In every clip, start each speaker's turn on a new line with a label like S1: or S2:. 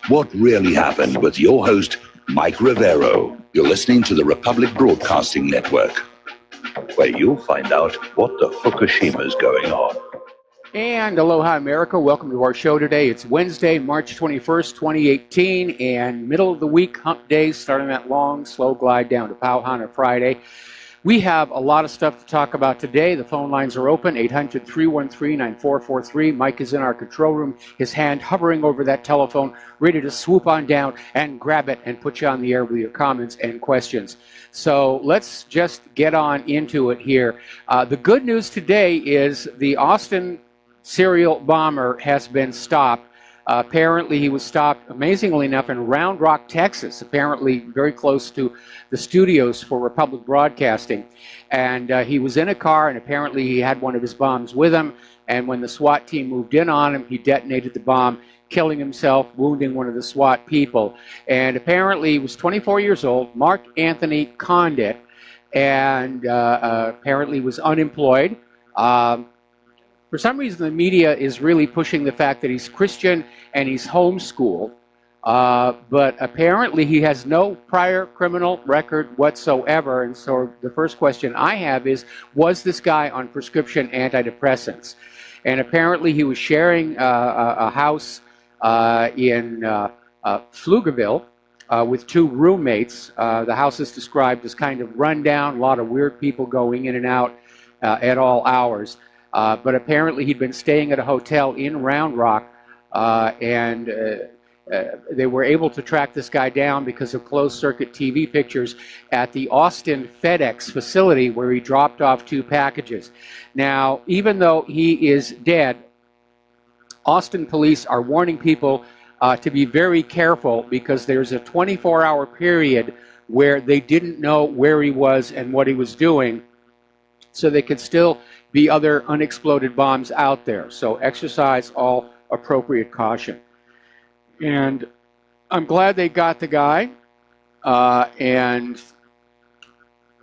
S1: What really happened with your host, Mike Rivero. You're listening to the Republic Broadcasting Network, where you'll find out what the Fukushima's going on.
S2: And aloha, America. Welcome to our show today. It's Wednesday, March 21st, 2018, and middle of the week, hump day, starting that long, slow glide down to Pauhana Friday. We have a lot of stuff to talk about today. The phone lines are open, 800-313-9443. Mike is in our control room, his hand hovering over that telephone, ready to swoop on down and grab it and put you on the air with your comments and questions. So let's just get on into it here. The good news today is the Austin serial bomber has been stopped. Apparently he was stopped, amazingly enough, in Round Rock, Texas, apparently very close to the studios for Republic Broadcasting. And he was in a car, and apparently he had one of his bombs with him. And when the SWAT team moved in on him, he detonated the bomb, killing himself, wounding one of the SWAT people. And apparently he was 24 years old, Mark Anthony Condit, and apparently was unemployed. For some reason, the media is really pushing the fact that he's Christian and he's homeschooled, but apparently he has no prior criminal record whatsoever. And so the first question I have is, was this guy on prescription antidepressants? And apparently he was sharing a house in Pflugerville with two roommates. The house is described as kind of rundown, a lot of weird people going in and out at all hours. But apparently he'd been staying at a hotel in Round Rock, and they were able to track this guy down because of closed-circuit TV pictures at the Austin FedEx facility where he dropped off two packages. Now, even though he is dead, Austin police are warning people to be very careful because there's a 24-hour period where they didn't know where he was and what he was doing, so they could still be other unexploded bombs out there. So exercise all appropriate caution. And I'm glad they got the guy. And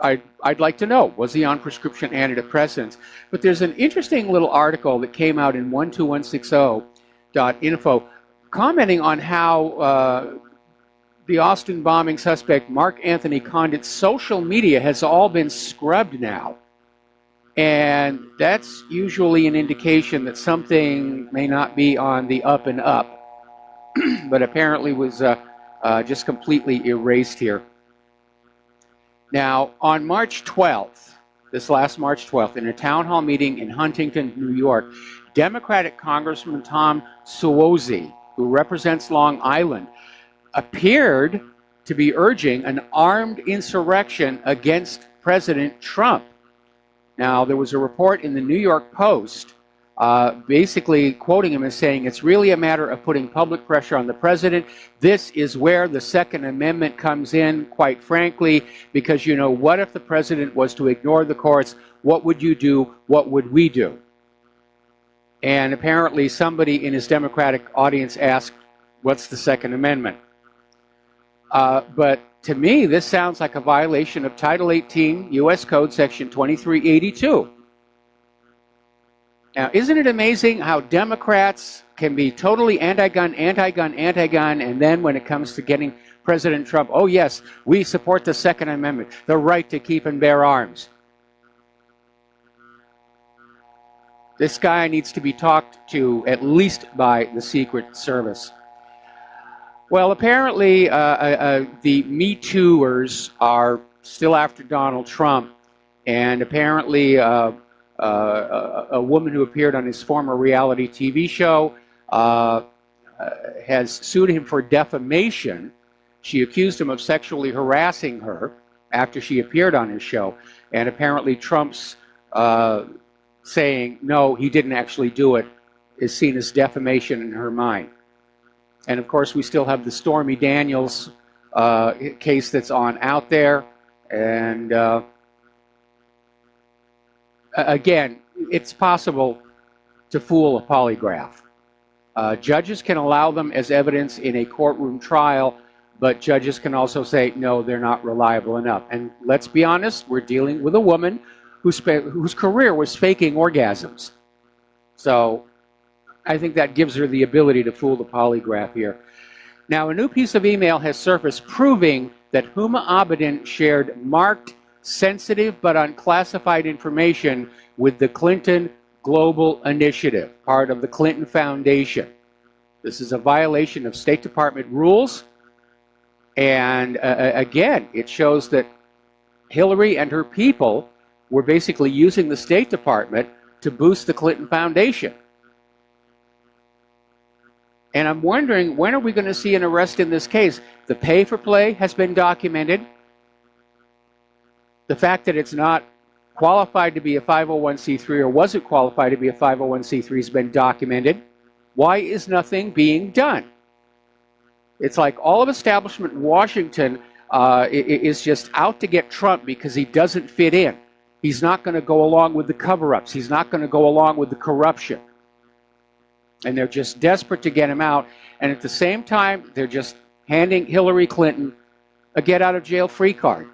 S2: I'd like to know, was he on prescription antidepressants? But there's an interesting little article that came out in 12160.info commenting on how the Austin bombing suspect, Mark Anthony Condit's social media has all been scrubbed now. And that's usually an indication that something may not be on the up and up, but apparently was just completely erased here. Now, on March 12th, this last March 12th, in a town hall meeting in Huntington, New York, Democratic Congressman Tom Suozzi, who represents Long Island, appeared to be urging an armed insurrection against President Trump. Now, there was a report in the New York Post basically quoting him as saying, it's really a matter of putting public pressure on the president. This is where the Second Amendment comes in, quite frankly, because, you know, what if the president was to ignore the courts? What would you do? What would we do? And apparently somebody in his Democratic audience asked, what's the Second Amendment? But to me, this sounds like a violation of Title 18 U.S. Code Section 2382. Now, isn't it amazing how Democrats can be totally anti-gun, and then when it comes to getting President Trump, oh yes, we support the Second Amendment, the right to keep and bear arms. This guy needs to be talked to at least by the Secret Service. Well, apparently the Me Tooers are still after Donald Trump, and apparently a woman who appeared on his former reality TV show has sued him for defamation. She accused him of sexually harassing her after she appeared on his show, and apparently Trump's saying, no, he didn't actually do it, is seen as defamation in her mind. And of course, we still have the Stormy Daniels case that's on out there. And again, it's possible to fool a polygraph. Judges can allow them as evidence in a courtroom trial, but judges can also say, no, they're not reliable enough. And let's be honest, we're dealing with a woman whose career was faking orgasms. So I think that gives her the ability to fool the polygraph here. Now, a new piece of email has surfaced proving that Huma Abedin shared marked, sensitive but unclassified information with the Clinton Global Initiative, part of the Clinton Foundation. This is a violation of State Department rules, and again, it shows that Hillary and her people were basically using the State Department to boost the Clinton Foundation. And I'm wondering, when are we going to see an arrest in this case? The pay for play has been documented. The fact that it's not qualified to be a 501c3 or wasn't qualified to be a 501c3 has been documented. Why is nothing being done? It's like all of establishment Washington is just out to get Trump because he doesn't fit in. He's not going to go along with the cover-ups. He's not going to go along with the corruption. And they're just desperate to get him out. And at the same time, they're just handing Hillary Clinton a get-out-of-jail-free card,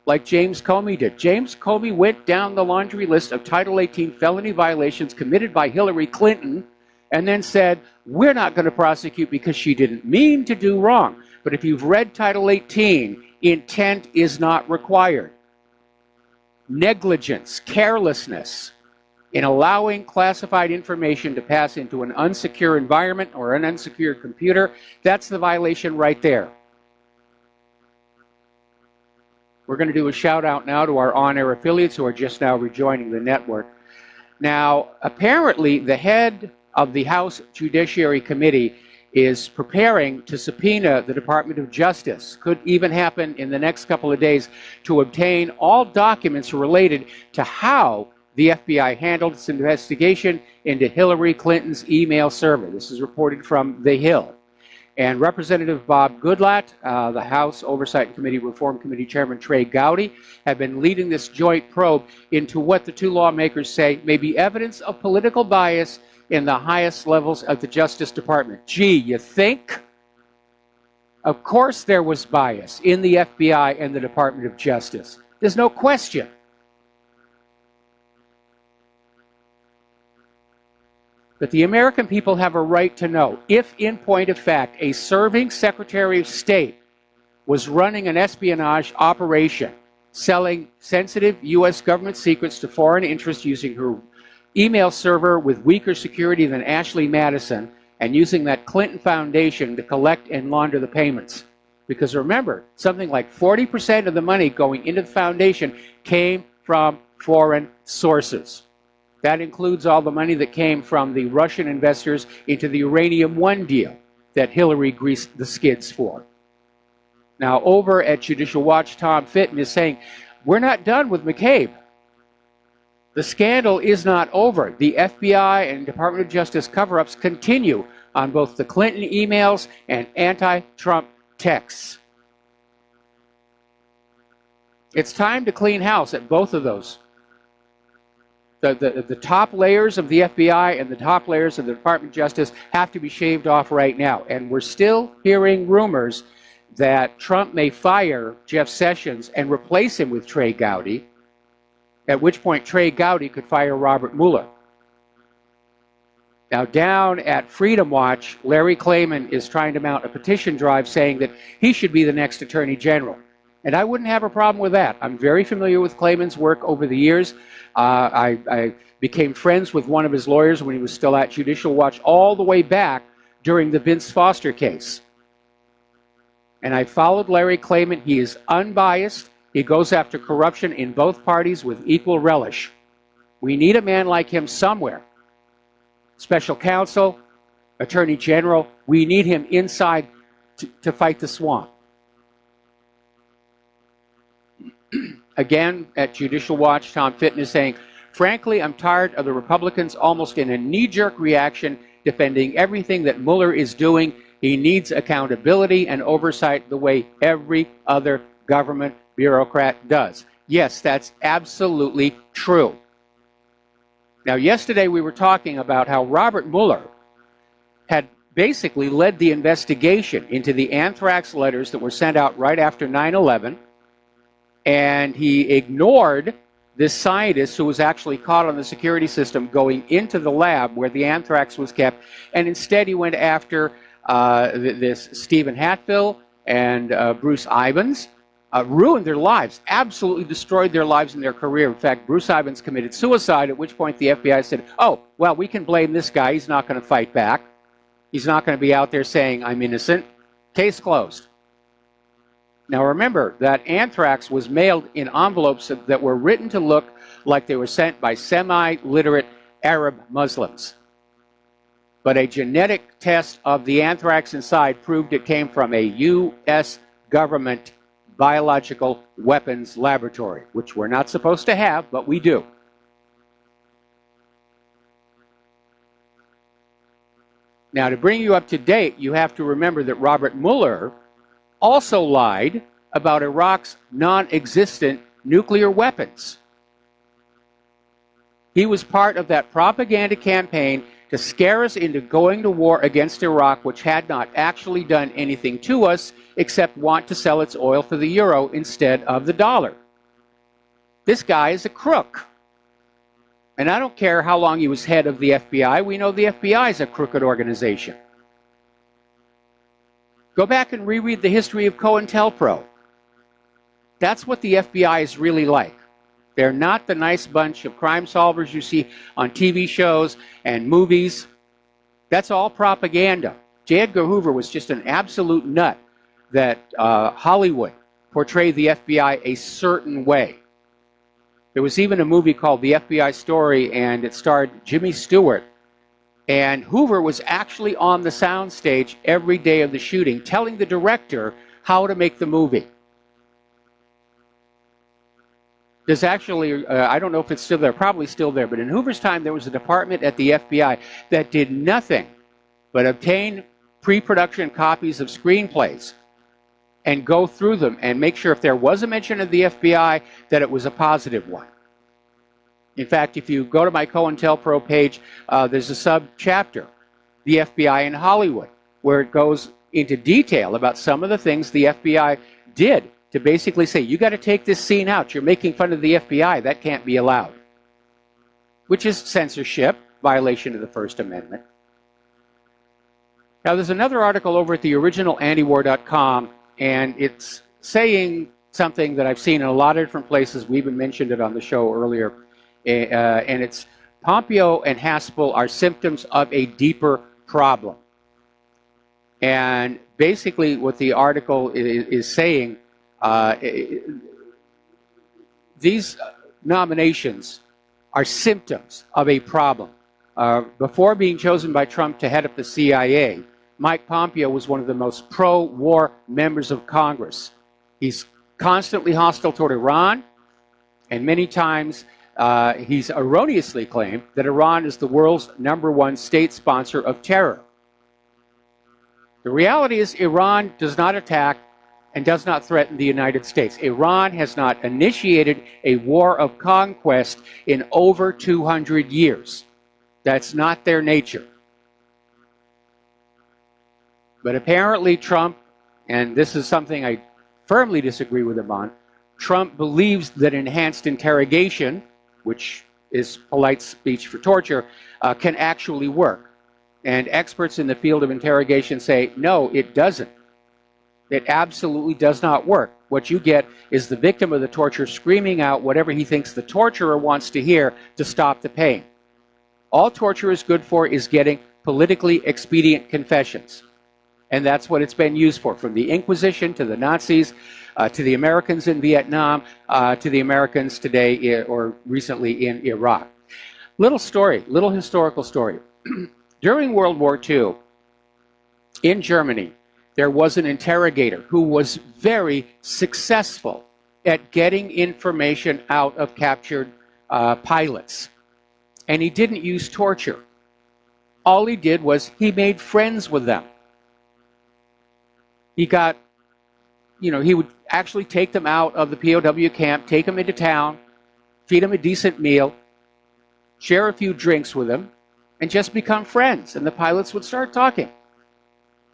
S2: like James Comey did. James Comey went down the laundry list of Title 18 felony violations committed by Hillary Clinton and then said, we're not going to prosecute because she didn't mean to do wrong. But if you've read Title 18, intent is not required. Negligence, carelessness in allowing classified information to pass into an unsecure environment or an unsecured computer, that's the violation right there. We're going to do a shout out now to our on-air affiliates who are just now rejoining the network. Now, apparently the head of the House Judiciary Committee is preparing to subpoena the Department of Justice, could even happen in the next couple of days, to obtain all documents related to how the FBI handled its investigation into Hillary Clinton's email server. This is reported from The Hill. And Representative Bob Goodlatte, the House Oversight Committee Reform Committee Chairman Trey Gowdy, have been leading this joint probe into what the two lawmakers say may be evidence of political bias in the highest levels of the Justice Department. Gee, you think? Of course there was bias in the FBI and the Department of Justice. There's no question. But the American people have a right to know if, in point of fact, a serving Secretary of State was running an espionage operation, selling sensitive U.S. government secrets to foreign interests using her email server with weaker security than Ashley Madison, and using that Clinton Foundation to collect and launder the payments. Because remember, something like 40% of the money going into the foundation came from foreign sources. That includes all the money that came from the Russian investors into the Uranium One deal that Hillary greased the skids for. Now, over at Judicial Watch, Tom Fitton is saying, we're not done with McCabe. The scandal is not over. The FBI and Department of Justice cover-ups continue on both the Clinton emails and anti-Trump texts. It's time to clean house at both of those. The top layers of the FBI and the top layers of the Department of Justice have to be shaved off right now. And we're still hearing rumors that Trump may fire Jeff Sessions and replace him with Trey Gowdy, at which point Trey Gowdy could fire Robert Mueller. Now, down at Freedom Watch, Larry Klayman is trying to mount a petition drive saying that he should be the next Attorney General. And I wouldn't have a problem with that. I'm very familiar with Klayman's work over the years. I became friends with one of his lawyers when he was still at Judicial Watch all the way back during the Vince Foster case. And I followed Larry Klayman. He is unbiased. He goes after corruption in both parties with equal relish. We need a man like him somewhere. Special counsel, Attorney General, we need him inside to fight the swamp. Again, at Judicial Watch, Tom Fitton is saying, frankly, I'm tired of the Republicans almost in a knee-jerk reaction defending everything that Mueller is doing. He needs accountability and oversight the way every other government bureaucrat does. Yes, that's absolutely true. Now, yesterday we were talking about how Robert Mueller had basically led the investigation into the anthrax letters that were sent out right after 9/11. And he ignored this scientist who was actually caught on the security system going into the lab where the anthrax was kept. And instead he went after this Stephen Hatfill and Bruce Ivins, ruined their lives, absolutely destroyed their lives and their career. In fact, Bruce Ivins committed suicide, at which point the FBI said, oh, well, we can blame this guy. He's not going to fight back. He's not going to be out there saying, I'm innocent. Case closed. Now remember that anthrax was mailed in envelopes that were written to look like they were sent by semi-literate Arab Muslims. But a genetic test of the anthrax inside proved it came from a U.S. government biological weapons laboratory, which we're not supposed to have, but we do. Now, to bring you up to date, you have to remember that Robert Mueller also lied about Iraq's non-existent nuclear weapons. He was part of that propaganda campaign to scare us into going to war against Iraq, which had not actually done anything to us except want to sell its oil for the euro instead of the dollar. This guy is a crook. And I don't care how long he was head of the FBI. We know the FBI is a crooked organization. Go back and reread the history of COINTELPRO. That's what the FBI is really like. They're not the nice bunch of crime solvers you see on TV shows and movies. That's all propaganda. J. Edgar Hoover was just an absolute nut that Hollywood portrayed the FBI a certain way. There was even a movie called The FBI Story, and it starred Jimmy Stewart. And Hoover was actually on the soundstage every day of the shooting, telling the director how to make the movie. There's actually, I don't know if it's still there, probably still there, but in Hoover's time there was a department at the FBI that did nothing but obtain pre-production copies of screenplays and go through them and make sure if there was a mention of the FBI that it was a positive one. In fact, if you go to my COINTELPRO page, there's a sub-chapter, the FBI in Hollywood, where it goes into detail about some of the things the FBI did to basically say, you got to take this scene out. You're making fun of the FBI. That can't be allowed. Which is censorship, violation of the First Amendment. Now, there's another article over at the original antiwar.com, and it's saying something that I've seen in a lot of different places. We even mentioned it on the show earlier. And it's Pompeo and Haspel are symptoms of a deeper problem. And basically what the article is saying, these nominations are symptoms of a problem. Before being chosen by Trump to head up the CIA, Mike Pompeo was one of the most pro-war members of Congress. He's constantly hostile toward Iran, and many times he's erroneously claimed that Iran is the world's #1 state sponsor of terror. The reality is Iran does not attack and does not threaten the United States. Iran has not initiated a war of conquest in over 200 years. That's not their nature. But apparently Trump, and this is something I firmly disagree with him on, Trump believes that enhanced interrogation, which is polite speech for torture, can actually work. And experts in the field of interrogation say, no, it doesn't. It absolutely does not work. What you get is the victim of the torture screaming out whatever he thinks the torturer wants to hear to stop the pain. All torture is good for is getting politically expedient confessions. And that's what it's been used for, from the Inquisition to the Nazis, to the Americans in Vietnam, to the Americans today or recently in Iraq. Little story, little historical story. During World War II, in Germany, there was an interrogator who was very successful at getting information out of captured pilots. And he didn't use torture. All he did was he made friends with them. He got, he would actually take them out of the POW camp, take them into town, feed them a decent meal, share a few drinks with them, and just become friends. And the pilots would start talking.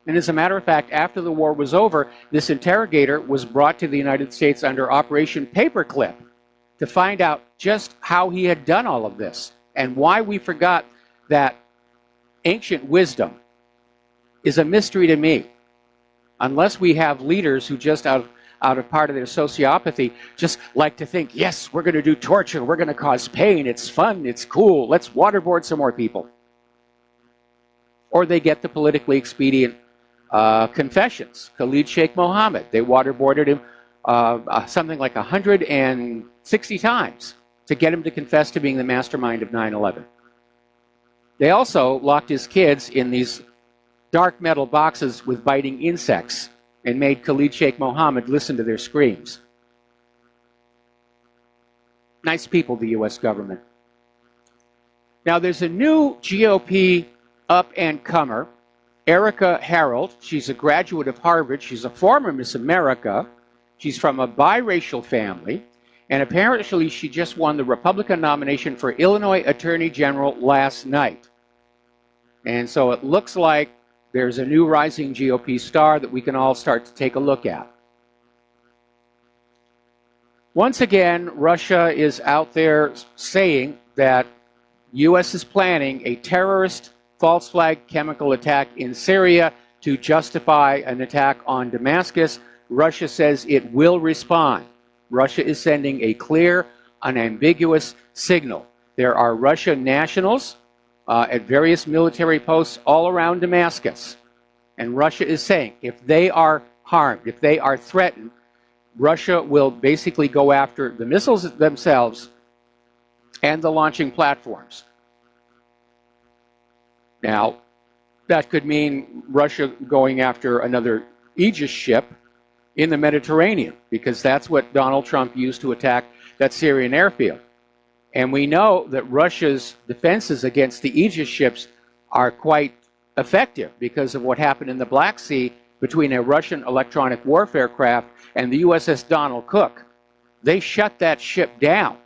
S2: And as a matter of fact, after the war was over, this interrogator was brought to the United States under Operation Paperclip to find out just how he had done all of this and why we forgot that ancient wisdom is a mystery to me. Unless we have leaders who just out of part of their sociopathy just like to think, yes, we're going to do torture, we're going to cause pain, it's fun, it's cool, let's waterboard some more people. Or they get the politically expedient confessions. Khalid Sheikh Mohammed, they waterboarded him something like 160 times to get him to confess to being the mastermind of 9/11. They also locked his kids in these dark metal boxes with biting insects and made Khalid Sheikh Mohammed listen to their screams. Nice people, the U.S. government. Now, there's a new GOP up-and-comer, Erica Harold. She's a graduate of Harvard. She's a former Miss America. She's from a biracial family. And apparently, she just won the Republican nomination for Illinois Attorney General last night. And so it looks like there's a new rising GOP star that we can all start to take a look at. Once again, Russia is out there saying that U.S. is planning a terrorist false flag chemical attack in Syria to justify an attack on Damascus. Russia says it will respond. Russia is sending a clear, unambiguous signal. There are Russian nationals at various military posts all around Damascus. And Russia is saying if they are harmed, if they are threatened, Russia will basically go after the missiles themselves and the launching platforms. Now, that could mean Russia going after another Aegis ship in the Mediterranean, because that's what Donald Trump used to attack that Syrian airfield. And we know that Russia's defenses against the Aegis ships are quite effective because of what happened in the Black Sea between a Russian electronic warfare craft and the USS Donald Cook. They shut that ship down.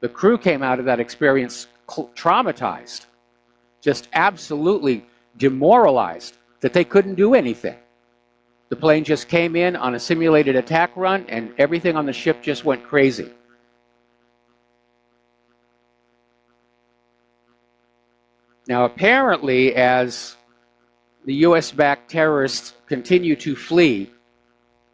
S2: The crew came out of that experience traumatized, just absolutely demoralized that they couldn't do anything. The plane just came in on a simulated attack run and everything on the ship just went crazy. Now, apparently, as the US-backed terrorists continue to flee,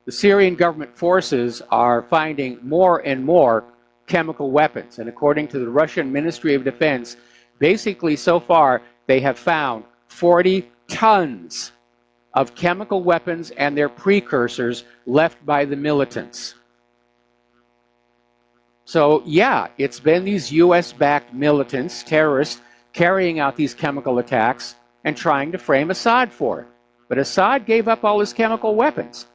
S2: the Syrian government forces are finding more and more chemical weapons. And according to the Russian Ministry of Defense, basically so far they have found 40 tons of chemical weapons and their precursors left by the militants. So yeah, it's been these US-backed militants, terrorists, carrying out these chemical attacks and trying to frame Assad for it. But Assad gave up all his chemical weapons.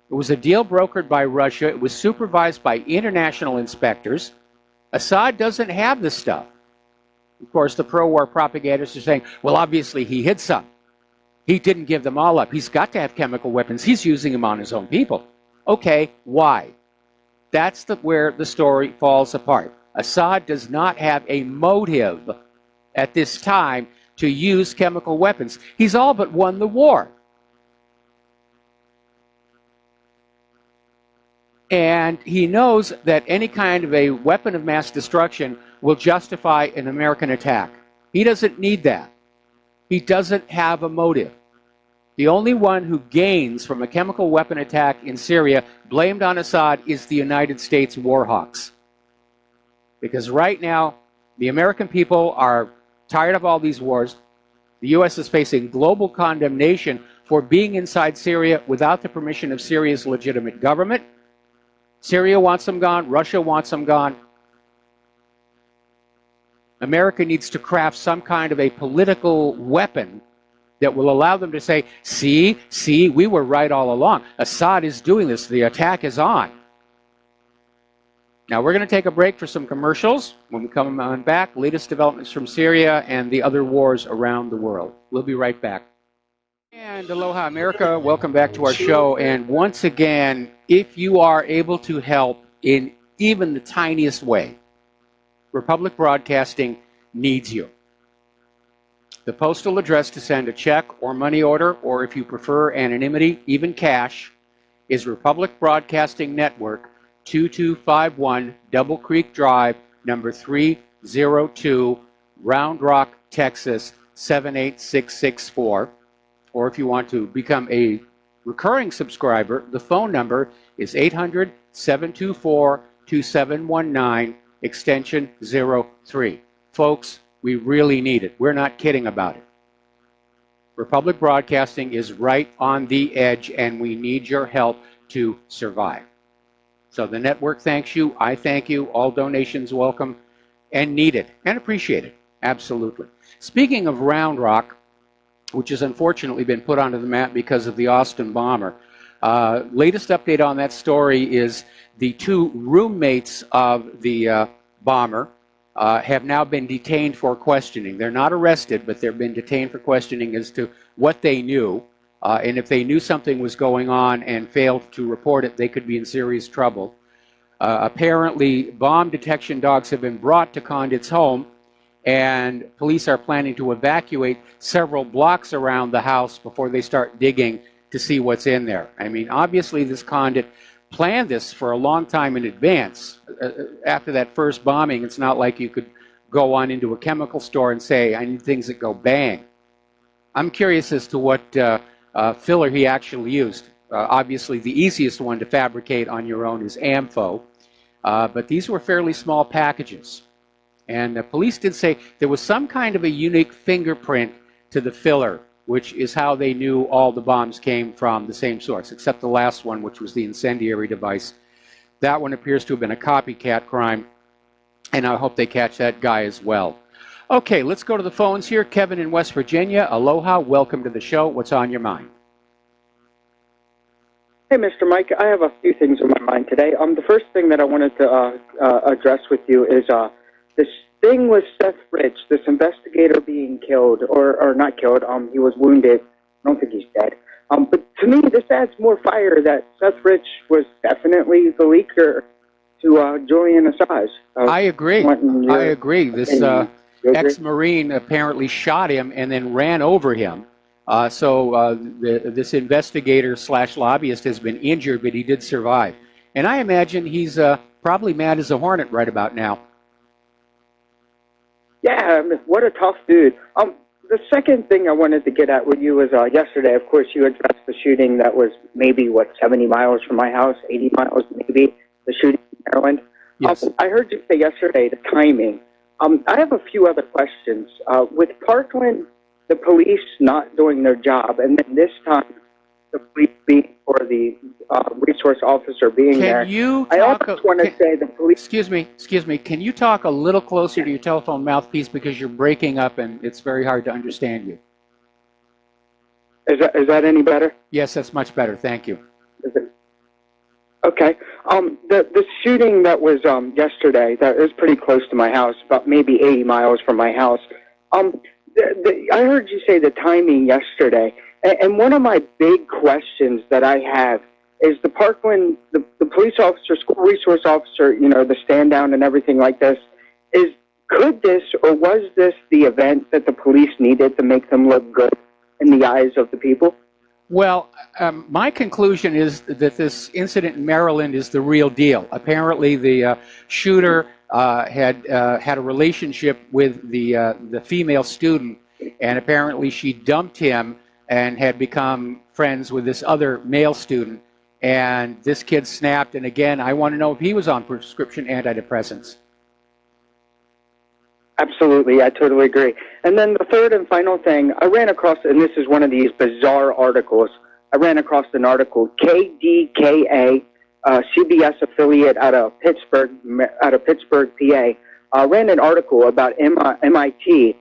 S2: It was a deal brokered by Russia. It was supervised by international inspectors. Assad doesn't have this stuff. Of course, the pro-war propagandists are saying, well, obviously he hid some. He didn't give them all up. He's got to have chemical weapons. He's using them on his own people. Okay, why? That's where the story falls apart. Assad does not have a motive at this time to use chemical weapons. He's all but won the war. And he knows that any kind of a weapon of mass destruction will justify an American attack. He doesn't need that. He doesn't have a motive. The only one who gains from a chemical weapon attack in Syria, blamed on Assad, is the United States war hawks. Because right now, the American people are tired of all these wars. The U.S. is facing global condemnation for being inside Syria without the permission of Syria's legitimate government. Syria wants them gone. Russia wants them gone. America needs to craft some kind of a political weapon that will allow them to say, see, we were right all along. Assad is doing this. The attack is on. Now, we're going to take a break for some commercials. When we come on back, latest developments from Syria and the other wars around the world. We'll be right back. And aloha, America. Welcome back to our show. And once again, if you are able to help in even the tiniest way, Republic Broadcasting needs you. The postal address to send a check or money order, or if you prefer anonymity, even cash, is Republic Broadcasting Network, 2251 Double Creek Drive, number 302, Round Rock, Texas, 78664. or if you want to become a recurring subscriber, the phone number is 800-724-2719, extension 03. Folks, we really need it. We're not kidding about it. Republic Broadcasting is right on the edge, and we need your help to survive. So the network thanks you. I thank you. All donations welcome and needed and appreciated. Absolutely. Speaking of Round Rock, which has unfortunately been put onto the map because of the Austin bomber, latest update on that story is the two roommates of the bomber have now been detained for questioning. They're not arrested, but they've been detained for questioning as to what they knew. And if they knew something was going on and failed to report it, they could be in serious trouble. Apparently, bomb detection dogs have been brought to Condit's home, and police are planning to evacuate several blocks around the house before they start digging to see what's in there. I mean, obviously, this Condit planned this for a long time in advance. After that first bombing, it's not like you could go on into a chemical store and say, I need things that go bang. I'm curious as to what filler he actually used. Obviously, the easiest one to fabricate on your own is AMFO, but these were fairly small packages. And the police did say there was some kind of a unique fingerprint to the filler, which is how they knew all the bombs came from the same source, except the last one, which was the incendiary device. That one appears to have been a copycat crime, and I hope they catch that guy as well. Okay, let's go to the phones here. Kevin in West Virginia, aloha, welcome to the show. What's on your mind?
S3: Hey, Mr. Mike, I have a few things on my mind today. The first thing that I wanted to address with you is this thing with Seth Rich, this investigator being killed, or not killed, he was wounded. I don't think he's dead. But to me, this adds more fire that Seth Rich was definitely the leaker to Julian Assange.
S2: I agree. I agree. This ex-Marine apparently shot him and then ran over him. This investigator slash lobbyist has been injured, but he did survive. And I imagine he's probably mad as a hornet right about now.
S3: Yeah, what a tough dude. The second thing I wanted to get at with you was yesterday, of course, you addressed the shooting that was maybe, 70 miles from my house, 80 miles maybe, the shooting in Maryland.
S2: Yes.
S3: I heard you say yesterday the timing. I have a few other questions. With Parkland, the police not doing their job, and then this time the police being, or the resource officer being there. I also want to say the police...
S2: Excuse me. Can you talk a little closer to your telephone mouthpiece because you're breaking up and it's very hard to understand you?
S3: Is that any better?
S2: Yes, that's much better. Thank you.
S3: Is it? Okay. The shooting that was yesterday, that is pretty close to my house, about maybe 80 miles from my house. I heard you say the timing yesterday, and one of my big questions that I have is the Parkland, the police officer, school resource officer, the stand down and everything like this, could this or was this the event that the police needed to make them look good in the eyes of the people?
S2: Well, my conclusion is that this incident in Maryland is the real deal. Apparently, the shooter had a relationship with the female student, and apparently she dumped him and had become friends with this other male student. And this kid snapped, and again, I want to know if he was on prescription antidepressants.
S3: Absolutely, I totally agree. And then the third and final thing, I ran across, and this is one of these bizarre articles, I ran across an article, KDKA, CBS affiliate out of Pittsburgh, PA, ran an article about MIT.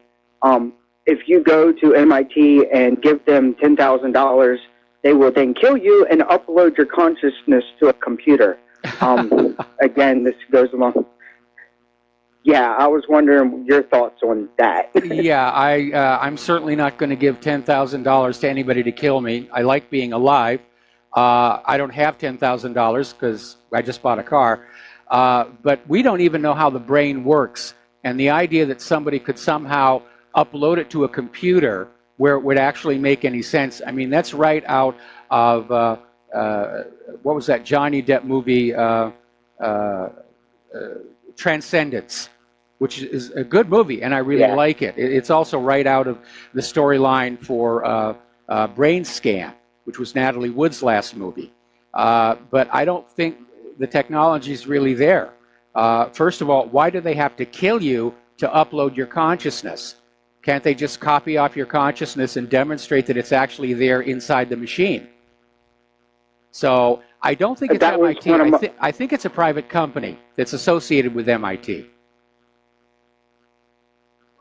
S3: If you go to MIT and give them $10,000, they will then kill you and upload your consciousness to a computer. Again, this goes along. Yeah, I was wondering your thoughts on that.
S2: Yeah, I'm certainly not going to give $10,000 to anybody to kill me. I like being alive. I don't have $10,000 because I just bought a car. But we don't even know how the brain works. And the idea that somebody could somehow upload it to a computer where it would actually make any sense, I mean, that's right out of, what was that Johnny Depp movie, Transcendence, which is a good movie, and I really like it. It's also right out of the storyline for Brain Scan, which was Natalie Wood's last movie. But I don't think the technology is really there. First of all, why do they have to kill you to upload your consciousness? Can't they just copy off your consciousness and demonstrate that it's actually there inside the machine? So I don't think it's MIT. I think it's a private company that's associated with MIT.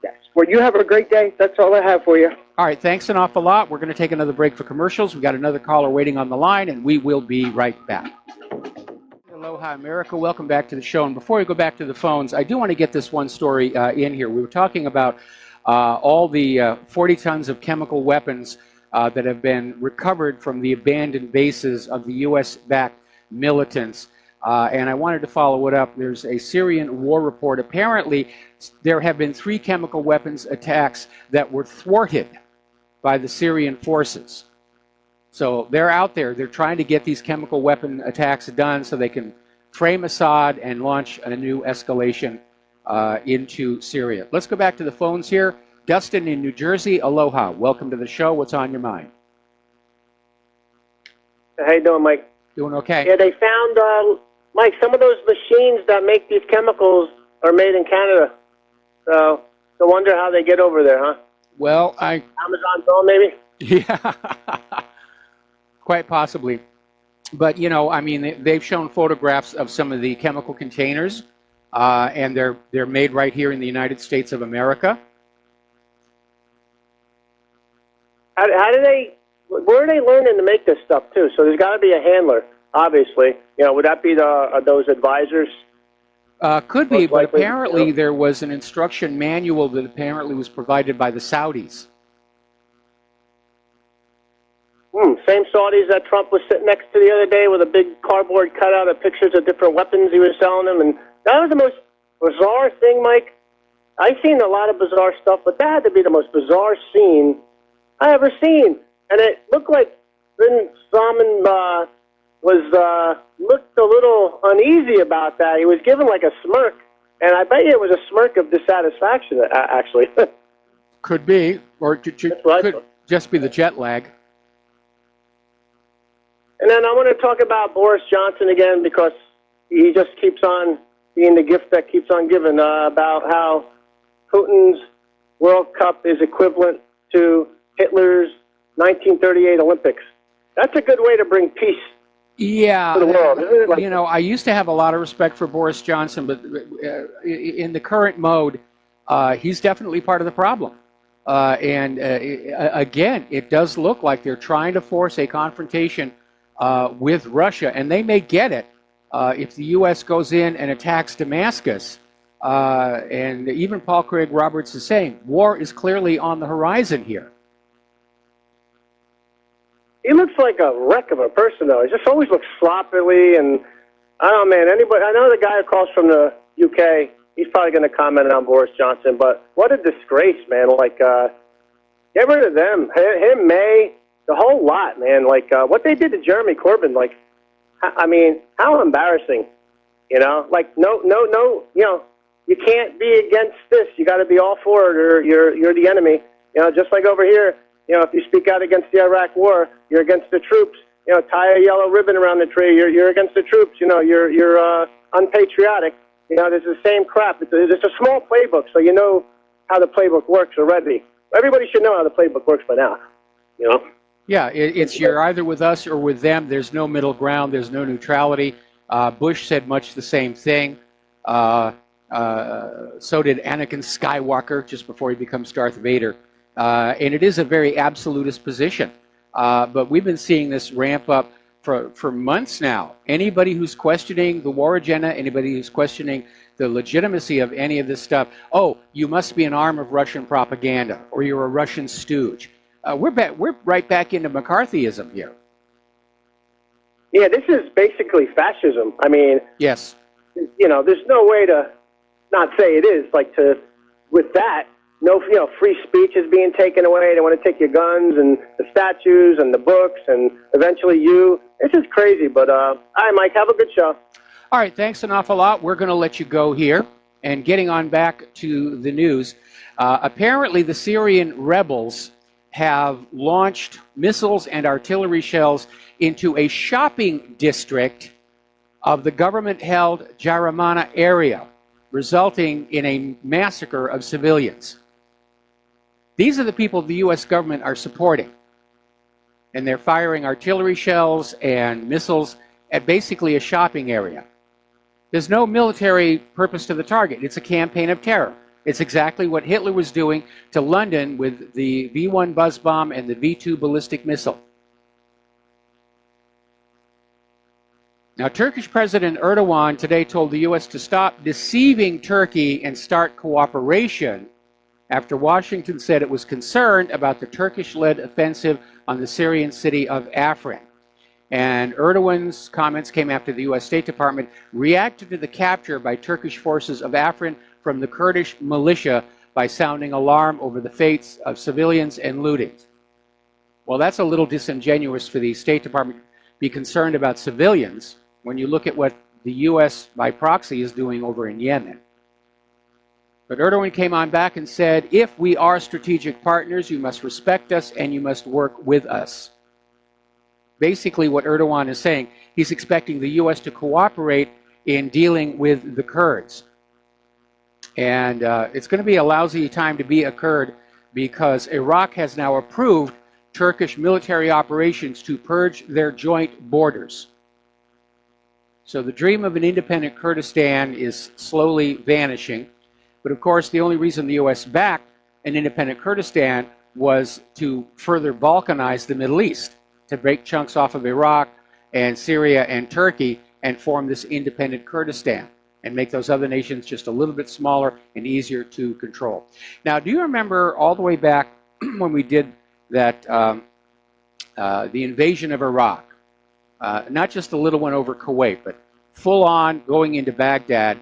S3: Yes. Well, you have a great day. That's all I have for you.
S2: All right, thanks an awful lot. We're going to take another break for commercials. We've got another caller waiting on the line, and we will be right back. Aloha, America. Welcome back to the show. And before we go back to the phones, I do want to get this one story in here. We were talking about all the 40 tons of chemical weapons that have been recovered from the abandoned bases of the U.S.-backed militants. And I wanted to follow it up. There's a Syrian war report. Apparently, there have been 3 chemical weapons attacks that were thwarted by the Syrian forces. So they're out there. They're trying to get these chemical weapon attacks done so they can frame Assad and launch a new escalation into Syria. Let's go back to the phones here. Dustin in New Jersey, aloha. Welcome to the show. What's on your mind?
S4: How you doing, Mike?
S2: Doing okay.
S4: Yeah, they found, Mike, some of those machines that make these chemicals are made in Canada. So, I wonder how they get over there, huh?
S2: Well,
S4: Amazon drone, maybe?
S2: Yeah, quite possibly. But, you know, I mean, they've shown photographs of some of the chemical containers, and they're made right here in the United States of America.
S4: How do they, where are they learning to make this stuff, too? So there's got to be a handler, obviously. You know, would that be those advisors?
S2: Could be, but apparently there was an instruction manual that apparently was provided by the Saudis.
S4: Same Saudis that Trump was sitting next to the other day with a big cardboard cutout of pictures of different weapons he was selling them. And that was the most bizarre thing, Mike. I've seen a lot of bizarre stuff, but that had to be the most bizarre scene I ever seen. And it looked like Bin Salman looked a little uneasy about that. He was given like a smirk, and I bet you it was a smirk of dissatisfaction, actually.
S2: Could be, or could just be the jet lag.
S4: And then I want to talk about Boris Johnson again, because he just keeps on being the gift that keeps on giving, about how Putin's World Cup is equivalent to Hitler's 1938 Olympics. That's a good way to bring peace to the world.
S2: You know, I used to have a lot of respect for Boris Johnson, but in the current mode, he's definitely part of the problem. And again, it does look like they're trying to force a confrontation with Russia, and they may get it if the U.S. goes in and attacks Damascus. And even Paul Craig Roberts is saying war is clearly on the horizon here.
S4: He looks like a wreck of a person, though. He just always looks sloppily, and I don't know, man. I know the guy who calls from the UK. He's probably going to comment on Boris Johnson, but what a disgrace, man. Like, get rid of them. Him, May, the whole lot, man. Like, what they did to Jeremy Corbyn, like, I mean, how embarrassing, you know? Like, no, you know, you can't be against this. You got to be all for it, or you're the enemy. You know, just like over here. You know, if you speak out against the Iraq War, you're against the troops. You know, tie a yellow ribbon around the tree. You're against the troops. You know, you're unpatriotic. You know, there's the same crap. It's a small playbook, so you know how the playbook works already. Everybody should know how the playbook works by now. You know.
S2: Yeah, it's you're either with us or with them. There's no middle ground. There's no neutrality. Bush said much the same thing. So did Anakin Skywalker just before he becomes Darth Vader. And it is a very absolutist position. But we've been seeing this ramp up for months now. Anybody who's questioning the war agenda, anybody who's questioning the legitimacy of any of this stuff, oh, you must be an arm of Russian propaganda, or you're a Russian stooge. We're right back into McCarthyism here.
S4: Yeah, this is basically fascism. I mean,
S2: yes.
S4: You know, there's no way to not say it is. Like, with that, no, you know, free speech is being taken away. They want to take your guns and the statues and the books and eventually you. This is crazy, but all right, Mike, have a good show.
S2: All right, thanks an awful lot. We're going to let you go here. And getting on back to the news, apparently the Syrian rebels have launched missiles and artillery shells into a shopping district of the government-held Jaramana area, resulting in a massacre of civilians. These are the people the U.S. government are supporting. And they're firing artillery shells and missiles at basically a shopping area. There's no military purpose to the target. It's a campaign of terror. It's exactly what Hitler was doing to London with the V-1 buzz bomb and the V-2 ballistic missile. Now, Turkish President Erdogan today told the U.S. to stop deceiving Turkey and start cooperation after Washington said it was concerned about the Turkish-led offensive on the Syrian city of Afrin. And Erdogan's comments came after the U.S. State Department reacted to the capture by Turkish forces of Afrin from the Kurdish militia by sounding alarm over the fates of civilians and looting. Well, that's a little disingenuous for the State Department to be concerned about civilians when you look at what the U.S. by proxy is doing over in Yemen. But Erdogan came on back and said, if we are strategic partners, you must respect us and you must work with us. Basically what Erdogan is saying, he's expecting the U.S. to cooperate in dealing with the Kurds. And it's going to be a lousy time to be a Kurd because Iraq has now approved Turkish military operations to purge their joint borders. So the dream of an independent Kurdistan is slowly vanishing. But of course, the only reason the U.S. backed an independent Kurdistan was to further balkanize the Middle East, to break chunks off of Iraq and Syria and Turkey and form this independent Kurdistan and make those other nations just a little bit smaller and easier to control. Now, do you remember all the way back when we did that, the invasion of Iraq? Not just a little one over Kuwait, but full on going into Baghdad.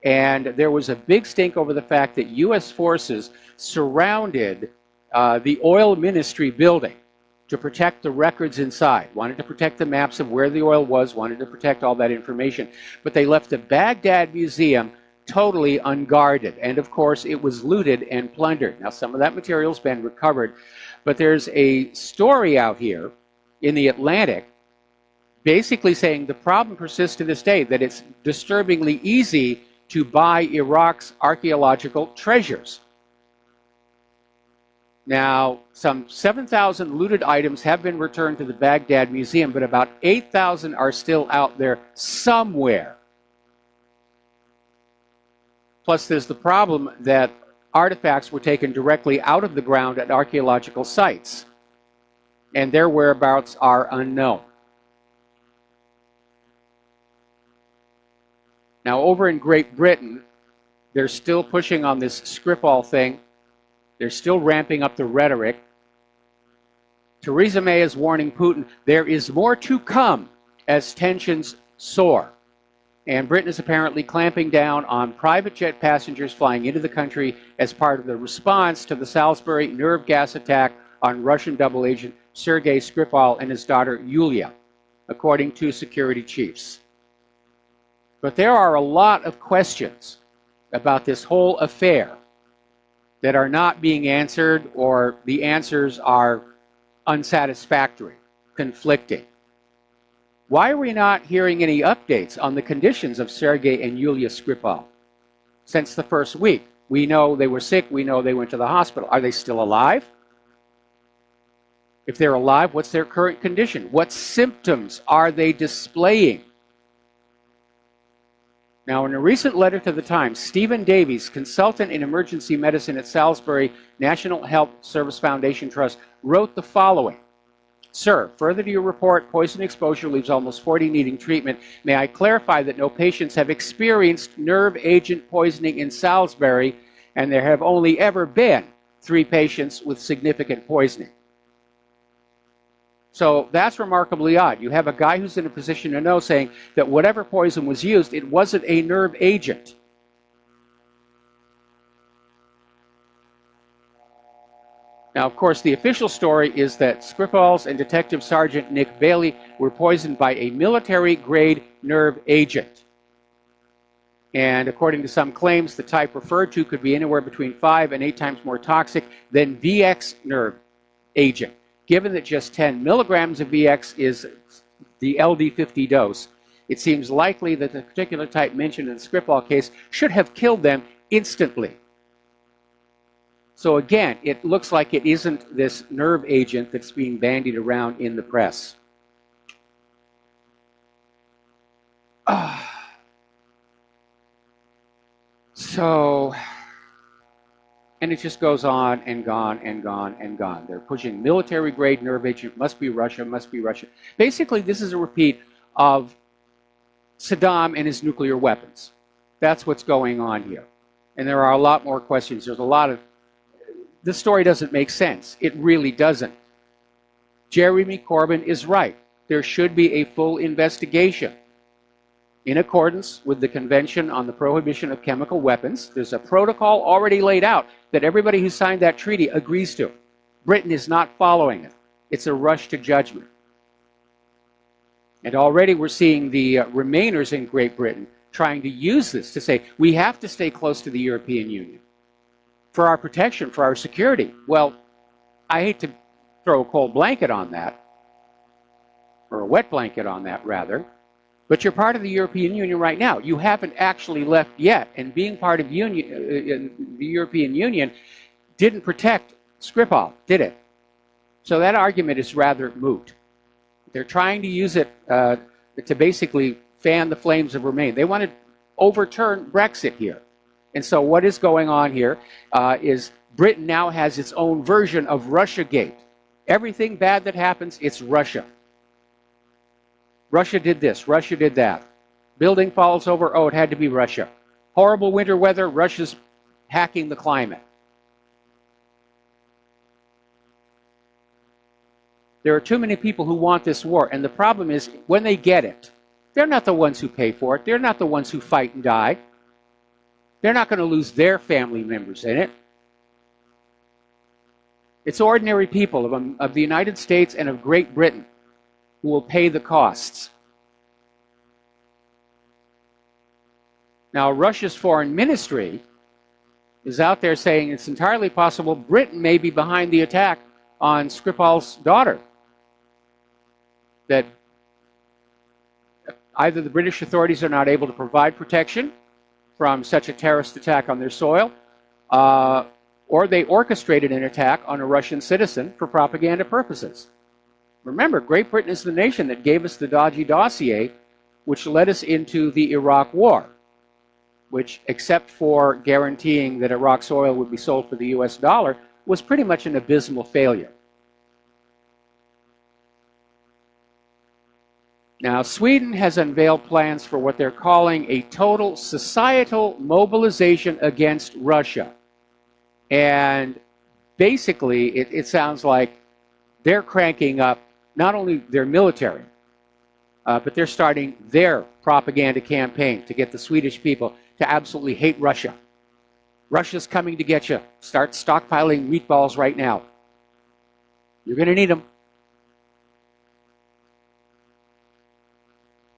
S2: And there was a big stink over the fact that U.S. forces surrounded the oil ministry building to protect the records inside, wanted to protect the maps of where the oil was, wanted to protect all that information. But they left the Baghdad Museum totally unguarded. And of course, it was looted and plundered. Now, some of that material's been recovered, but there's a story out here in the Atlantic basically saying the problem persists to this day, that it's disturbingly easy to buy Iraq's archaeological treasures. Now, some 7,000 looted items have been returned to the Baghdad Museum, but about 8,000 are still out there somewhere. Plus, there's the problem that artifacts were taken directly out of the ground at archaeological sites, and their whereabouts are unknown. Now, over in Great Britain, they're still pushing on this Skripal thing. They're still ramping up the rhetoric. Theresa May is warning Putin there is more to come as tensions soar. And Britain is apparently clamping down on private jet passengers flying into the country as part of the response to the Salisbury nerve gas attack on Russian double agent Sergei Skripal and his daughter Yulia, according to security chiefs. But there are a lot of questions about this whole affair that are not being answered, or the answers are unsatisfactory, conflicting. Why are we not hearing any updates on the conditions of Sergei and Yulia Skripal? Since the first week, we know they were sick, we know they went to the hospital. Are they still alive? If they're alive, what's their current condition? What symptoms are they displaying? Now, in a recent letter to the Times, Stephen Davies, consultant in emergency medicine at Salisbury National Health Service Foundation Trust, wrote the following. Sir, further to your report, poison exposure leaves almost 40 needing treatment. May I clarify that no patients have experienced nerve agent poisoning in Salisbury, and there have only ever been 3 patients with significant poisoning. So that's remarkably odd. You have a guy who's in a position to know saying that whatever poison was used, it wasn't a nerve agent. Now, of course, the official story is that Skripals and Detective Sergeant Nick Bailey were poisoned by a military-grade nerve agent. And according to some claims, the type referred to could be anywhere between 5 and 8 times more toxic than VX nerve agent. Given that just 10 milligrams of VX is the LD50 dose, it seems likely that the particular type mentioned in the Skripal case should have killed them instantly. So again, it looks like it isn't this nerve agent that's being bandied around in the press. So, and it just goes on and gone and gone and gone. They're pushing military-grade nerve agent, must be Russia, must be Russia. Basically, this is a repeat of Saddam and his nuclear weapons. That's what's going on here. And there are a lot more questions. There's a lot of... This story doesn't make sense. It really doesn't. Jeremy Corbyn is right. There should be a full investigation in accordance with the Convention on the Prohibition of Chemical Weapons. There's a protocol already laid out that everybody who signed that treaty agrees to. Britain is not following it. It's a rush to judgment. And already we're seeing the Remainers in Great Britain trying to use this to say, we have to stay close to the European Union for our protection, for our security. Well, I hate to throw a cold blanket on that, or a wet blanket on that, rather, but you're part of the European Union right now. You haven't actually left yet, and being part of the European Union didn't protect Skripal, did it? So that argument is rather moot. They're trying to use it to basically fan the flames of Remain. They want to overturn Brexit here. And so what is going on here is Britain now has its own version of Russiagate. Everything bad that happens, it's Russia. Russia did this, Russia did that. Building falls over, oh, it had to be Russia. Horrible winter weather, Russia's hacking the climate. There are too many people who want this war, and the problem is, when they get it, they're not the ones who pay for it. They're not the ones who fight and die. They're not going to lose their family members in it. It's ordinary people of the United States and of Great Britain who will pay the costs. Now, Russia's foreign ministry is out there saying it's entirely possible Britain may be behind the attack on Skripal's daughter. That either the British authorities are not able to provide protection from such a terrorist attack on their soil, or they orchestrated an attack on a Russian citizen for propaganda purposes. Remember, Great Britain is the nation that gave us the dodgy dossier, which led us into the Iraq War, which, except for guaranteeing that Iraq's oil would be sold for the US dollar, was pretty much an abysmal failure. Now, Sweden has unveiled plans for what they're calling a total societal mobilization against Russia. And basically, it sounds like they're cranking up not only their military, but they're starting their propaganda campaign to get the Swedish people to absolutely hate Russia. Russia's coming to get you. Start stockpiling meatballs right now. You're going to need them.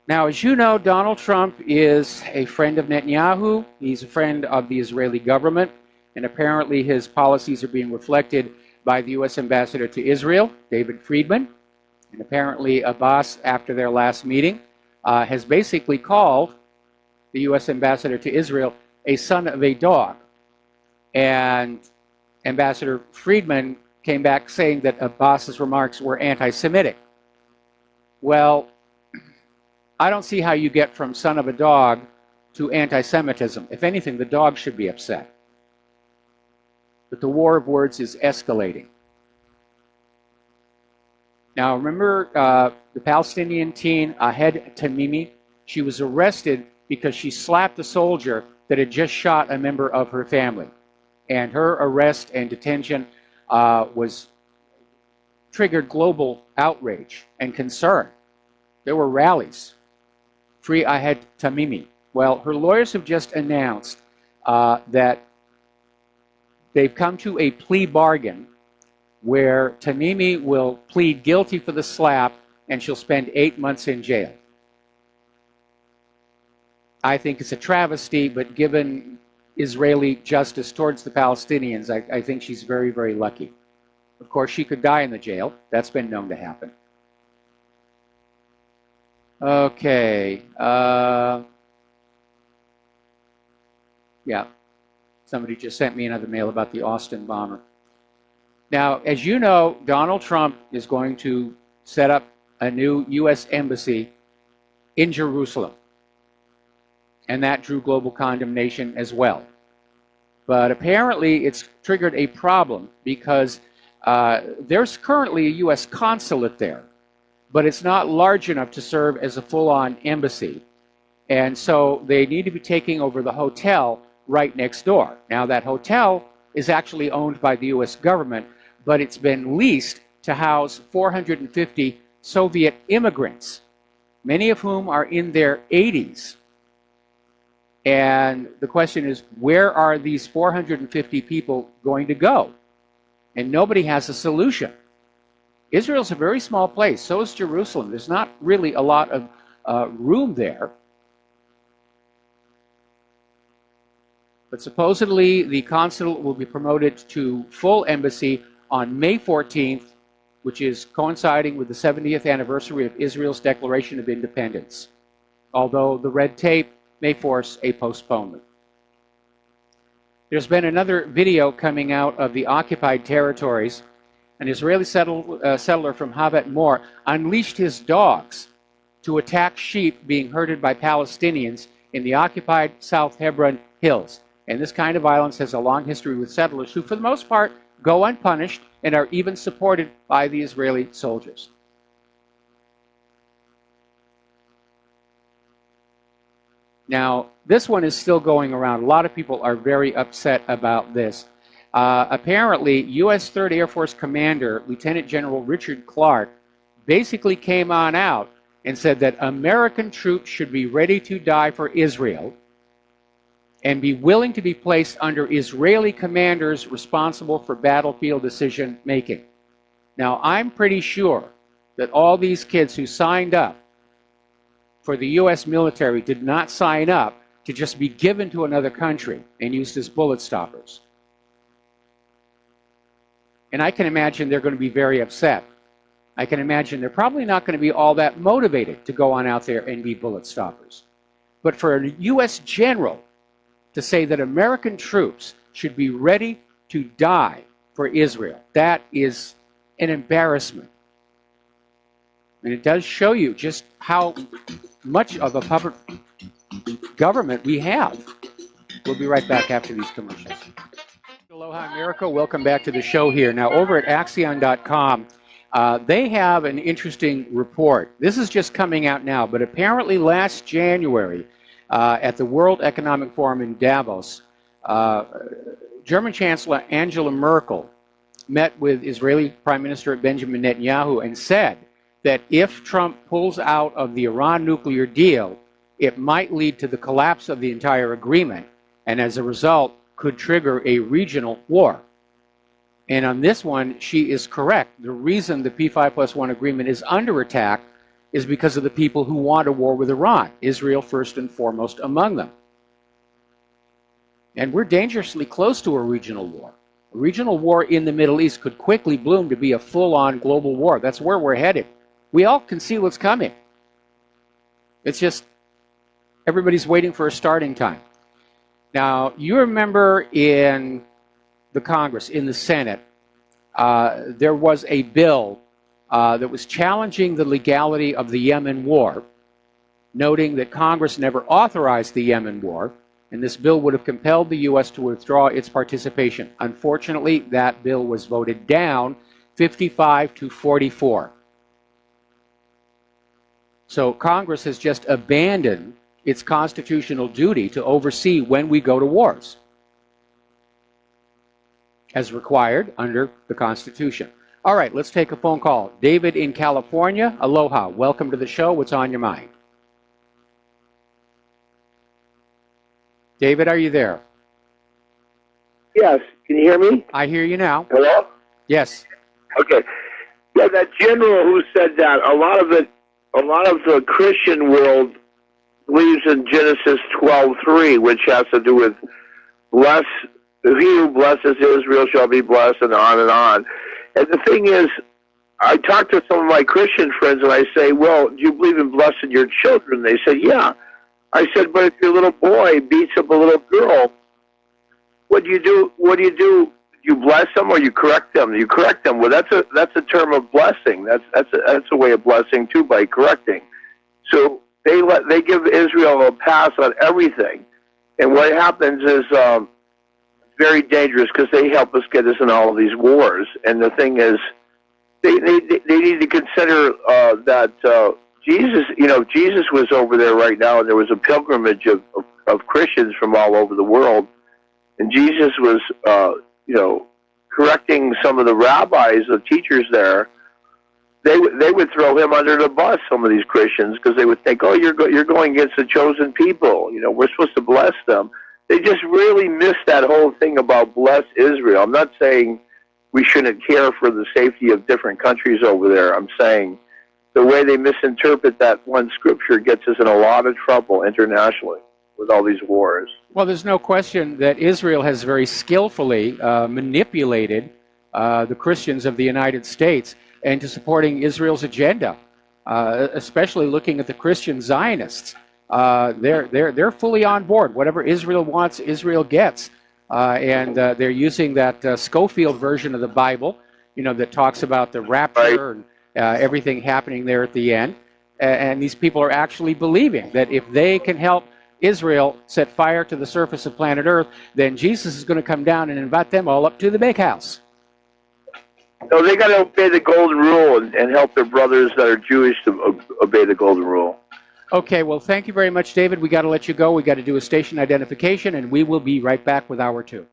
S2: Now, as you know, Donald Trump is a friend of Netanyahu. He's a friend of the Israeli government. And apparently his policies are being reflected by the U.S. ambassador to Israel, David Friedman. And apparently Abbas, after their last meeting, has basically called the U.S. ambassador to Israel a son of a dog. And Ambassador Friedman came back saying that Abbas's remarks were anti-Semitic. Well, I don't see how you get from son of a dog to anti-Semitism. If anything, the dog should be upset. But the war of words is escalating. Now, remember the Palestinian teen, Ahed Tamimi? She was arrested because she slapped a soldier that had just shot a member of her family. And her arrest and detention was triggered global outrage and concern. There were rallies. Free Ahed Tamimi. Well, her lawyers have just announced that they've come to a plea bargain where Tamimi will plead guilty for the slap and she'll spend 8 months in jail. I think it's a travesty, but given Israeli justice towards the Palestinians, I think she's very, very lucky. Of course, she could die in the jail. That's been known to happen. Okay. Yeah. Somebody just sent me another mail about the Austin bomber. Now, as you know, Donald Trump is going to set up a new U.S. embassy in Jerusalem. And that drew global condemnation as well. But apparently it's triggered a problem because there's currently a U.S. consulate there, but it's not large enough to serve as a full-on embassy. And so they need to be taking over the hotel right next door. Now, that hotel is actually owned by the U.S. government, but it's been leased to house 450 Soviet immigrants, many of whom are in their 80s. And the question is, where are these 450 people going to go? And nobody has a solution. Israel's a very small place. So is Jerusalem. There's not really a lot of room there. But supposedly the consulate will be promoted to full embassy on May 14th, which is coinciding with the 70th anniversary of Israel's Declaration of Independence, although the red tape may force a postponement. There's been another video coming out of the occupied territories. An Israeli settler from Havet Mor unleashed his dogs to attack sheep being herded by Palestinians in the occupied South Hebron Hills. And this kind of violence has a long history with settlers who, for the most part, go unpunished and are even supported by the Israeli soldiers. Now, this one is still going around. A lot of people are very upset about this. Apparently, U.S. 3rd Air Force Commander Lieutenant General Richard Clark basically came on out and said that American troops should be ready to die for Israel and be willing to be placed under Israeli commanders responsible for battlefield decision making. Now, I'm pretty sure that all these kids who signed up for the U.S. military did not sign up to just be given to another country and used as bullet stoppers. And I can imagine they're going to be very upset. I can imagine they're probably not going to be all that motivated to go on out there and be bullet stoppers. But for a U.S. general to say that American troops should be ready to die for Israel, that is an embarrassment. And it does show you just how much of a puppet government we have. We'll be right back after these commercials. Aloha America, welcome back to the show here. Now, over at Axion.com, they have an interesting report. This is just coming out now, but apparently last January at the World Economic Forum in Davos, German Chancellor Angela Merkel met with Israeli Prime Minister Benjamin Netanyahu and said that if Trump pulls out of the Iran nuclear deal, it might lead to the collapse of the entire agreement, and as a result, could trigger a regional war. And on this one, she is correct. The reason the P5+1 agreement is under attack is because of the people who want a war with Iran, Israel first and foremost among them. And we're dangerously close to a regional war. A regional war in the Middle East could quickly bloom to be a full-on global war. That's where we're headed. We all can see what's coming. It's just everybody's waiting for a starting time. Now, you remember in the Congress, in the Senate, there was a bill that was challenging the legality of the Yemen war, noting that Congress never authorized the Yemen war, and this bill would have compelled the U.S. to withdraw its participation. Unfortunately, that bill was voted down 55-44. So Congress has just abandoned its constitutional duty to oversee when we go to wars, as required under the Constitution. All right, let's take a phone call. David in California, aloha. Welcome to the show. What's on your mind? David, are you there?
S5: Yes. Can you hear me?
S2: I hear you now.
S5: Hello?
S2: Yes.
S5: Okay. Yeah, that general who said that, a lot of the Christian world believes in Genesis 12:3, which has to do with he who blesses Israel shall be blessed, and on and on. And the thing is, I talk to some of my Christian friends and I say, well, do you believe in blessing your children? They said, yeah. I said, but if your little boy beats up a little girl, what do you do? What do you do? You bless them or you correct them? You correct them. Well, that's a term of blessing. That's a way of blessing too, by correcting. So they give Israel a pass on everything, and what happens is very dangerous because they help us get us in all of these wars. And the thing is, they need to consider that Jesus was over there right now, and there was a pilgrimage of Christians from all over the world, and Jesus was correcting some of the rabbis, the teachers there. They would throw him under the bus, some of these Christians, because they would think, oh, you're going against the chosen people. We're supposed to bless them. They just really missed that whole thing about bless Israel. I'm not saying we shouldn't care for the safety of different countries over there. I'm saying the way they misinterpret that one scripture gets us in a lot of trouble internationally with all these wars.
S2: Well, there's no question that Israel has very skillfully manipulated the Christians of the United States into supporting Israel's agenda, especially looking at the Christian Zionists. They're fully on board. Whatever Israel wants, Israel gets. And they're using that Schofield version of the Bible, that talks about the rapture and everything happening there at the end. And these people are actually believing that if they can help Israel set fire to the surface of planet Earth, then Jesus is going to come down and invite them all up to the big house.
S5: No, they got to obey the golden rule and help their brothers that are Jewish to obey the golden rule.
S2: Okay, well, thank you very much, David. We got to let you go. We got to do a station identification, and we will be right back with Hour 2.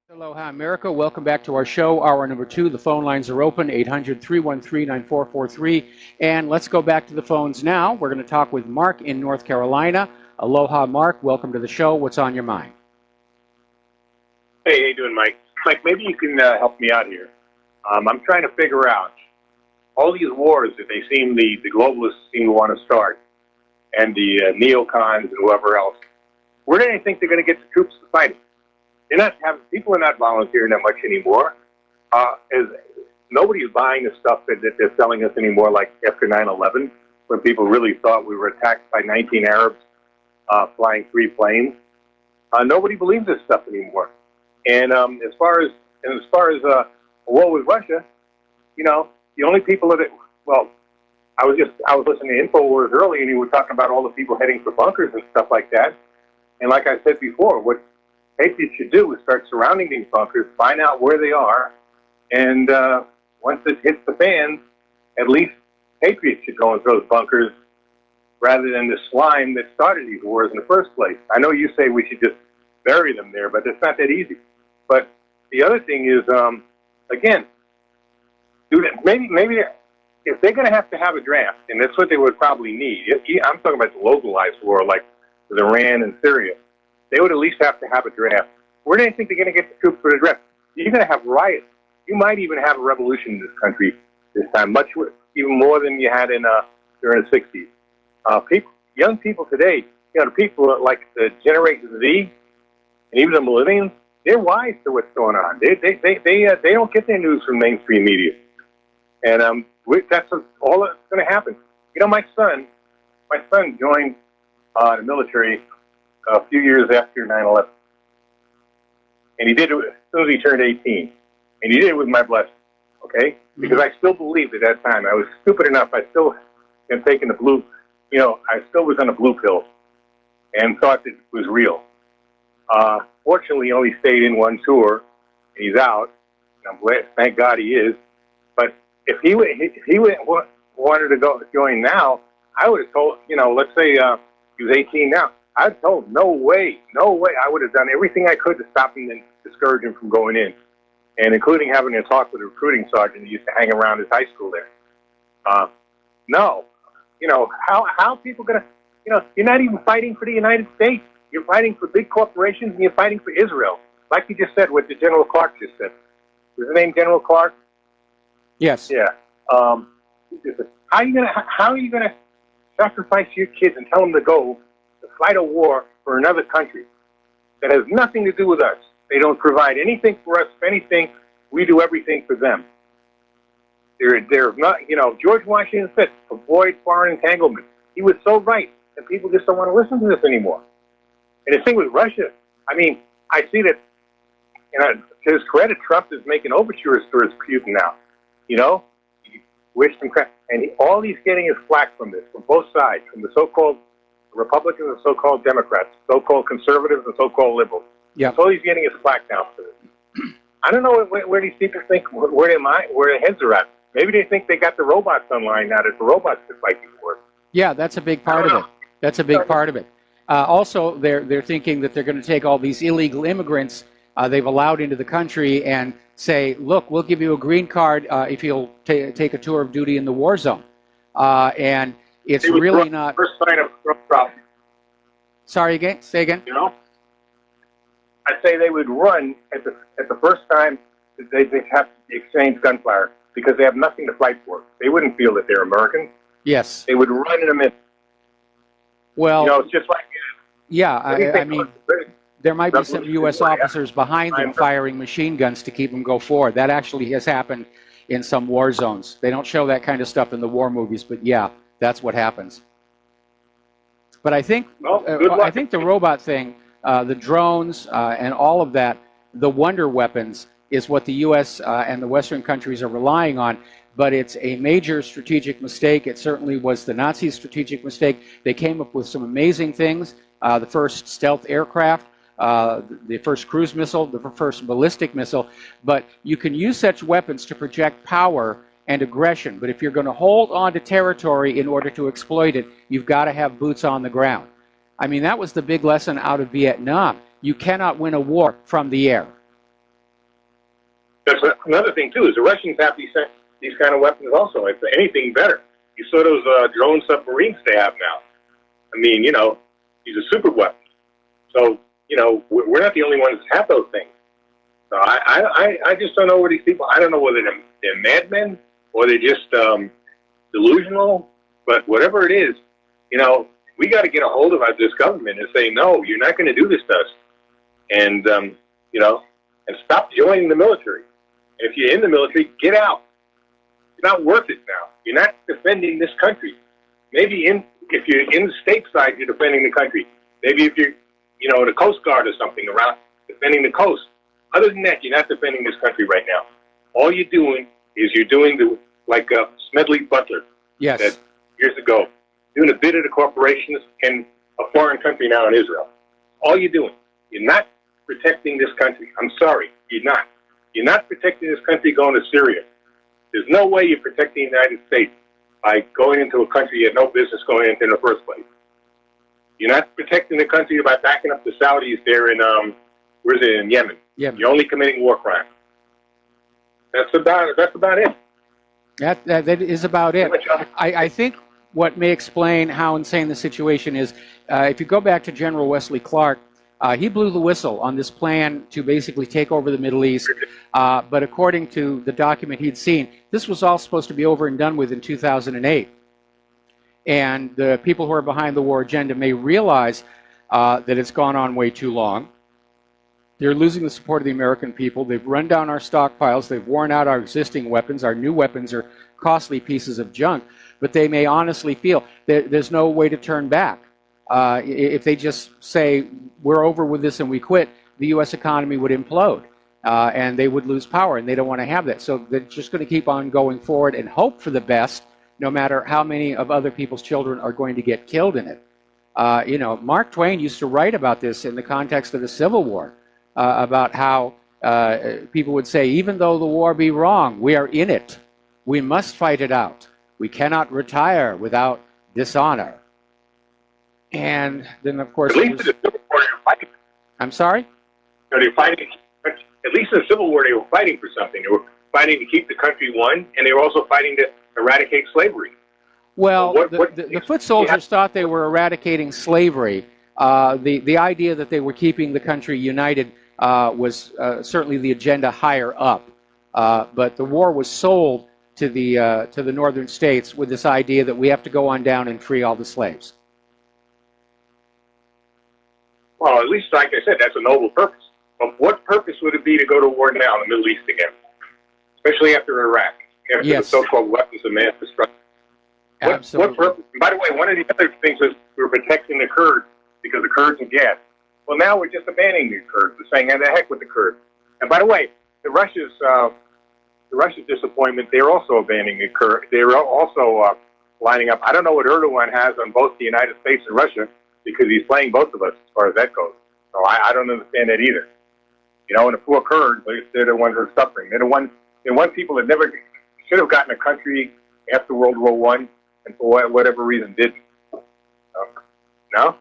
S2: Aloha, America. Welcome back to our show, Hour number 2. The phone lines are open, 800-313-9443. And let's go back to the phones now. We're going to talk with Mark in North Carolina. Aloha, Mark. Welcome to the show. What's on your mind?
S6: Hey, how you doing, Mike? Mike, maybe you can help me out here. I'm trying to figure out all these wars that the globalists seem to want to start, and the neocons and whoever else. Where do they think they're going to get the troops to fight it? People are not volunteering that much anymore. Nobody is buying the stuff that they're selling us anymore, like after 9/11, when people really thought we were attacked by 19 Arabs flying 3 planes. Nobody believes this stuff anymore. And as far as a war with Russia, the only people that I was listening to InfoWars earlier, and you were talking about all the people heading for bunkers and stuff like that. And like I said before, what Patriots should do is start surrounding these bunkers, find out where they are, and once it hits the fan, at least Patriots should go into those bunkers rather than the slime that started these wars in the first place. I know you say we should just bury them there, but it's not that easy. But the other thing is, again, maybe if they're going to have a draft, and that's what they would probably need. I'm talking about the localized war, like with Iran and Syria. They would at least have to have a draft. Where do they think they're going to get the troops for the draft? You're going to have riots. You might even have a revolution in this country this time, even more than you had during the 60s. Young people today, the people like the Generation Z and even the millennials, they're wise to what's going on. They don't get their news from mainstream media, and that's all that's going to happen. My son joined the military a few years after 9/11, and he did it as soon as he turned 18, and he did it with my blessing. Okay, because I still believed at that time. I was stupid enough. I still am taking the blue. I still was on a blue pill, and thought that it was real. Fortunately, he only stayed in one tour, and he's out. And I'm glad, thank God he is. But if he wanted to go join now, I would have told, let's say he was 18 now. I'd have told him, no way. I would have done everything I could to stop him and discourage him from going in, and including having a talk with a recruiting sergeant who used to hang around his high school there. No. How people going to, you're not even fighting for the United States. You're fighting for big corporations, and you're fighting for Israel. Like you just said, what the General Clark just said. Was his name General Clark?
S2: Yes.
S6: Yeah. How are you gonna sacrifice your kids and tell them to go to fight a war for another country that has nothing to do with us? They don't provide anything for us. If anything, we do everything for them. They're not, George Washington said, avoid foreign entanglement. He was so right, and people just don't want to listen to this anymore. And the thing with Russia, I mean, I see that, to his credit, Trump is making overtures towards Putin now. He wished him credit. And all he's getting is flack from this, from both sides, from the so-called Republicans and so-called Democrats, so-called conservatives and so-called liberals.
S2: Yeah.
S6: So all he's getting is flack now for this. I don't know where these people think, where their heads are at. Maybe they think they got the robots online now, that the robots could fight these wars.
S2: Yeah, that's a big part of it. That's a big part of it. Also, they're thinking that they're going to take all these illegal immigrants they've allowed into the country and say, look, we'll give you a green card if you'll take a tour of duty in the war zone. And it's really not...
S6: First sign of problem.
S2: Sorry, again? Say again?
S6: I'd say they would run at the first time that they have to exchange gunfire because they have nothing to fight for. They wouldn't feel that they're Americans.
S2: Yes.
S6: They would run in a minute.
S2: Well,
S6: it's just like...
S2: Yeah, I mean, there might be some U.S. officers behind them firing machine guns to keep them go forward. That actually has happened in some war zones. They don't show that kind of stuff in the war movies, but yeah, that's what happens. But I think the robot thing, the drones and all of that, the wonder weapons is what the U.S. And the Western countries are relying on. But it's a major strategic mistake. It certainly was the Nazis' strategic mistake. They came up with some amazing things. The first stealth aircraft, the first cruise missile, the first ballistic missile. But you can use such weapons to project power and aggression. But if you're going to hold on to territory in order to exploit it, you've got to have boots on the ground. I mean, that was the big lesson out of Vietnam. You cannot win a war from the air.
S6: That's another thing, too, is the Russians have these kind of weapons also. If anything better. You saw those drone submarines they have now. I mean, these are super weapons. So, we're not the only ones that have those things. So I just don't know where these people, I don't know whether they're madmen or they're just delusional, but whatever it is, we got to get a hold of this government and say, no, you're not going to do this to us. And, and stop joining the military. And if you're in the military, get out. It's not worth it now. You're not defending this country. Maybe if you're in the stateside, you're defending the country. Maybe if you're, the Coast Guard or something around defending the coast. Other than that, you're not defending this country right now. All you're doing is like Smedley Butler said years ago, doing a bid of the corporations in a foreign country now in Israel. All you're doing. You're not protecting this country. I'm sorry, you're not. You're not protecting this country going to Syria. There's no way you're protecting the United States by going into a country you had no business going into in the first place. You're not protecting the country by backing up the Saudis there in, in Yemen. You're only committing war crimes. That's about it.
S2: That is about it. I think what may explain how insane the situation is, if you go back to General Wesley Clark, he blew the whistle on this plan to basically take over the Middle East. But according to the document he'd seen, this was all supposed to be over and done with in 2008. And the people who are behind the war agenda may realize that it's gone on way too long. They're losing the support of the American people. They've run down our stockpiles. They've worn out our existing weapons. Our new weapons are costly pieces of junk. But they may honestly feel that there's no way to turn back. If they just say, we're over with this and we quit, the U.S. economy would implode. And they would lose power, and they don't want to have that. So they're just going to keep on going forward and hope for the best, no matter how many of other people's children are going to get killed in it. Mark Twain used to write about this in the context of the Civil War, about how people would say, even though the war be wrong, we are in it. We must fight it out. We cannot retire without dishonor. And then, of course,
S6: at least in the Civil War, they were fighting.
S2: I'm sorry?
S6: They're fighting. At least in the Civil War, they were fighting for something. They were fighting to keep the country one, and they were also fighting to eradicate slavery.
S2: Well, the foot soldiers thought they were eradicating slavery. The idea that they were keeping the country united was certainly the agenda higher up. But the war was sold to the northern states with this idea that we have to go on down and free all the slaves.
S6: Well, at least, like I said, that's a noble purpose. But what purpose would it be to go to war now in the Middle East again? Especially after Iraq. after
S2: Yes.
S6: the so-called weapons of mass destruction.
S2: Absolutely.
S6: What purpose? And by the way, one of the other things is we're protecting the Kurds because the Kurds are gas. Well, now we're just abandoning the Kurds. We're saying, "The heck with the Kurds." And by the way, the Russia's disappointment, they're also abandoning the Kurds. They're also lining up. I don't know what Erdogan has on both the United States and Russia because he's playing both of us as far as that goes. So I don't understand that either. You know, and the poor Kurds, they're the ones who are suffering. They're the ones people that never should have gotten a country after World War I, and for whatever reason didn't. No?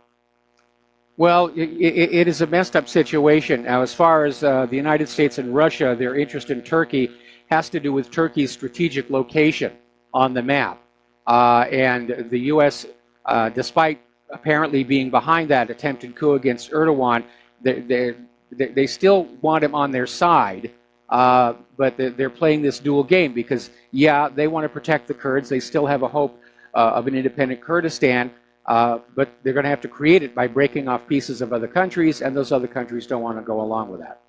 S2: Well, it is a messed up situation. Now, as far as the United States and Russia, their interest in Turkey has to do with Turkey's strategic location on the map. And the U.S., despite apparently being behind that attempted coup against Erdogan, they still want him on their side. But they're playing this dual game because, yeah, they want to protect the Kurds. They still have a hope of an independent Kurdistan. But they're going to have to create it by breaking off pieces of other countries, and those other countries don't want to go along with that.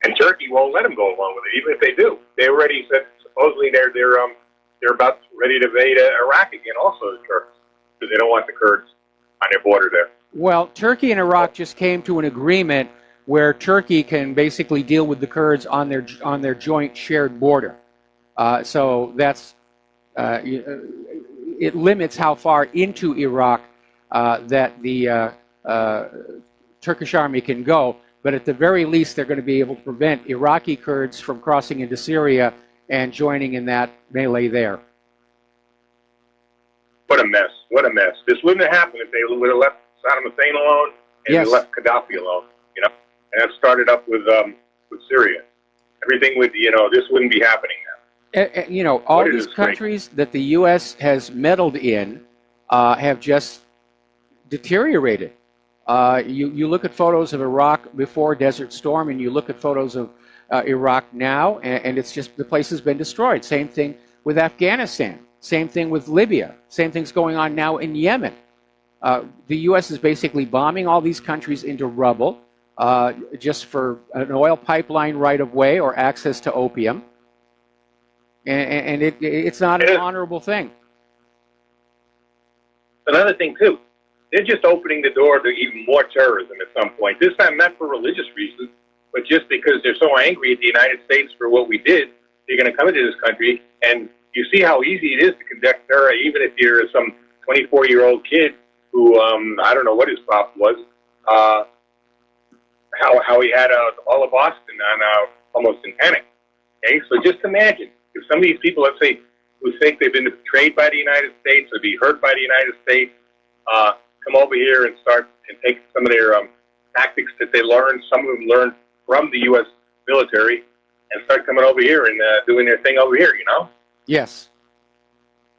S6: And Turkey won't let them go along with it, even if they do. They already said supposedly they're about ready to invade Iraq again, also the Turks, because they don't want the Kurds on their border there.
S2: Well, Turkey and Iraq just came to an agreement where Turkey can basically deal with the Kurds on their joint shared border. So that's it limits how far into Iraq that the Turkish army can go. But at the very least, they're going to be able to prevent Iraqi Kurds from crossing into Syria and joining in that melee there.
S6: What a mess. What a mess. This wouldn't have happened if they would have left Saddam Hussein alone and
S2: Yes.
S6: they left Gaddafi alone, you know. And that started up with Syria. Everything would, this wouldn't be happening now.
S2: All these countries that the U.S. has meddled in have just deteriorated. You look at photos of Iraq before Desert Storm, and you look at photos of Iraq now, and it's just the place has been destroyed. Same thing with Afghanistan. Same thing with Libya. Same thing's going on now in Yemen. The U.S. is basically bombing all these countries into rubble just for an oil pipeline right of way or access to opium. And it's not an honorable thing.
S6: Another thing, too, they're just opening the door to even more terrorism at some point. This time not for religious reasons, but just because they're so angry at the United States for what we did, they're going to come into this country, and you see how easy it is to conduct terror, even if you're some 24-year-old kid who, I don't know what his problem was, how he had all of Boston on almost in panic. Okay, so just imagine if some of these people, let's say, who think they've been betrayed by the United States or be hurt by the United States, come over here and start and take some of their tactics that they learned, some of them learned from the U.S. military, and start coming over here and doing their thing over here, you know?
S2: Yes.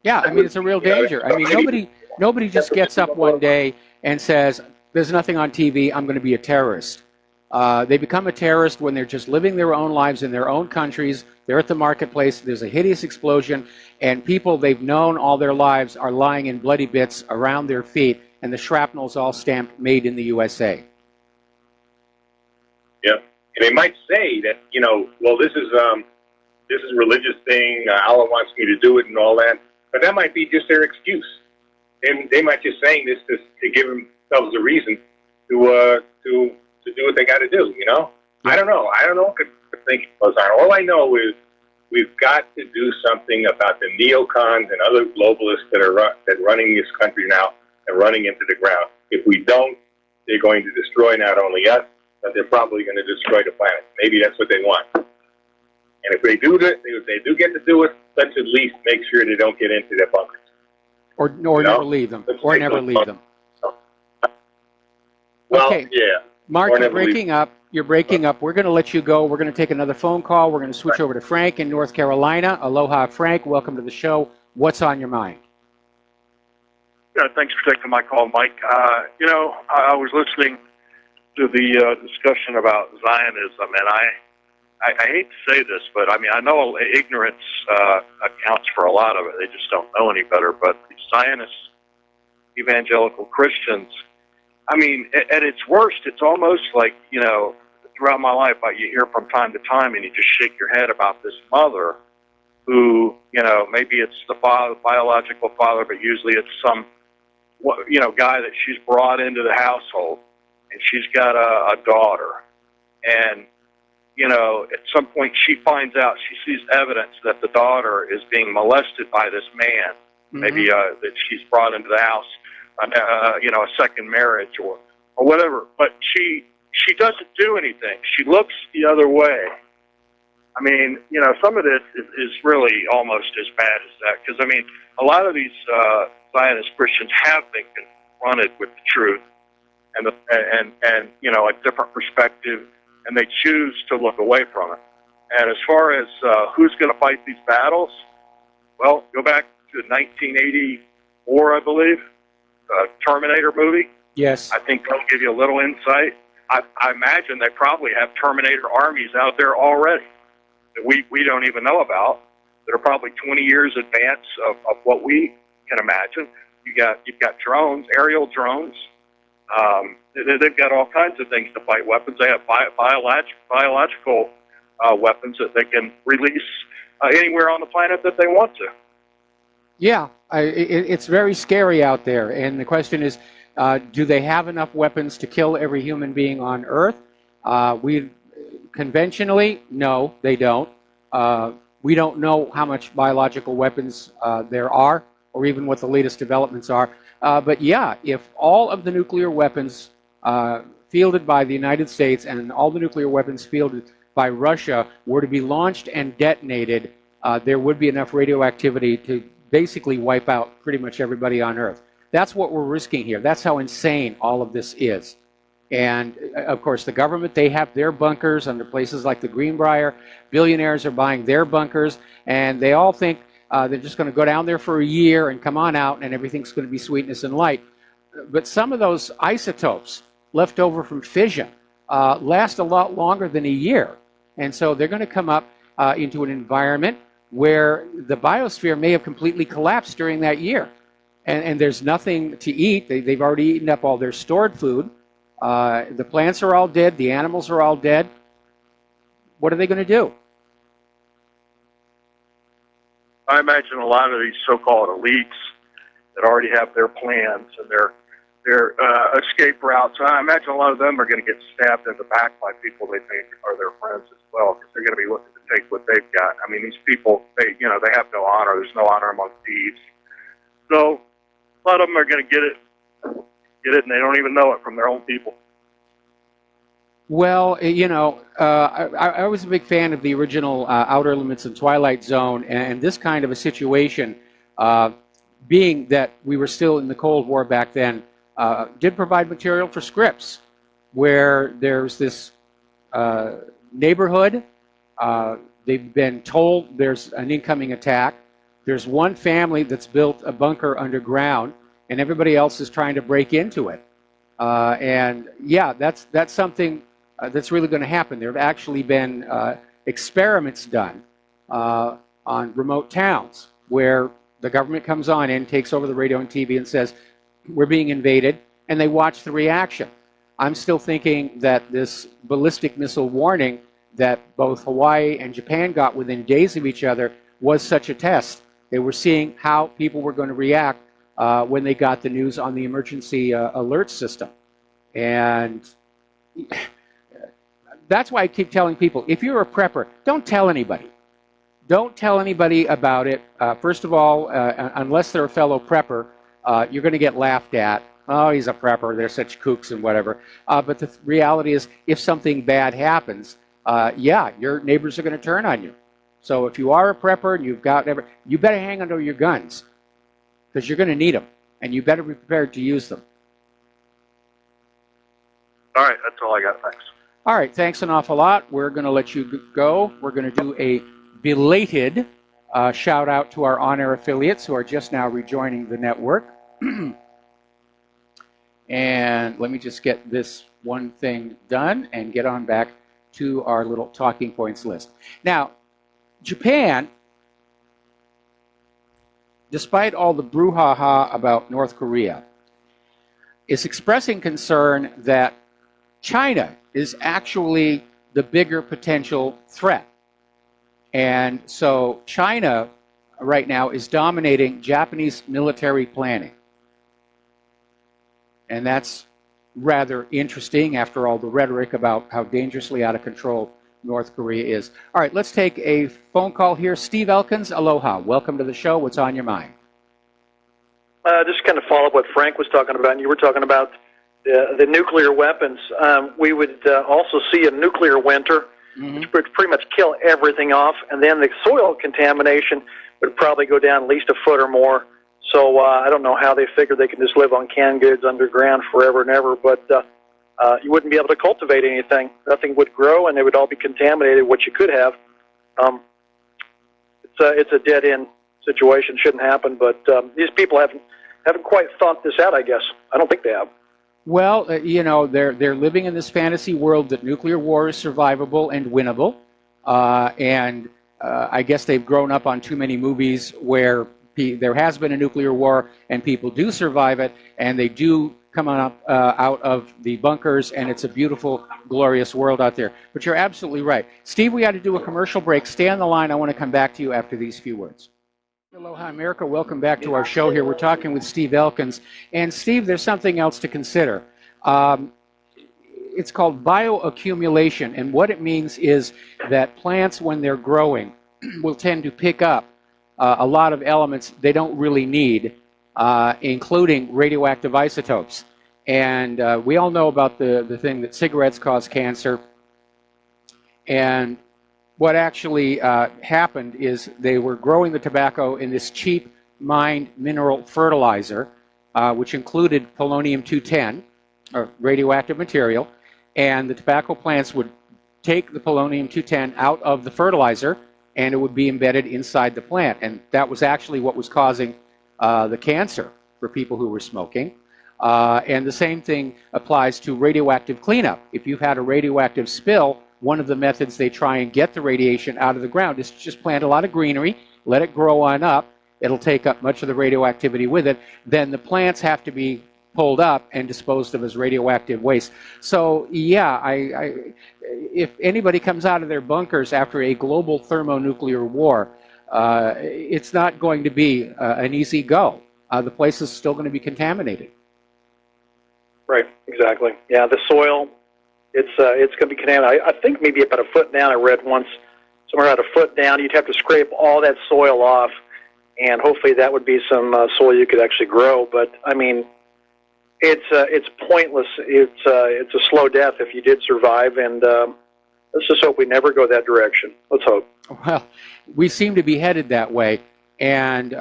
S2: Yeah, I mean, it's a real danger. I mean, nobody just gets up one day and says, there's nothing on TV, I'm going to be a terrorist. They become a terrorist when they're just living their own lives in their own countries. They're at the marketplace, there's a hideous explosion, and people they've known all their lives are lying in bloody bits around their feet, and the shrapnel's all stamped made in the USA.
S6: Yeah, and they might say that, well, this is a religious thing, Allah wants me to do it and all that, but that might be just their excuse. They might just saying this to give themselves a reason to do what they got to do, you know? I don't know. I don't know what to think goes on. All I know is we've got to do something about the neocons and other globalists that are running this country now and running into the ground. If we don't, they're going to destroy not only us, but they're probably going to destroy the planet. Maybe that's what they want. And if they do get to do it, let's at least make sure they don't get into their bunkers.
S2: Or never leave them. Or never leave them.
S6: Well,
S2: okay.
S6: Yeah.
S2: Mark, you're breaking up. You're breaking up. We're going to let you go. We're going to take another phone call. We're going to switch over to Frank in North Carolina. Aloha, Frank. Welcome to the show. What's on your mind?
S7: Yeah, thanks for taking my call, Mike. I was listening to the discussion about Zionism, and I hate to say this, but I know ignorance accounts for a lot of it. They just don't know any better. But the Zionist evangelical Christians, at its worst, it's almost like, throughout my life, you hear from time to time, and you just shake your head about this mother who, maybe it's the father, biological father, but usually it's some, guy that she's brought into the household, and she's got a daughter. And, at some point she finds out, she sees evidence that the daughter is being molested by this man, maybe that she's brought into the house, a second marriage or whatever. But she doesn't do anything. She looks the other way. I mean, some of this is really almost as bad as that. Because, I mean, a lot of these Zionist Christians have been confronted with the truth and a different perspective, and they choose to look away from it. And as far as who's going to fight these battles, well, go back to 1984, I believe, Terminator movie.
S2: Yes.
S7: I think they'll give you a little insight. I imagine they probably have Terminator armies out there already that we don't even know about, that are probably 20 years advance of what we can imagine. You've got drones, aerial drones. They've got all kinds of things to fight weapons. They have biological weapons that they can release anywhere on the planet that they want to.
S2: Yeah, it's very scary out there. And the question is, do they have enough weapons to kill every human being on Earth? Conventionally, no, they don't. We don't know how much biological weapons there are, or even what the latest developments are. But yeah, if all of the nuclear weapons fielded by the United States and all the nuclear weapons fielded by Russia were to be launched and detonated, there would be enough radioactivity to basically wipe out pretty much everybody on Earth. That's what we're risking here. That's how insane all of this is. And of course, the government, they have their bunkers under places like the Greenbrier. Billionaires are buying their bunkers, and they all think they're just going to go down there for a year and come on out, and everything's going to be sweetness and light. But some of those isotopes left over from fission last a lot longer than a year. And so they're going to come up into an environment where the biosphere may have completely collapsed during that year. And there's nothing to eat. They've already eaten up all their stored food. The plants are all dead. The animals are all dead. What are they going to do?
S7: I imagine a lot of these so-called elites that already have their plans and their escape routes. I imagine a lot of them are going to get stabbed in the back by people they think are their friends as well, because they're going to be looking to take what they've got. I mean, these people, they have no honor. There's no honor among thieves. So a lot of them are going to get it, and they don't even know it from their own people.
S2: Well, I was a big fan of the original Outer Limits and Twilight Zone, and this kind of a situation, being that we were still in the Cold War back then, did provide material for scripts, where there's this neighborhood, they've been told there's an incoming attack, there's one family that's built a bunker underground, and everybody else is trying to break into it. And yeah, that's something that's really going to happen. There have actually been experiments done on remote towns where the government comes on in, takes over the radio and TV and says, we're being invaded, and they watch the reaction. I'm still thinking that this ballistic missile warning that both Hawaii and Japan got within days of each other was such a test. They were seeing how people were going to react when they got the news on the emergency alert system. And that's why I keep telling people, if you're a prepper, don't tell anybody. Don't tell anybody about it. First of all, unless they're a fellow prepper, you're going to get laughed at. Oh, he's a prepper, they're such kooks and whatever. But the reality is, if something bad happens, yeah, your neighbors are going to turn on you. So if you are a prepper and you've got whatever, you better hang onto your guns, because you're going to need them, and you better be prepared to use them.
S7: All right, that's all I got. Thanks.
S2: All right, thanks an awful lot. We're going to let you go. We're going to do a belated shout out to our on-air affiliates who are just now rejoining the network. And let me just get this one thing done and get on back to our little talking points list. Now, Japan, despite all the brouhaha about North Korea, is expressing concern that China is actually the bigger potential threat. And so China right now is dominating Japanese military planning. And that's rather interesting after all the rhetoric about how dangerously out of control North Korea is. All right, let's take a phone call here. Steve Elkins, aloha. Welcome to the show. What's on your mind?
S8: Just kind of follow up what Frank was talking about, and you were talking about the nuclear weapons. We would also see a nuclear winter, which would pretty much kill everything off, and then the soil contamination would probably go down at least a foot or more. So I don't know how they figure they can just live on canned goods underground forever and ever, but you wouldn't be able to cultivate anything. Nothing would grow, and they would all be contaminated, what you could have. It's a dead-end situation. Shouldn't happen, but these people haven't quite thought this out, I guess. I don't think they have.
S2: Well, you know, they're living in this fantasy world that nuclear war is survivable and winnable, and I guess they've grown up on too many movies where there has been a nuclear war and people do survive it, and they do come on up out of the bunkers, and it's a beautiful, glorious world out there. But you're absolutely right. Steve, we got to do a commercial break. Stay on the line. I want to come back to you after these few words. Aloha, America. Welcome back to our show here. We're talking with Steve Elkins. And Steve, there's something else to consider. It's called bioaccumulation, and what it means is that plants, when they're growing, will tend to pick up a lot of elements they don't really need, including radioactive isotopes. And we all know about the thing that cigarettes cause cancer. And what actually happened is they were growing the tobacco in this cheap mined mineral fertilizer, which included polonium-210, or radioactive material, and the tobacco plants would take the polonium-210 out of the fertilizer, and it would be embedded inside the plant. And that was actually what was causing the cancer for people who were smoking. And the same thing applies to radioactive cleanup. If you've had a radioactive spill, one of the methods they try and get the radiation out of the ground is to just plant a lot of greenery, let it grow on up. It'll take up much of the radioactivity with it. Then the plants have to be pulled up and disposed of as radioactive waste. So yeah, if anybody comes out of their bunkers after a global thermonuclear war, it's not going to be an easy go. The place is still going to be contaminated.
S8: Right, exactly. Yeah, the soil, it's going to be contaminated. I think maybe about a foot down, I read once, somewhere about a foot down, you'd have to scrape all that soil off, and hopefully that would be some soil you could actually grow. But, I mean, it's pointless. It's a slow death if you did survive, and let's just hope we never go that direction. Let's hope.
S2: Well, we seem to be headed that way, and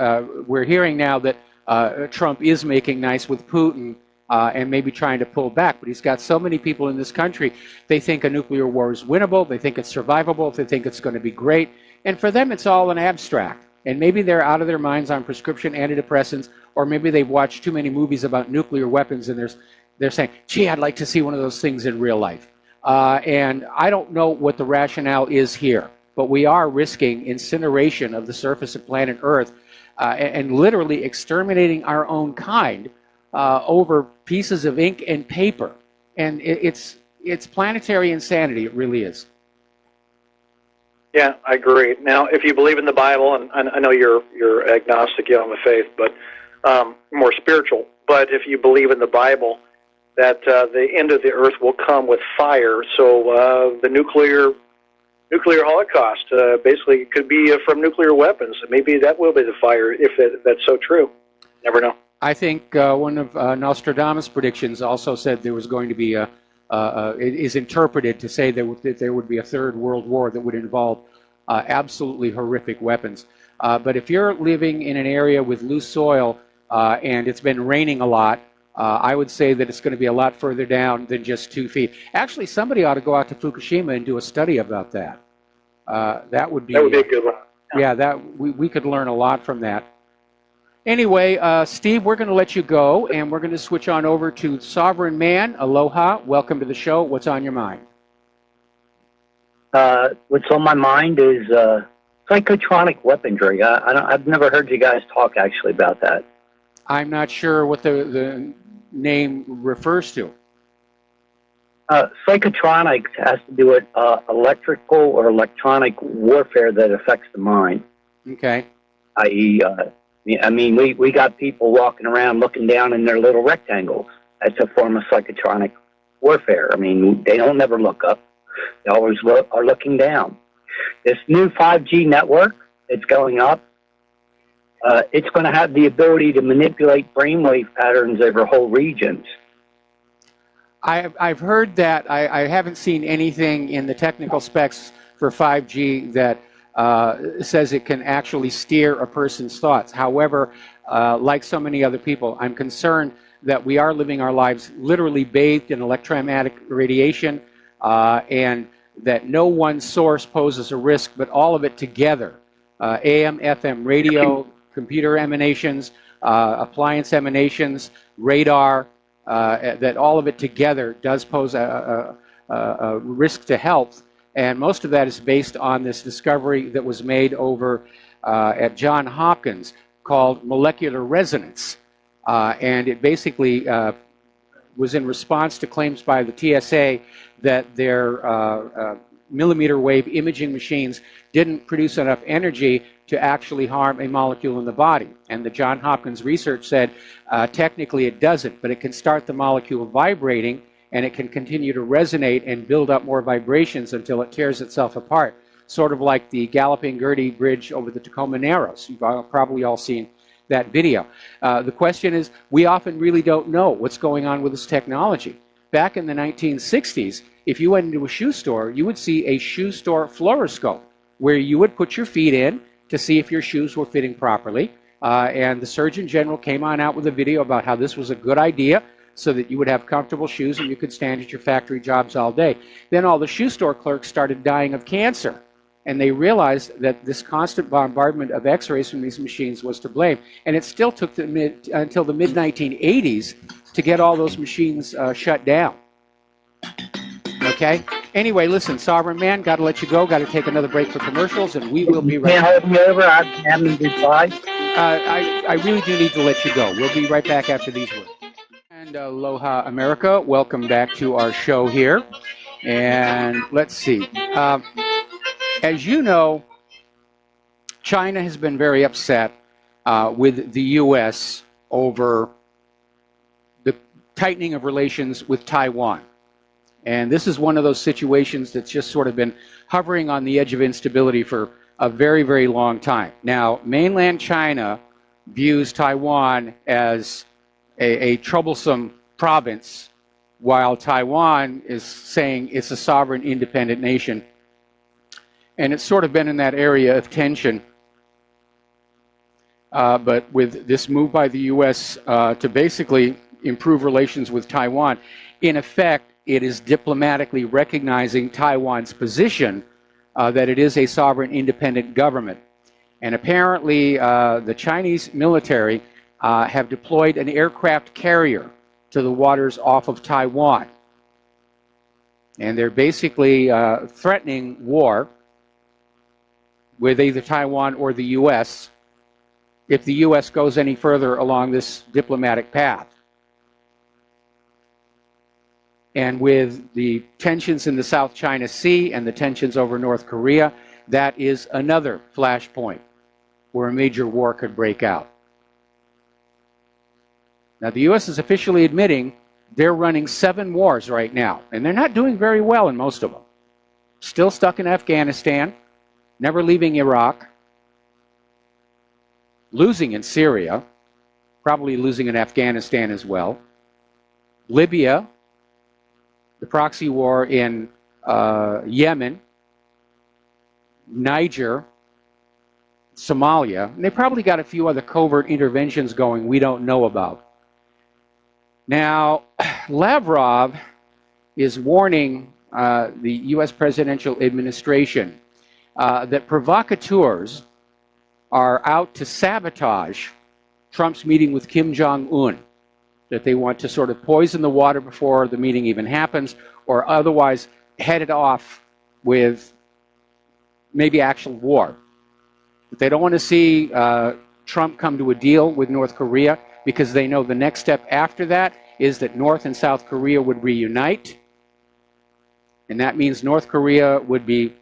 S2: we're hearing now that Trump is making nice with Putin and maybe trying to pull back, but he's got so many people in this country, they think a nuclear war is winnable, they think it's survivable, they think it's going to be great, and for them it's all an abstract. And maybe they're out of their minds on prescription antidepressants, or maybe they've watched too many movies about nuclear weapons and they're saying, gee, I'd like to see one of those things in real life. And I don't know what the rationale is here, but we are risking incineration of the surface of planet Earth and literally exterminating our own kind over pieces of ink and paper. And it's planetary insanity, it really is.
S8: Yeah, I agree. Now, if you believe in the Bible, and I know you're agnostic, you don't have a faith, but more spiritual, but if you believe in the Bible, that the end of the earth will come with fire, so the nuclear holocaust basically could be from nuclear weapons. Maybe that will be the fire, if that's so true. Never know.
S2: I think one of Nostradamus' predictions also said there was going to be it is interpreted to say that there would be a third world war that would involve absolutely horrific weapons. But if you're living in an area with loose soil and it's been raining a lot, I would say that it's going to be a lot further down than just 2 feet. Actually, somebody ought to go out to Fukushima and do a study about that. That would be a good one. Yeah, we could learn a lot from that. Anyway, Steve, we're going to let you go, and we're going to switch on over to Sovereign Man. Aloha. Welcome to the show. What's on your mind?
S9: What's on my mind is psychotronic weaponry. I've never heard you guys talk actually about that.
S2: I'm not sure what the name refers to.
S9: Psychotronics has to do with electrical or electronic warfare that affects the mind.
S2: Okay.
S9: I.e., I mean, we got people walking around looking down in their little rectangles. That's a form of psychotronic warfare. I mean, they don't never look up. They always are looking down. This new 5G network, it's going up. It's going to have the ability to manipulate brainwave patterns over whole regions.
S2: I've heard that. I haven't seen anything in the technical specs for 5G that says it can actually steer a person's thoughts. However, like so many other people, I'm concerned that we are living our lives literally bathed in electromagnetic radiation, and that no one source poses a risk, but all of it together, AM, FM, radio, computer emanations, appliance emanations, radar, that all of it together does pose a risk to health. And most of that is based on this discovery that was made over at Johns Hopkins called molecular resonance. And it basically was in response to claims by the TSA that their millimeter wave imaging machines didn't produce enough energy to actually harm a molecule in the body. And the Johns Hopkins research said technically it doesn't, but it can start the molecule vibrating, and it can continue to resonate and build up more vibrations until it tears itself apart, sort of like the Galloping Gertie Bridge over the Tacoma Narrows. You've probably all seen that video. The question is, we often really don't know what's going on with this technology. Back in the 1960s, if you went into a shoe store, you would see a shoe store fluoroscope where you would put your feet in to see if your shoes were fitting properly. And the Surgeon General came on out with a video about how this was a good idea so that you would have comfortable shoes and you could stand at your factory jobs all day. Then all the shoe store clerks started dying of cancer. And they realized that this constant bombardment of x-rays from these machines was to blame. And it still took until the mid-1980s to get all those machines shut down. Okay? Anyway, listen, Sovereign Man, got to let you go. Got to take another break for commercials, and we will be right back.
S9: Can't hold me over. I'm having goodbye.
S2: I really do need to let you go. We'll be right back after these words. And aloha, America. Welcome back to our show here. And let's see. As you know, China has been very upset with the U.S. over the tightening of relations with Taiwan. And this is one of those situations that's just sort of been hovering on the edge of instability for a very, very long time. Now, mainland China views Taiwan as a troublesome province, while Taiwan is saying it's a sovereign, independent nation. And it's sort of been in that area of tension. But with this move by the U.S. To basically improve relations with Taiwan, in effect, it is diplomatically recognizing Taiwan's position that it is a sovereign, independent government. And apparently, the Chinese military have deployed an aircraft carrier to the waters off of Taiwan. And they're basically threatening war with either Taiwan or the U.S. if the U.S. goes any further along this diplomatic path. And with the tensions in the South China Sea and the tensions over North Korea, that is another flashpoint where a major war could break out. Now, the U.S. is officially admitting they're running 7 wars right now, and they're not doing very well in most of them. Still stuck in Afghanistan, never leaving Iraq, losing in Syria, probably losing in Afghanistan as well, Libya, the proxy war in Yemen, Niger, Somalia, and they probably got a few other covert interventions going we don't know about. Now, Lavrov is warning the U.S. presidential administration that provocateurs are out to sabotage Trump's meeting with Kim Jong-un, that they want to sort of poison the water before the meeting even happens, or otherwise head it off with maybe actual war. But they don't want to see Trump come to a deal with North Korea, because they know the next step after that is that North and South Korea would reunite, And that means North Korea would be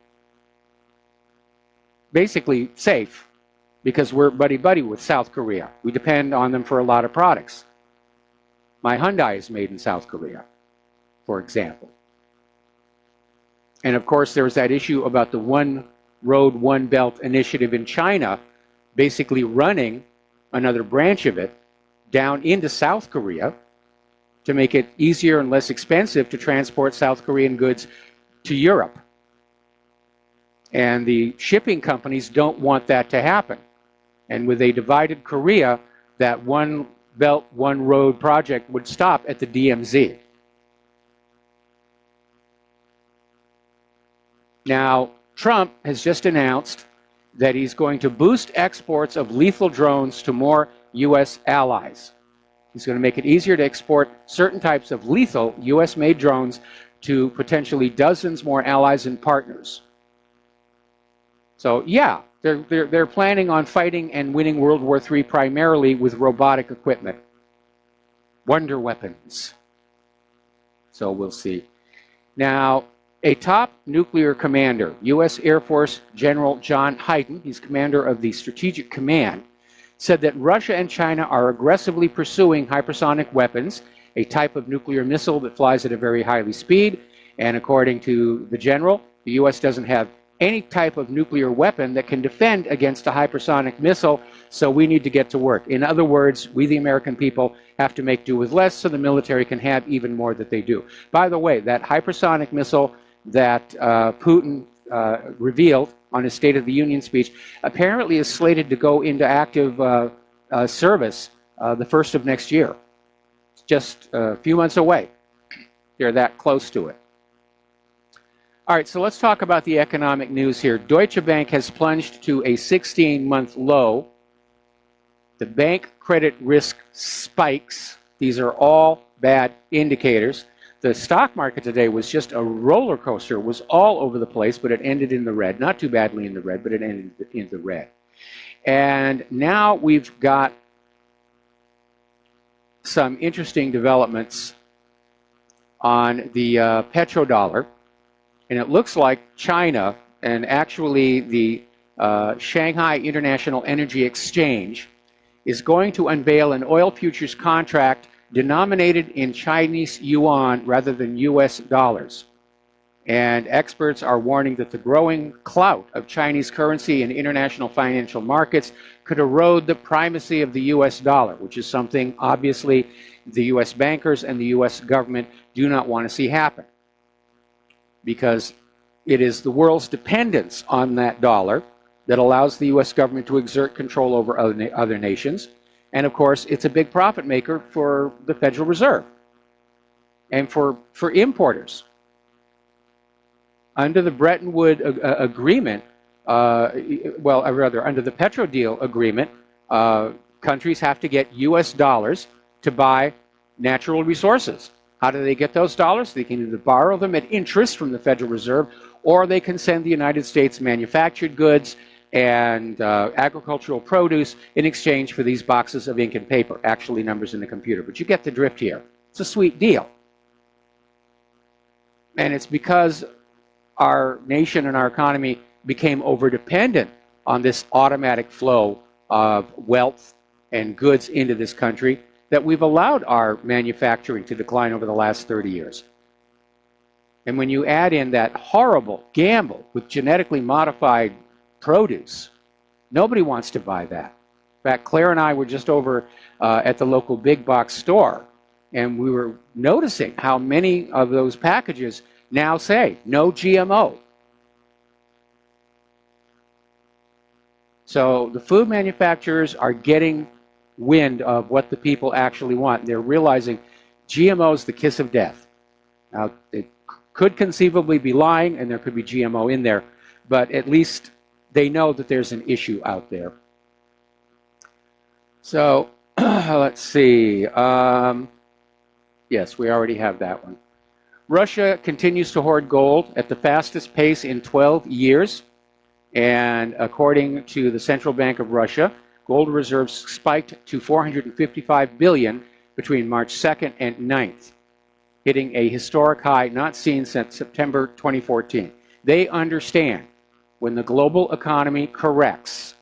S2: basically safe because we're buddy-buddy with South Korea. We depend on them for a lot of products. My Hyundai is made in South Korea, for example. And of course, there's that issue about the One Road, One Belt initiative in China, basically running another branch of it down into South Korea to make it easier and less expensive to transport South Korean goods to Europe. And the shipping companies don't want that to happen. And with a divided Korea, that One Belt, One Road project would stop at the DMZ. Now, Trump has just announced that he's going to boost exports of lethal drones to more U.S. allies. He's going to make it easier to export certain types of lethal U.S.-made drones to potentially dozens more allies and partners. So, yeah, they're planning on fighting and winning World War III primarily with robotic equipment. Wonder weapons. So we'll see. Now, a top nuclear commander, U.S. Air Force General John Hyden, he's commander of the Strategic Command, said that Russia and China are aggressively pursuing hypersonic weapons, a type of nuclear missile that flies at a very high speed. And according to the general, the U.S. doesn't have any type of nuclear weapon that can defend against a hypersonic missile, so we need to get to work. In other words, we the American people have to make do with less so the military can have even more that they do. By the way, that hypersonic missile that Putin revealed on his State of the Union speech apparently is slated to go into active service the 1st of next year. It's just a few months away. They're that close to it. All right, so let's talk about the economic news here. Deutsche Bank has plunged to a 16-month low. The bank credit risk spikes. These are all bad indicators. The stock market today was just a roller coaster. It was all over the place, but it ended in the red. Not too badly in the red, but it ended in the red. And now we've got some interesting developments on the petrodollar. And it looks like China and actually the Shanghai International Energy Exchange is going to unveil an oil futures contract denominated in Chinese yuan rather than US dollars. And experts are warning that the growing clout of Chinese currency in international financial markets could erode the primacy of the US dollar, which is something obviously the US bankers and the US government do not want to see happen, because it is the world's dependence on that dollar that allows the U.S. government to exert control over other nations. And of course, it's a big profit maker for the Federal Reserve and for importers. Under the Bretton Woods agreement, under the Petro deal agreement, countries have to get U.S. dollars to buy natural resources. How do they get those dollars? They can either borrow them at interest from the Federal Reserve, or they can send the United States manufactured goods and agricultural produce in exchange for these boxes of ink and paper, actually numbers in the computer. But you get the drift here. It's a sweet deal. And it's because our nation and our economy became overdependent on this automatic flow of wealth and goods into this country that we've allowed our manufacturing to decline over the last 30 years. And when you add in that horrible gamble with genetically modified produce, nobody wants to buy that. In fact, Claire and I were just over at the local big box store, and we were noticing how many of those packages now say, no GMO. So the food manufacturers are getting wind of what the people actually want. They're realizing GMO is the kiss of death. Now, they could conceivably be lying, and there could be GMO in there, but at least they know that there's an issue out there. So, let's see. Yes, we already have that one. Russia continues to hoard gold at the fastest pace in 12 years. And according to the Central Bank of Russia, gold reserves spiked to 455 billion between March 2nd and 9th. hitting a historic high not seen since September 2014. They understand when the global economy corrects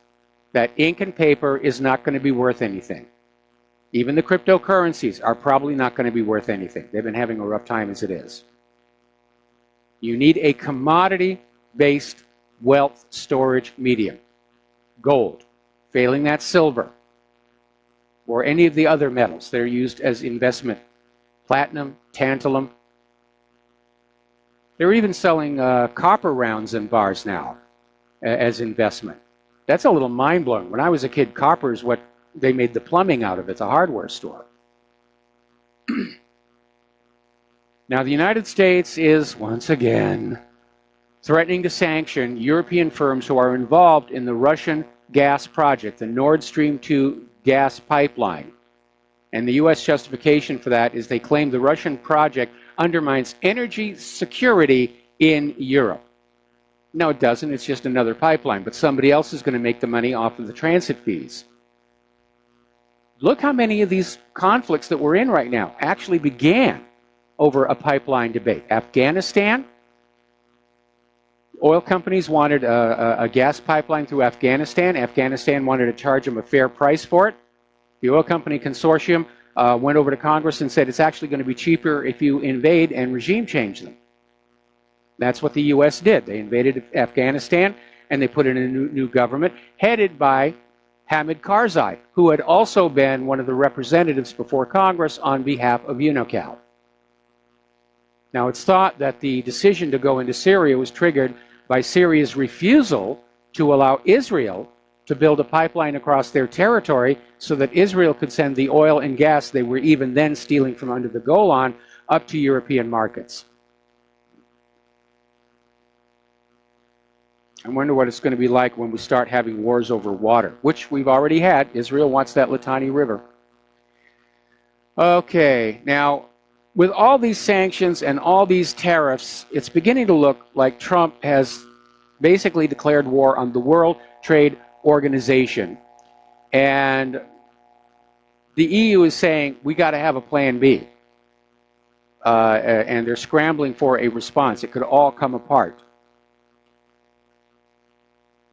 S2: that ink and paper is not going to be worth anything. Even the cryptocurrencies are probably not going to be worth anything. They've been having a rough time as it is. You need a commodity-based wealth storage medium. Gold, failing that silver, or any of the other metals that are used as investment. Platinum, tantalum. They're even selling copper rounds in bars now as investment. That's a little mind-blowing. When I was a kid, copper is what they made the plumbing out of at the hardware store. Now, the United States is, once again, threatening to sanction European firms who are involved in the Russian gas project, the Nord Stream 2 gas pipeline. And the U.S. justification for that is they claim the Russian project undermines energy security in Europe. No, it doesn't. It's just another pipeline. But somebody else is going to make the money off of the transit fees. Look how many of these conflicts that we're in right now actually began over a pipeline debate. Afghanistan, oil companies wanted a gas pipeline through Afghanistan. Afghanistan wanted to charge them a fair price for it. The oil company consortium went over to Congress and said it's actually going to be cheaper if you invade and regime change them. That's what the U.S. did. They invaded Afghanistan and they put in a new government headed by Hamid Karzai, who had also been one of the representatives before Congress on behalf of UNOCAL. Now, it's thought that the decision to go into Syria was triggered by Syria's refusal to allow Israel to build a pipeline across their territory so that Israel could send the oil and gas they were even then stealing from under the Golan up to European markets. I wonder what it's going to be like when we start having wars over water, which we've already had. Israel wants that Litani River. Okay, now, with all these sanctions and all these tariffs, it's beginning to look like Trump has basically declared war on the World Trade Organization. And the EU is saying, we got to have a plan B. And they're scrambling for a response. It could all come apart.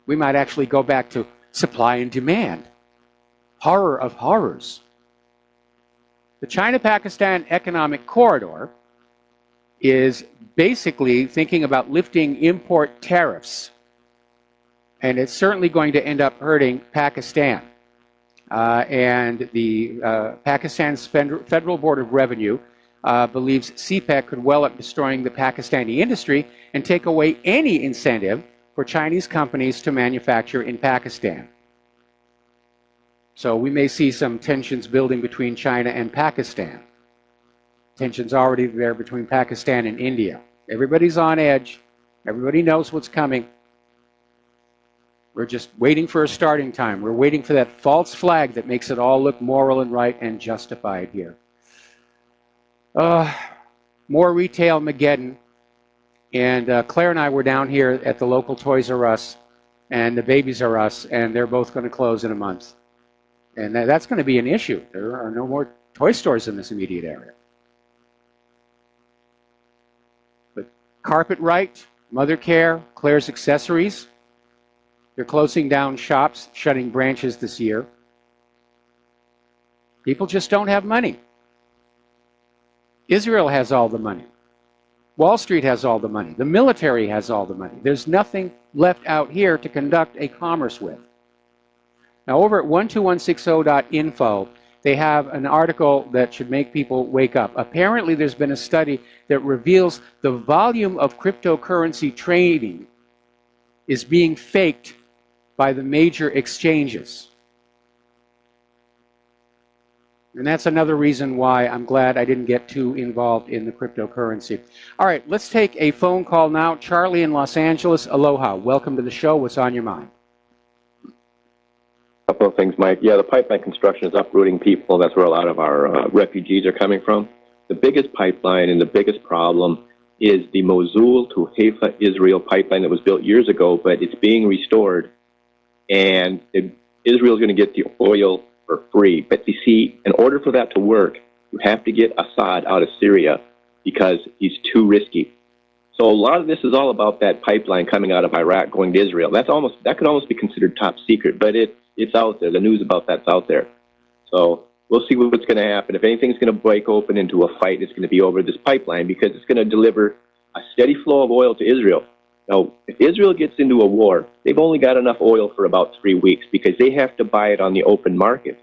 S2: We might actually go back to supply and demand. Horror of horrors. The China-Pakistan Economic Corridor is basically thinking about lifting import tariffs. And it's certainly going to end up hurting Pakistan. And the Pakistan's Federal Board of Revenue believes CPEC could well up destroying the Pakistani industry and take away any incentive for Chinese companies to manufacture in Pakistan. So we may see some tensions building between China and Pakistan. Tensions already there between Pakistan and India. Everybody's on edge. Everybody knows what's coming. We're just waiting for a starting time. We're waiting for that false flag that makes it all look moral and right and justified here. More retail Mageddon. And Claire and I were down here at the local Toys R Us and the Babies R Us, and they're both going to close in a month. And that's going to be an issue. There are no more toy stores in this immediate area. But Carpet-Rite, Mother Care, Claire's Accessories, they're closing down shops, shutting branches this year. People just don't have money. Israel has all the money. Wall Street has all the money. The military has all the money. There's nothing left out here to conduct a commerce with. Now, over at 12160.info, they have an article that should make people wake up. Apparently, there's been a study that reveals the volume of cryptocurrency trading is being faked by the major exchanges. And that's another reason why I'm glad I didn't get too involved in the cryptocurrency. All right, let's take a phone call now. Charlie in Los Angeles, aloha. Welcome to the show. What's on your mind?
S10: A couple of things, Mike. Yeah, the pipeline construction is uprooting people. That's where a lot of our refugees are coming from. The biggest pipeline and the biggest problem is the Mosul to Haifa, Israel pipeline that was built years ago, but it's being restored. And Israel is going to get the oil for free. But you see, in order for that to work, you have to get Assad out of Syria. because he's too risky. So a lot of this is all about that pipeline coming out of Iraq going to Israel. That could almost be considered top secret, but it's out there. The news about that's out there. So we'll see what's going to happen. If anything's going to break open into a fight, it's going to be over this pipeline because it's going to deliver a steady flow of oil to Israel. Now, if Israel gets into a war, they've only got enough oil for about 3 weeks because they have to buy it on the open market.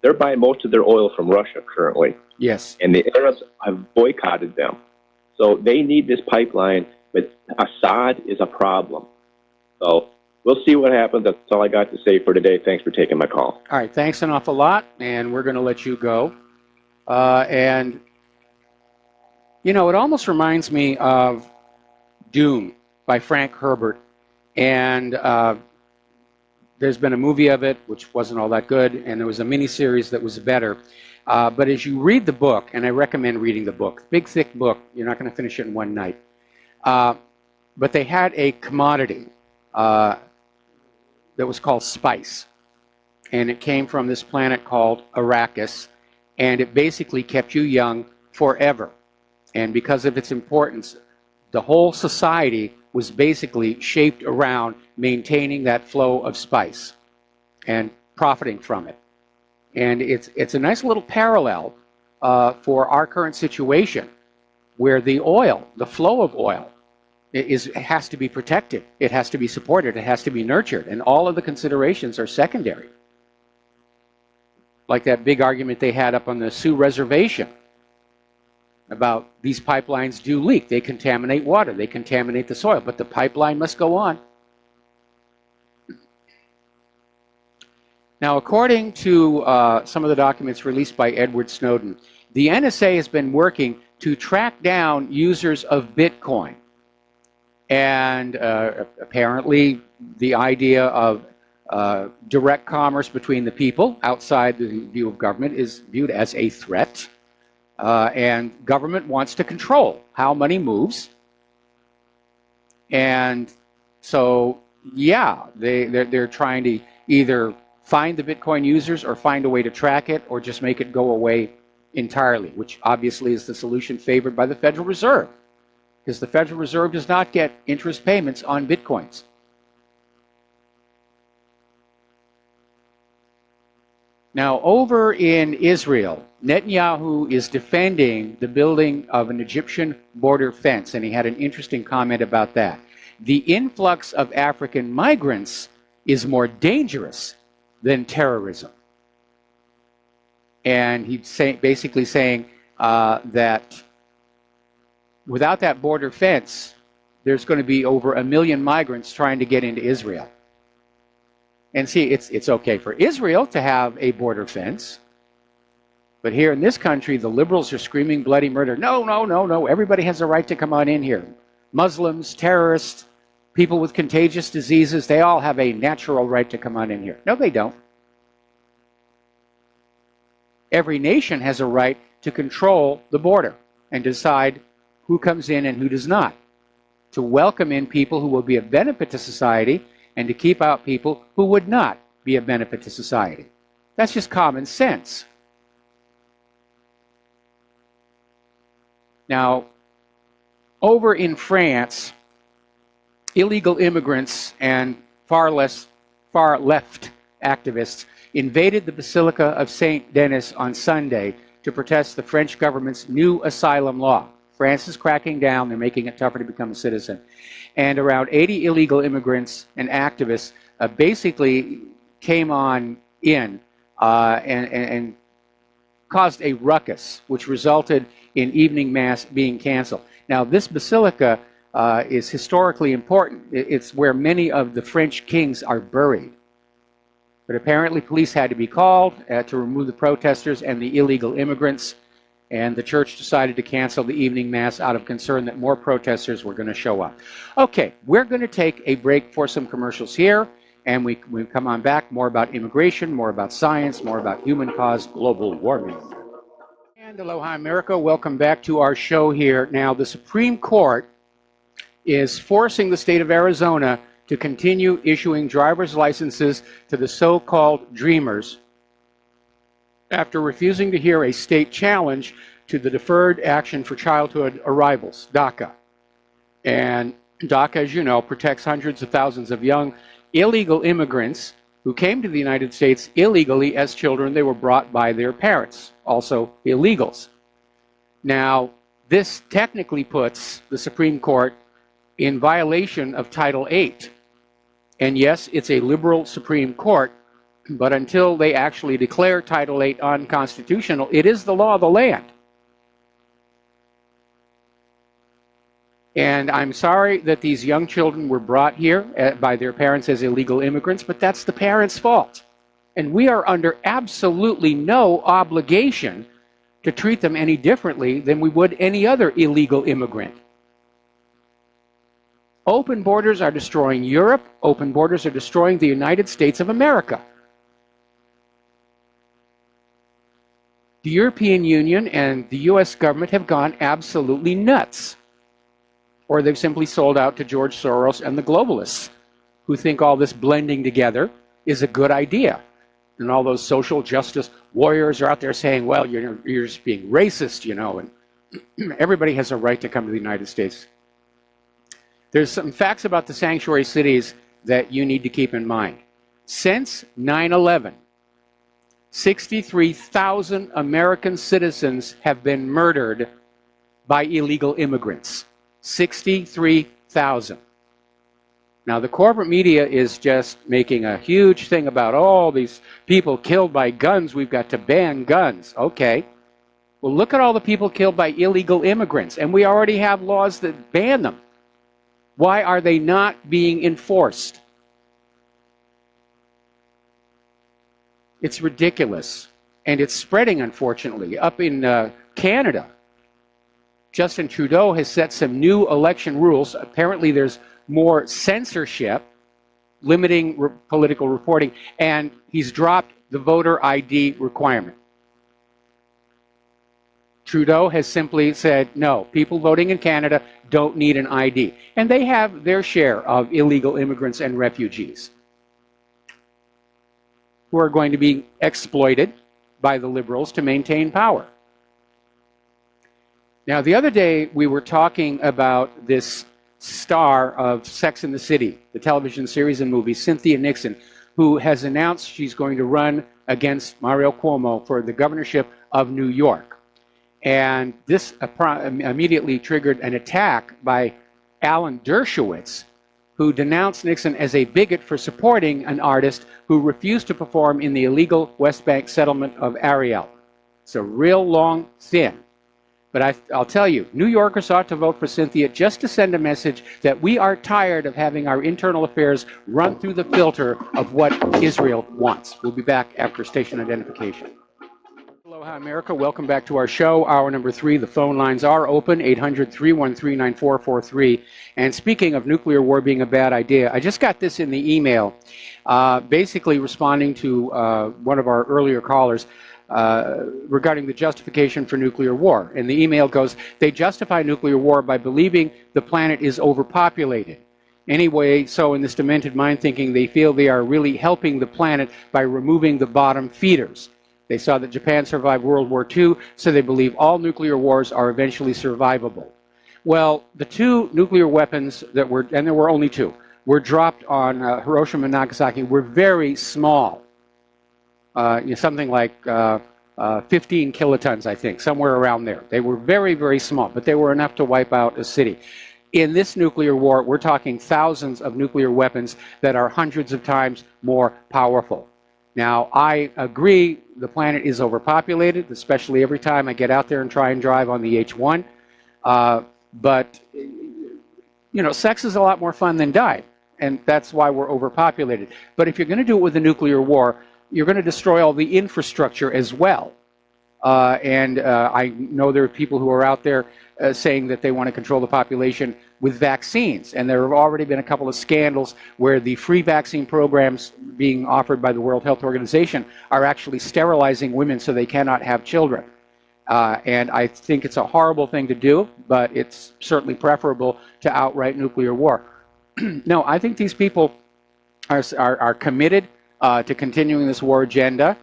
S10: They're buying most of their oil from Russia currently.
S2: Yes.
S10: And the Arabs have boycotted them. So they need this pipeline, but Assad is a problem. So we'll see what happens. That's all I got to say for today. Thanks for taking my call.
S2: All right, thanks an awful lot, and we're going to let you go. And, you know, it almost reminds me of Dune by Frank Herbert. And there's been a movie of it, which wasn't all that good, and there was a miniseries that was better. But as you read the book, and I recommend reading the book, big, thick book, you're not going to finish it in one night. But they had a commodity that was called spice. And it came from this planet called Arrakis. And it basically kept you young forever. And because of its importance, the whole society was basically shaped around maintaining that flow of spice and profiting from it. And it's a nice little parallel for our current situation, where the oil, the flow of oil, has to be protected. It has to be supported. It has to be nurtured. And all of the considerations are secondary. Like that big argument they had up on the Sioux Reservation about these pipelines do leak. They contaminate water. They contaminate the soil. But the pipeline must go on. Now, according to some of the documents released by Edward Snowden, the NSA has been working to track down users of Bitcoin. And apparently the idea of direct commerce between the people outside the view of government is viewed as a threat. And government wants to control how money moves. And so, yeah, they're trying to either find the Bitcoin users or find a way to track it or just make it go away entirely, which obviously is the solution favored by the Federal Reserve, because the Federal Reserve does not get interest payments on Bitcoins. Now, over in Israel, Netanyahu is defending the building of an Egyptian border fence, and he had an interesting comment about that. The influx of African migrants is more dangerous than terrorism. And he's basically saying that without that border fence, there's going to be over 1 million migrants trying to get into Israel. And see, it's okay for Israel to have a border fence, but here in this country, the liberals are screaming bloody murder. No, no, no, no. Everybody has a right to come on in here. Muslims, terrorists, people with contagious diseases, they all have a natural right to come on in here. No, they don't. Every nation has a right to control the border and decide who comes in and who does not, to welcome in people who will be a benefit to society and to keep out people who would not be a benefit to society. That's just common sense. Now, over in France, illegal immigrants and far left activists invaded the Basilica of Saint Denis on Sunday to protest the French government's new asylum law. France is cracking down. They're making it tougher to become a citizen. And around 80 illegal immigrants and activists basically came on in and caused a ruckus, which resulted in evening mass being canceled. Now, this basilica is historically important. It's where many of the French kings are buried. But apparently police had to be called to remove the protesters and the illegal immigrants, and the church decided to cancel the evening mass out of concern that more protesters were going to show up. Okay, we're going to take a break for some commercials here, and we come on back, more about immigration, more about science, more about human-caused global warming. And aloha America, welcome back to our show here. Now, the Supreme Court is forcing the state of Arizona to continue issuing driver's licenses to the so-called dreamers after refusing to hear a state challenge to the Deferred Action for Childhood Arrivals, DACA. And DACA, as you know, protects hundreds of thousands of young illegal immigrants who came to the United States illegally as children. They were brought by their parents, also illegals. Now, this technically puts the Supreme Court in violation of Title VIII. And yes, it's a liberal Supreme Court, but until they actually declare Title VIII unconstitutional, it is the law of the land. And I'm sorry that these young children were brought here by their parents as illegal immigrants, but that's the parents' fault. And we are under absolutely no obligation to treat them any differently than we would any other illegal immigrant. Open borders are destroying Europe. Open borders are destroying the United States of America. The European Union and the US government have gone absolutely nuts. Or they've simply sold out to George Soros and the globalists, who think all this blending together is a good idea. And all those social justice warriors are out there saying, well, you're just being racist, you know, and everybody has a right to come to the United States. There's some facts about the sanctuary cities that you need to keep in mind. Since 9/11, 63,000 American citizens have been murdered by illegal immigrants. 63,000. Now, the corporate media is just making a huge thing about, oh, these people killed by guns, we've got to ban guns. Okay. Well, look at all the people killed by illegal immigrants, and we already have laws that ban them. Why are they not being enforced? It's ridiculous. And it's spreading, unfortunately. Up in Canada, Justin Trudeau has set some new election rules. Apparently there's more censorship, limiting political reporting, and he's dropped the voter ID requirement. Trudeau has simply said, no, people voting in Canada don't need an ID. And they have their share of illegal immigrants and refugees who are going to be exploited by the liberals to maintain power. Now, the other day we were talking about this star of Sex and the City, the television series and movie, Cynthia Nixon, who has announced she's going to run against Mario Cuomo for the governorship of New York. And this immediately triggered an attack by Alan Dershowitz, who denounced Nixon as a bigot for supporting an artist who refused to perform in the illegal West Bank settlement of Aiea. It's a real long thin. But I'll tell you, New Yorkers ought to vote for Cynthia just to send a message that we are tired of having our internal affairs run through the filter of what Israel wants. We'll be back after station identification. Aloha, America. Welcome back to our show. Hour number 3. The phone lines are open, 800-313-9443. And speaking of nuclear war being a bad idea, I just got this in the email, basically responding to one of our earlier callers. Regarding the justification for nuclear war. And the email goes, they justify nuclear war by believing the planet is overpopulated. Anyway, so in this demented mind thinking, they feel they are really helping the planet by removing the bottom feeders. They saw that Japan survived World War II, so they believe all nuclear wars are eventually survivable. Well, the two nuclear weapons that were, and there were only two, were dropped on Hiroshima and Nagasaki were very small. Something like 15 kilotons, I think, somewhere around there. They were very, very small, but they were enough to wipe out a city. In this nuclear war, we're talking thousands of nuclear weapons that are hundreds of times more powerful. Now, I agree the planet is overpopulated, especially every time I get out there and try and drive on the H1. But, you know, sex is a lot more fun than dying, and that's why we're overpopulated. But if you're going to do it with a nuclear war, you're going to destroy all the infrastructure as well. I know there are people who are out there saying that they want to control the population with vaccines. And there have already been a couple of scandals where the free vaccine programs being offered by the World Health Organization are actually sterilizing women so they cannot have children. And I think it's a horrible thing to do, but it's certainly preferable to outright nuclear war. No, I think these people are committed to continuing this war agenda,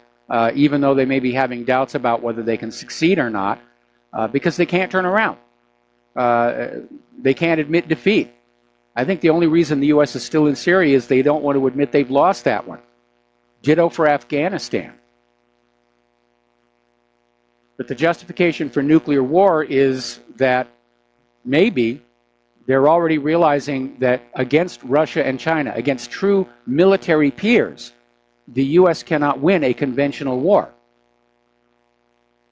S2: even though they may be having doubts about whether they can succeed or not. because they can't turn around. They can't admit defeat. I think the only reason the U.S. is still in Syria is they don't want to admit they've lost that one. Ditto for Afghanistan. But the justification for nuclear war is that maybe they're already realizing that against Russia and China, against true military peers, the U.S. cannot win a conventional war.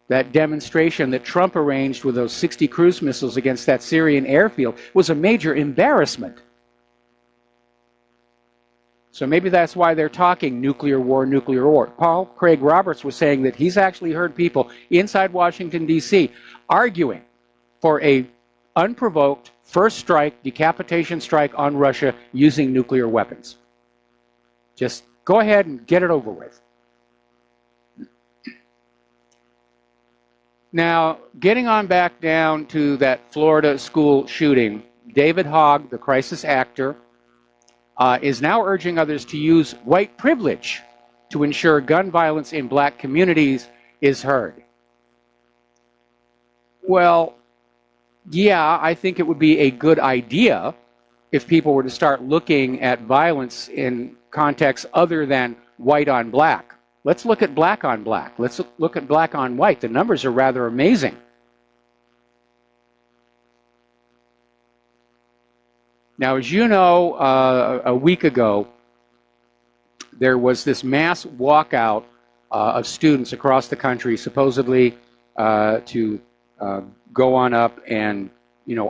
S2: That demonstration that Trump arranged with those 60 cruise missiles against that Syrian airfield was a major embarrassment. So maybe that's why they're talking nuclear war, nuclear war. Paul Craig Roberts was saying that he's actually heard people inside Washington, D.C. arguing for a unprovoked first strike, decapitation strike on Russia using nuclear weapons. Just go ahead and get it over with. Now, getting on back down to that Florida school shooting, David Hogg, the crisis actor, is now urging others to use white privilege to ensure gun violence in black communities is heard. Well, yeah, I think it would be a good idea if people were to start looking at violence in contexts other than white on black. Let's look at black on black. Let's look at black on white. The numbers are rather amazing. Now, as you know, a week ago, there was this mass walkout of students across the country, supposedly to go on up and,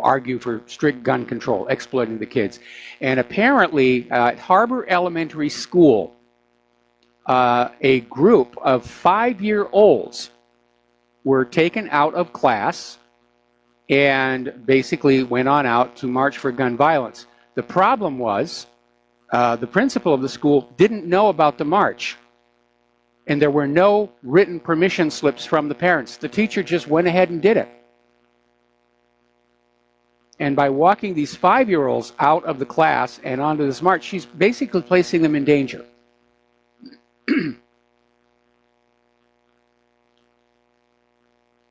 S2: argue for strict gun control, exploiting the kids. And apparently, at Harbor Elementary School, a group of 5-year-olds were taken out of class and basically went on out to march for gun violence. The problem was the principal of the school didn't know about the march, and there were no written permission slips from the parents. The teacher just went ahead and did it. And by walking these 5-year-olds out of the class and onto this march, she's basically placing them in danger.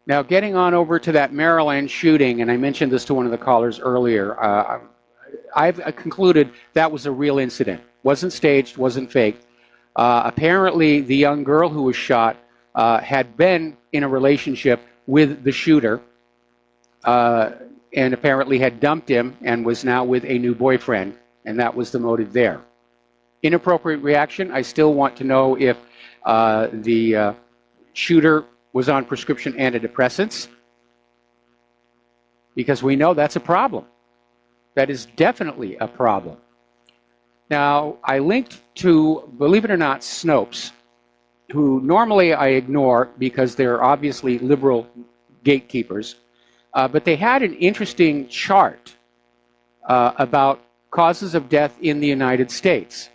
S2: Now, getting on over to that Maryland shooting, and I mentioned this to one of the callers earlier, I've concluded that was a real incident. Wasn't staged, wasn't faked. Apparently, the young girl who was shot had been in a relationship with the shooter and apparently had dumped him and was now with a new boyfriend, and that was the motive there. Inappropriate reaction. I still want to know if the shooter was on prescription antidepressants, because we know that's a problem. That is definitely a problem. Now, I linked to, believe it or not, Snopes, who normally I ignore because they're obviously liberal gatekeepers, but they had an interesting chart about causes of death in the United States.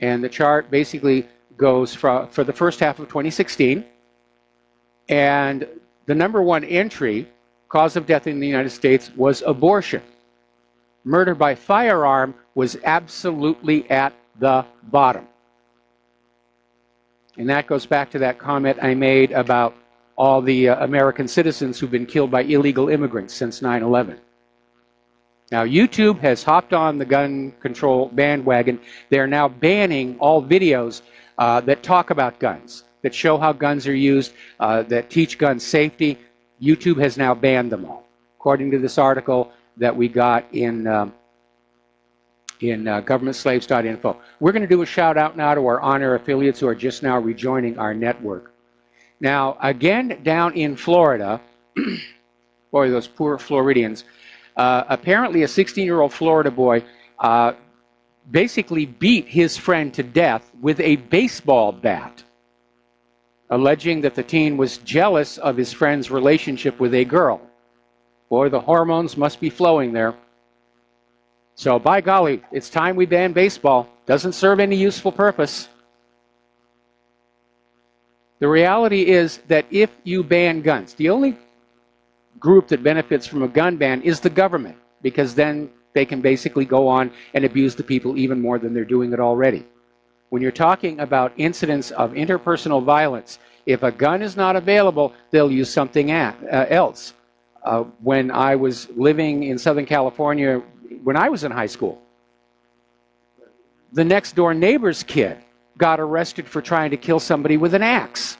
S2: And the chart basically goes for the first half of 2016, and the number one entry, cause of death in the United States, was abortion. Murder by firearm was absolutely at the bottom. And that goes back to that comment I made about all the American citizens who've been killed by illegal immigrants since 9/11. Now, YouTube has hopped on the gun control bandwagon. They're now banning all videos that talk about guns, that show how guns are used, that teach gun safety. YouTube has now banned them all, according to this article that we got in governmentslaves.info. We're going to do a shout out now to our on-air affiliates who are just now rejoining our network. Now, again, down in Florida, boy, those poor Floridians, apparently a 16-year-old Florida boy basically beat his friend to death with a baseball bat, alleging that the teen was jealous of his friend's relationship with a girl. Boy, the hormones must be flowing there. So, by golly, it's time we ban baseball. Doesn't serve any useful purpose. The reality is that if you ban guns, the only group that benefits from a gun ban is the government, because then they can basically go on and abuse the people even more than they're doing it already. When you're talking about incidents of interpersonal violence If a gun is not available, they'll use something else. When I was living in Southern California, when I was in high school, the next door neighbor's kid got arrested for trying to kill somebody with an axe,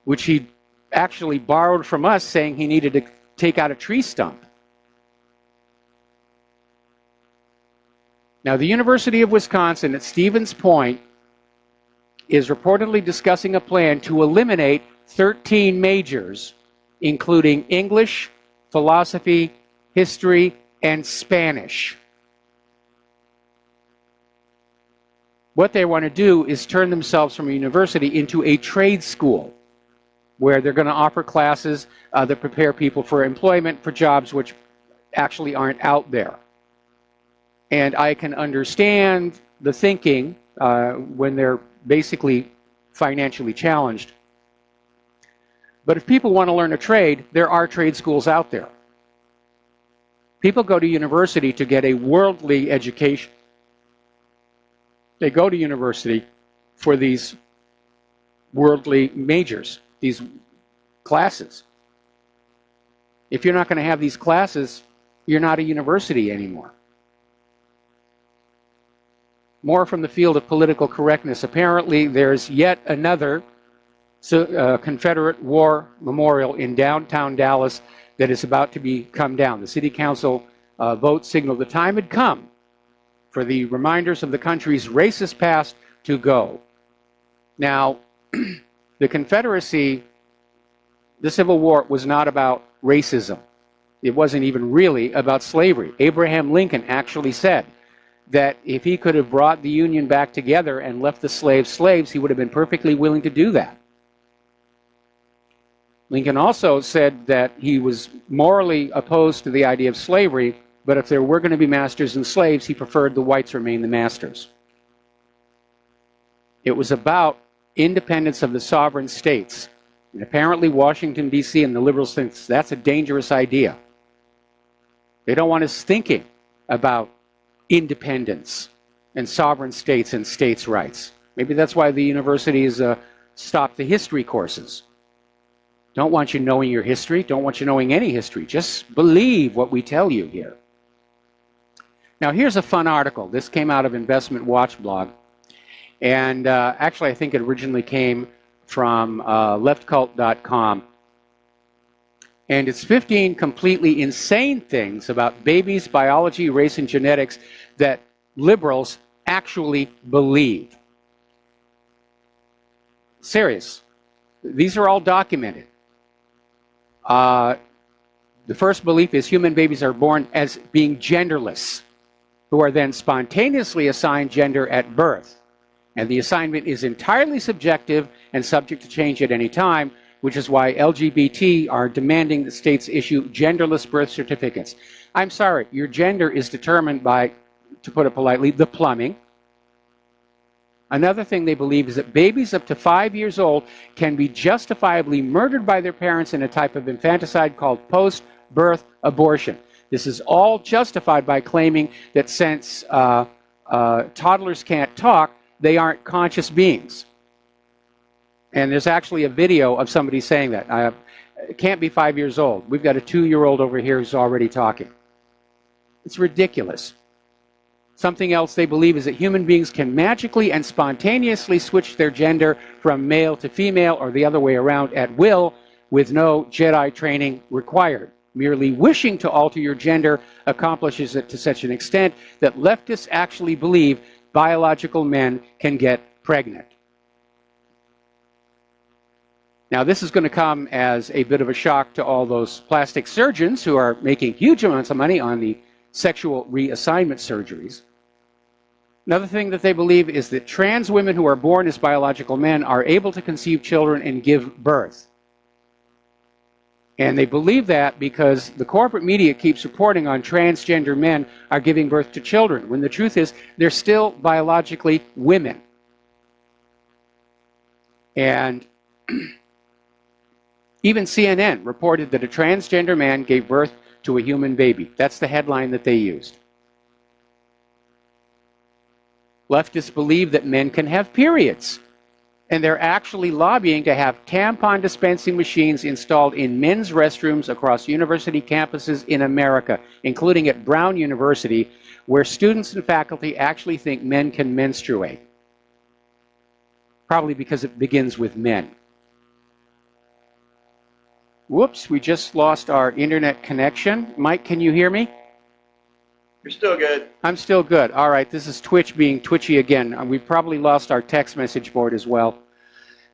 S2: which he actually borrowed from us, saying he needed to take out a tree stump. Now, the University of Wisconsin at Stevens Point is reportedly discussing a plan to eliminate 13 majors, including English, philosophy, history, and Spanish. What they want to do is turn themselves from a university into a trade school, where they're going to offer classes that prepare people for employment for jobs which actually aren't out there. And I can understand the thinking when they're basically financially challenged. But if people want to learn a trade, there are trade schools out there. People go to university to get a worldly education. They go to university for these worldly majors, these classes. If you're not going to have these classes, you're not a university anymore. More from the field of political correctness. Apparently, there's yet another Confederate War Memorial in downtown Dallas that is about to come down. The City Council vote signaled the time had come for the reminders of the country's racist past to go. Now, the Confederacy, the Civil War, was not about racism. It wasn't even really about slavery. Abraham Lincoln actually said that if he could have brought the Union back together and left the slaves slaves, he would have been perfectly willing to do that. Lincoln also said that he was morally opposed to the idea of slavery, but if there were going to be masters and slaves, he preferred the whites remain the masters. It was about independence of the sovereign states. And apparently Washington, D.C. and the liberals think that's a dangerous idea. They don't want us thinking about independence and sovereign states and states' rights. Maybe that's why the universities stopped the history courses. Don't want you knowing your history. Don't want you knowing any history. Just believe what we tell you here. Now, here's a fun article. This came out of Investment Watch blog. And actually, I think it originally came from leftcult.com. And it's 15 completely insane things about babies, biology, race, and genetics that liberals actually believe. Serious. These are all documented. The first belief is human babies are born as being genderless, who are then spontaneously assigned gender at birth. And the assignment is entirely subjective and subject to change at any time, which is why LGBT are demanding that states issue genderless birth certificates. I'm sorry, your gender is determined by, to put it politely, the plumbing. Another thing they believe is that babies up to 5 years old can be justifiably murdered by their parents in a type of infanticide called post-birth abortion. This is all justified by claiming that since toddlers can't talk, they aren't conscious beings. And there's actually a video of somebody saying that. It can't be 5 years old. We've got a 2-year-old over here who's already talking. It's ridiculous. Something else they believe is that human beings can magically and spontaneously switch their gender from male to female or the other way around at will with no Jedi training required. Merely wishing to alter your gender accomplishes it to such an extent that leftists actually believe biological men can get pregnant. Now, this is going to come as a bit of a shock to all those plastic surgeons who are making huge amounts of money on the sexual reassignment surgeries. Another thing that they believe is that trans women who are born as biological men are able to conceive children and give birth. And they believe that because the corporate media keeps reporting on transgender men are giving birth to children, when the truth is they're still biologically women. And even CNN reported that a transgender man gave birth to a human baby. That's the headline that they used. Leftists believe that men can have periods. And they're actually lobbying to have tampon dispensing machines installed in men's restrooms across university campuses in America, including at Brown University, where students and faculty actually think men can menstruate. Probably because it begins with men. Whoops, we just lost our internet connection. Mike, can you hear me?
S11: You're still good.
S2: I'm still good. All right, this is Twitch being twitchy again. We've probably lost our text message board as well.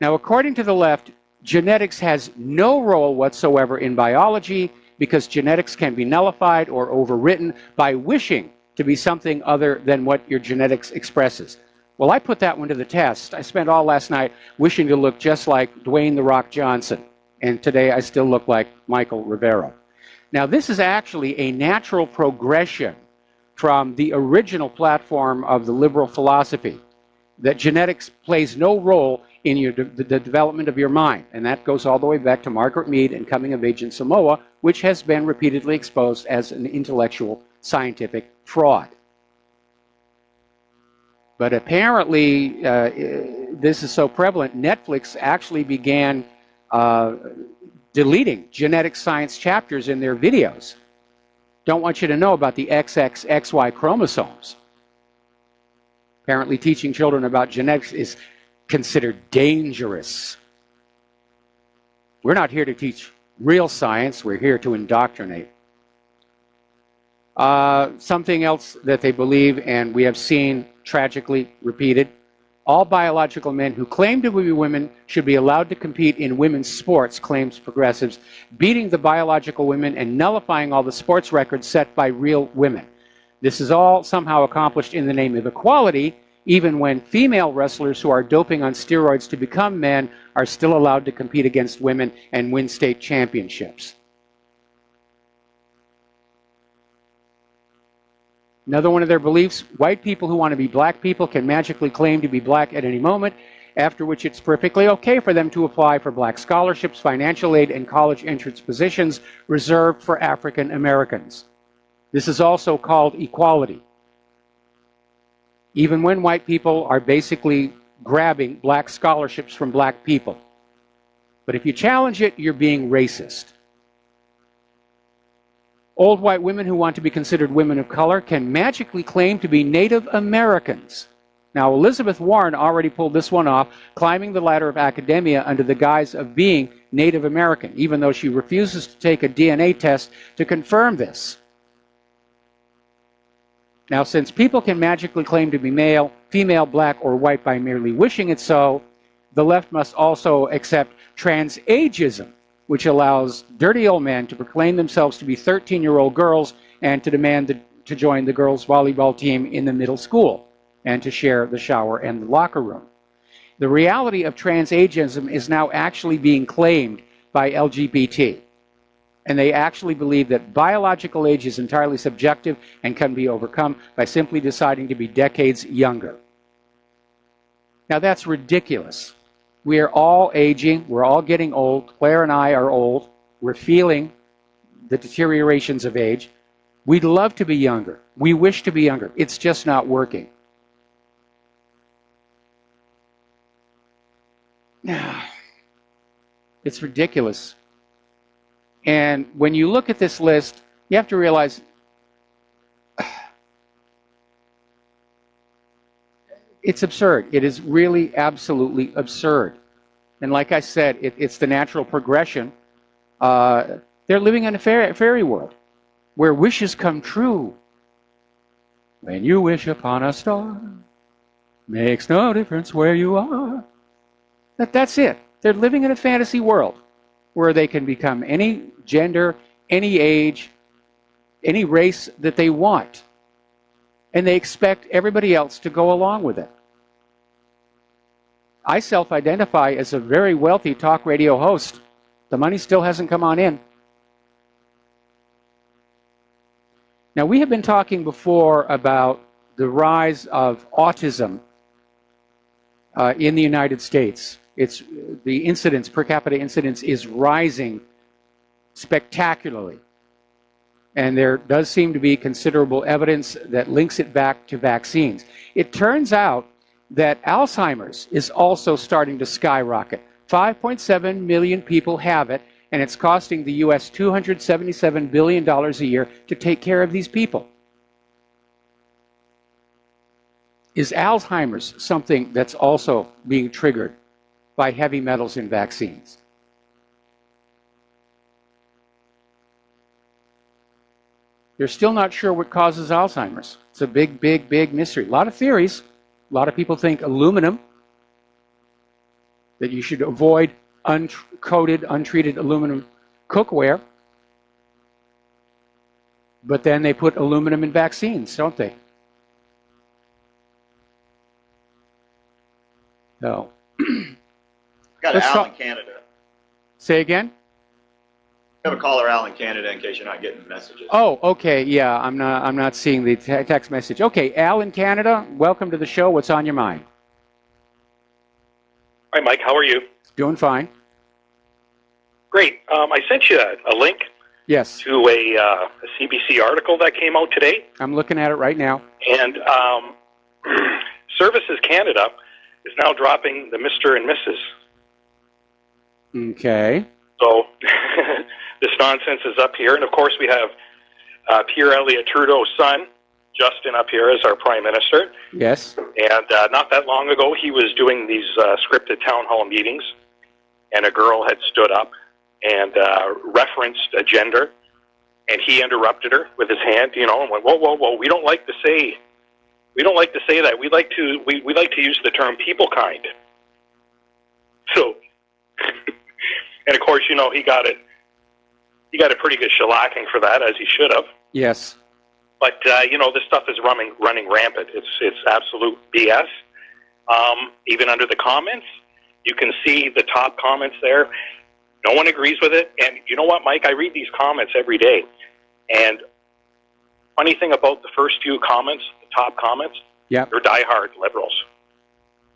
S2: Now, according to the left, genetics has no role whatsoever in biology because genetics can be nullified or overwritten by wishing to be something other than what your genetics expresses. Well, I put that one to the test. I spent all last night wishing to look just like Dwayne "The Rock" Johnson, and today I still look like Michael Rivero. Now, this is actually a natural progression from the original platform of the liberal philosophy, that genetics plays no role in the development of your mind. And that goes all the way back to Margaret Mead and Coming of Age in Samoa, which has been repeatedly exposed as an intellectual scientific fraud. But apparently, this is so prevalent, Netflix actually began deleting genetic science chapters in their videos. Don't want you to know about the XXXY chromosomes. Apparently teaching children about genetics is considered dangerous. We're not here to teach real science, we're here to indoctrinate. Something else that they believe, and we have seen tragically repeated, all biological men who claim to be women should be allowed to compete in women's sports, claims progressives, beating the biological women and nullifying all the sports records set by real women. This is all somehow accomplished in the name of equality, even when female wrestlers who are doping on steroids to become men are still allowed to compete against women and win state championships. Another one of their beliefs, white people who want to be black people can magically claim to be black at any moment, after which it's perfectly okay for them to apply for black scholarships, financial aid, and college entrance positions reserved for African Americans. This is also called equality. Even when white people are basically grabbing black scholarships from black people. But if you challenge it, you're being racist. Old white women who want to be considered women of color can magically claim to be Native Americans. Now, Elizabeth Warren already pulled this one off, climbing the ladder of academia under the guise of being Native American, even though she refuses to take a DNA test to confirm this. Now, since people can magically claim to be male, female, black, or white by merely wishing it so, the left must also accept transageism, which allows dirty old men to proclaim themselves to be 13-year-old girls and to demand to join the girls' volleyball team in the middle school and to share the shower and the locker room. The reality of transageism is now actually being claimed by LGBT. And they actually believe that biological age is entirely subjective and can be overcome by simply deciding to be decades younger. Now that's ridiculous. We are all aging, we're all getting old. Claire and I are old. We're feeling the deteriorations of age. We'd love to be younger. We wish to be younger. It's just not working. It's ridiculous. And when you look at this list, you have to realize it's absurd. It is really absolutely absurd. And like I said, it's the natural progression. They're living in a fairy world where wishes come true. When you wish upon a star, makes no difference where you are. That's it. They're living in a fantasy world where they can become any gender, any age, any race that they want. And they expect everybody else to go along with it. I self-identify as a very wealthy talk radio host. The money still hasn't come on in. Now, we have been talking before about the rise of autism in the United States. The incidence, per capita incidence, is rising spectacularly. And there does seem to be considerable evidence that links it back to vaccines. It turns out that Alzheimer's is also starting to skyrocket. 5.7 million people have it, and it's costing the U.S. $277 billion a year to take care of these people. Is Alzheimer's something that's also being triggered by heavy metals in vaccines? They're still not sure what causes Alzheimer's. It's a big, big, big mystery. A lot of theories. A lot of people think aluminum, that you should avoid uncoated, untreated aluminum cookware. But then they put aluminum in vaccines, don't they? No.
S11: Got an Al in Canada.
S2: Say again?
S11: I have a caller Al in Canada in case you're not getting the messages.
S2: Oh, okay. Yeah, I'm not seeing the text message. Okay, Al in Canada, welcome to the show. What's on your mind?
S12: Hi, Mike. How are you?
S2: Doing fine.
S12: Great. I sent you a link.
S2: Yes.
S12: To a CBC article that came out today.
S2: I'm looking at it right now.
S12: And Services Canada is now dropping the Mr. and Mrs.
S2: Okay.
S12: So this nonsense is up here. And, of course, we have Pierre Elliott Trudeau's son, Justin, up here as our Prime Minister.
S2: Yes.
S12: And not that long ago, he was doing these scripted town hall meetings, and a girl had stood up and referenced a gender, and he interrupted her with his hand, and went, whoa, whoa, whoa, we don't like to say that. We like to use the term people kind. So, and of course, he got it. He got a pretty good shellacking for that, as he should have.
S2: Yes.
S12: But this stuff is running rampant. It's absolute BS. Even under the comments, you can see the top comments there. No one agrees with it. And you know what, Mike? I read these comments every day. And funny thing about the first few comments, the top comments,
S2: yep,
S12: they're diehard liberals.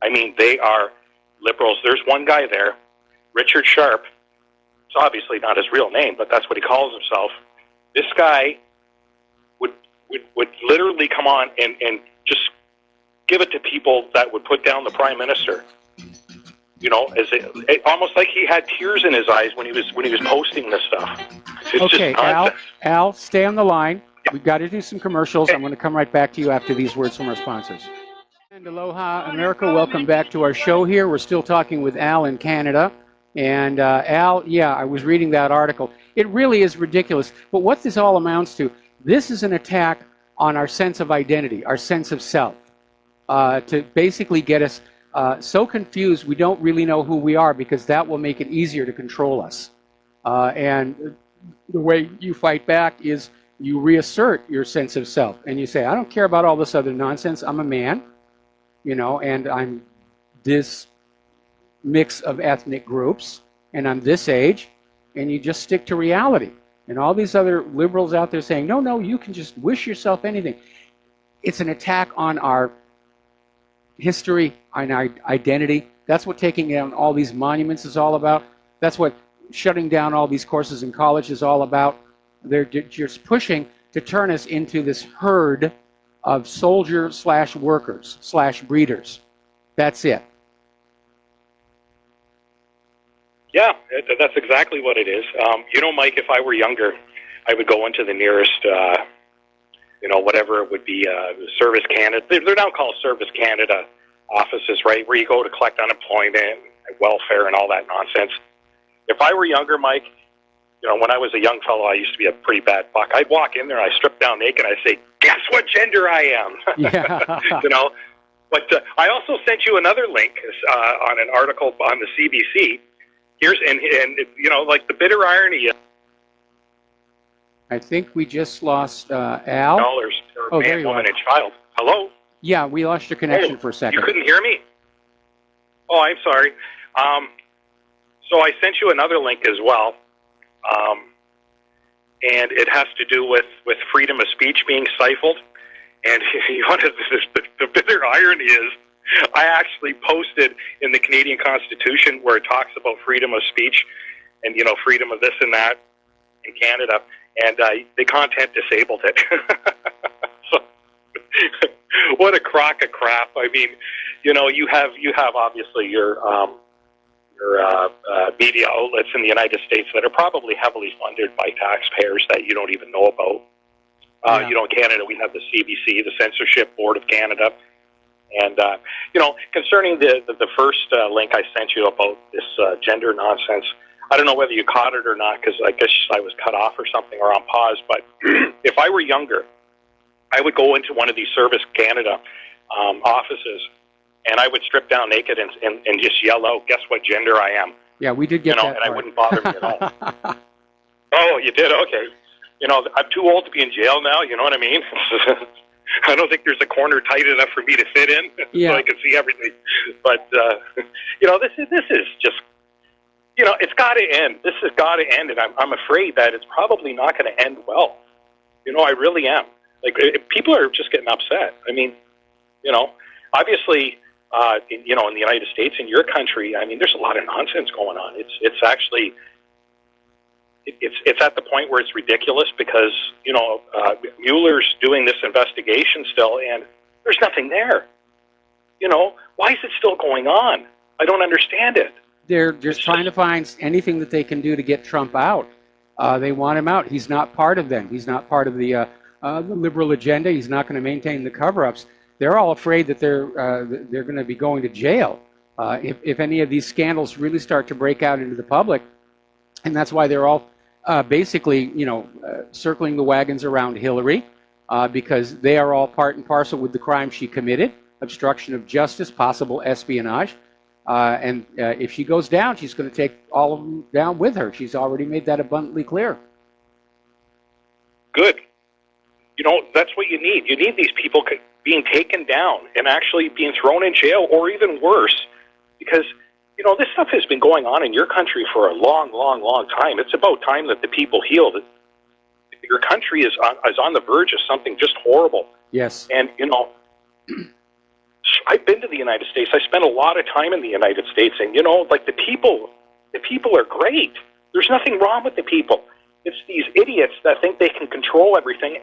S12: I mean, they are liberals. There's one guy there, Richard Sharp. It's obviously not his real name, but that's what he calls himself. This guy would literally come on and just give it to people that would put down the Prime Minister. Almost like he had tears in his eyes when he was posting this stuff. It's
S2: okay,
S12: just
S2: Al, stay on the line. We've got to do some commercials. I'm going to come right back to you after these words from our sponsors. And aloha, America. Welcome back to our show here. We're still talking with Al in Canada. And Al, yeah, I was reading that article. It really is ridiculous. But what this all amounts to, this is an attack on our sense of identity, our sense of self, to basically get us so confused we don't really know who we are, because that will make it easier to control us. And the way you fight back is you reassert your sense of self, and you say, I don't care about all this other nonsense. I'm a man, and I'm this mix of ethnic groups, and I'm this age, and you just stick to reality. And all these other liberals out there saying, no, you can just wish yourself anything. It's an attack on our history, on our identity. That's what taking down all these monuments is all about. That's what shutting down all these courses in college is all about. They're just pushing to turn us into this herd of soldier/workers/breeders. That's it.
S12: Yeah, that's exactly what it is. Mike, if I were younger, I would go into the nearest, whatever it would be, Service Canada. They're now called Service Canada offices, right, where you go to collect unemployment, welfare, and all that nonsense. If I were younger, Mike, when I was a young fellow, I used to be a pretty bad buck. I'd walk in there, I strip down naked, I say, guess what gender I am?
S2: Yeah.
S12: But I also sent you another link on an article on the CBC. Here's and the bitter irony of
S2: I think we just lost Al.
S12: Dollars per man, woman, and child. Hello?
S2: Yeah, we lost your connection for a second.
S12: You couldn't hear me? Oh, I'm sorry. So I sent you another link as well, and it has to do with freedom of speech being stifled. And the bitter irony is, I actually posted in the Canadian Constitution where it talks about freedom of speech and, freedom of this and that in Canada. and the content disabled it. So, what a crock of crap! I mean, you know, you have obviously your media outlets in the United States that are probably heavily funded by taxpayers that you don't even know about. You know, in Canada, we have the CBC, the Censorship Board of Canada. And, you know, concerning the first link I sent you about this gender nonsense, I don't know whether you caught it or not, because I guess I was cut off or something, or on pause, but if I were younger, I would go into one of these Service Canada offices, and I would strip down naked and just yell out, guess what gender I am.
S2: Yeah, we did get that
S12: and
S2: part.
S12: I wouldn't bother me at all. Oh, you did? Okay. You know, I'm too old to be in jail now, you know what I mean? I don't think there's a corner tight enough for me to fit in, so I can see everything. But you know, this is just, you know, it's got to end. This has got to end, and I'm afraid that it's probably not going to end well. You know, I really am. Like, people are just getting upset. I mean, you know, obviously, you know, in the United States, in your country, I mean, there's a lot of nonsense going on. It's actually. It's at the point where it's ridiculous because, you know, Mueller's doing this investigation still, and there's nothing there. You know, why is it still going on? I don't understand it.
S2: They're just trying to find anything that they can do to get Trump out. They want him out. He's not part of them. He's not part of the liberal agenda. He's not going to maintain the cover-ups. They're all afraid that they're going to be going to jail if any of these scandals really start to break out into the public. And that's why they're all basically, you know, circling the wagons around Hillary because they are all part and parcel with the crime she committed, obstruction of justice, possible espionage. And if she goes down, she's going to take all of them down with her. She's already made that abundantly clear.
S12: Good. You know, that's what you need. You need these people being taken down and actually being thrown in jail, or even worse, because, you know, this stuff has been going on in your country for a long, long, long time. It's about time that the people healed. Your country is on the verge of something just horrible.
S2: Yes.
S12: And, you know, I've been to the United States. I spent a lot of time in the United States, and, you know, like the people are great. There's nothing wrong with the people. It's these idiots that think they can control everything,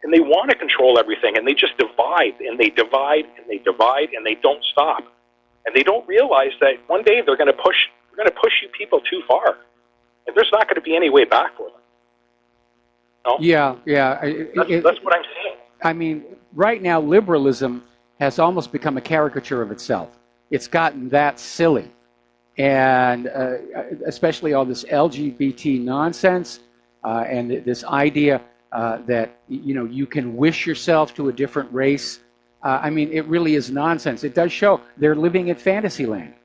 S12: and they want to control everything, and they just divide, and they divide, and they divide, and they don't stop. And they don't realize that one day they're going to push you people too far, and there's not going to be any way back for them. No?
S2: Yeah.
S12: That's what I'm saying.
S2: I mean, right now, liberalism has almost become a caricature of itself. It's gotten that silly. And especially all this LGBT nonsense and this idea that, you know, you can wish yourself to a different race. I mean, it really is nonsense. It does show they're living in fantasy land.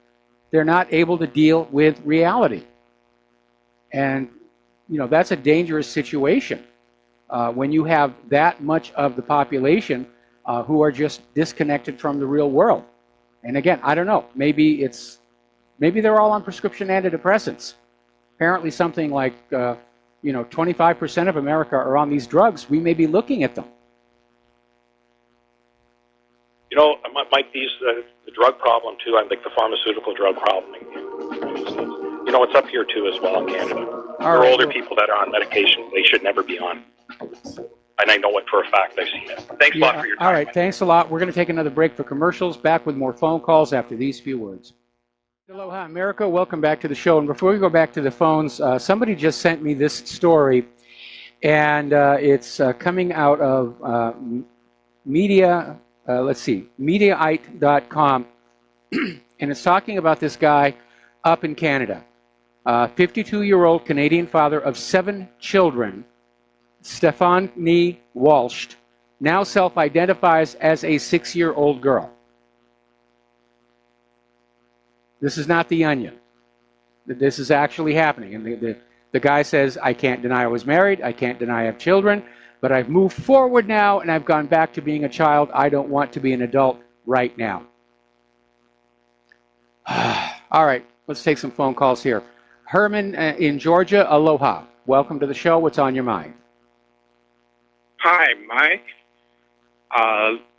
S2: They're not able to deal with reality. And, you know, that's a dangerous situation when you have that much of the population who are just disconnected from the real world. And again, I don't know, maybe they're all on prescription antidepressants. Apparently something like, you know, 25% of America are on these drugs. We may be looking at them.
S12: You know, Mike, the drug problem too, I think the pharmaceutical drug problem, you know, it's up here too as well in Canada. There are older people that are on medication they should never be on. And I know it for a fact. I've seen it. Thanks a lot for your time.
S2: All right, thanks a lot. We're going to take another break for commercials. Back with more phone calls after these few words. Aloha, America. Welcome back to the show. And before we go back to the phones, somebody just sent me this story, and it's coming out of media. Let's see, Mediaite.com, and it's talking about this guy up in Canada, 52-year-old Canadian father of 7 children, Stephanie Walsh, now self-identifies as a 6-year-old girl. This is not The Onion. This is actually happening. And the guy says, I can't deny I was married, I can't deny I have children, but I've moved forward now and I've gone back to being a child. I don't want to be an adult right now. All right, let's take some phone calls here. Herman in Georgia, aloha. Welcome to the show. What's on your mind?
S13: Hi, Mike.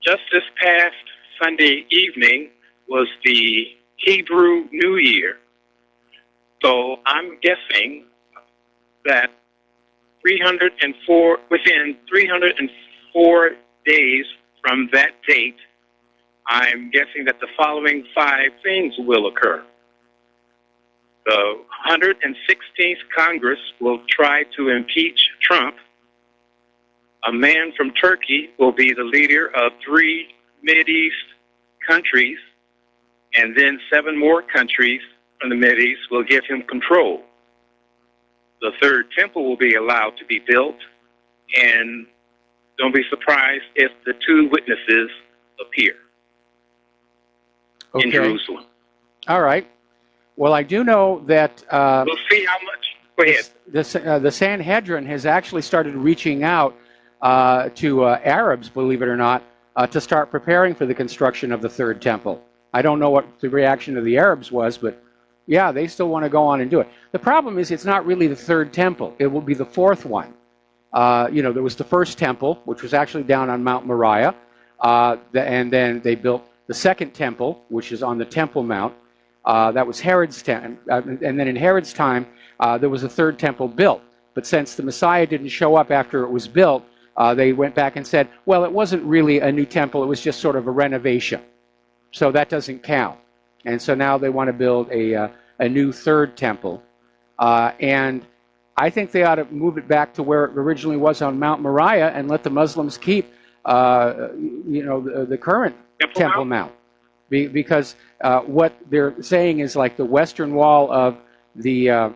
S13: Just this past Sunday evening was the Hebrew New Year. So I'm guessing that within 304 days from that date, I'm guessing that the following 5 things will occur. The 116th Congress will try to impeach Trump. A man from Turkey will be the leader of 3 Mideast countries, and then 7 more countries from the Mideast will give him control. The third temple will be allowed to be built, and don't be surprised if the 2 witnesses appear in Jerusalem.
S2: All right. Well, I do know that
S13: we'll see how much. Go ahead.
S2: The Sanhedrin has actually started reaching out to Arabs, believe it or not, to start preparing for the construction of the third temple. I don't know what the reaction of the Arabs was, but yeah, they still want to go on and do it. The problem is it's not really the third temple. It will be the 4th one. There was the first temple, which was actually down on Mount Moriah, and then they built the second temple, which is on the Temple Mount. That was Herod's time. And then in Herod's time, there was a third temple built. But since the Messiah didn't show up after it was built, they went back and said, well, it wasn't really a new temple. It was just sort of a renovation. So that doesn't count. And so now they want to build a new third temple. And I think they ought to move it back to where it originally was on Mount Moriah and let the Muslims keep, the current Temple Mount. Because what they're saying is like the western wall of the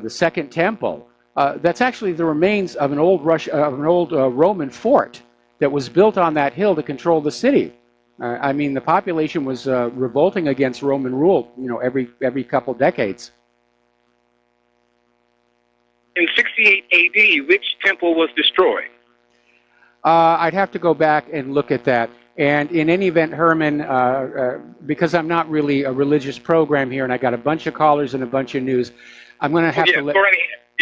S2: second temple. That's actually the remains of an old Roman fort that was built on that hill to control the city. The population was revolting against Roman rule, every couple decades.
S13: In 68 AD, which temple was destroyed?
S2: I'd have to go back and look at that. And in any event, Herman, because I'm not really a religious program here, and I got a bunch of callers and a bunch of news, I'm going to have to let.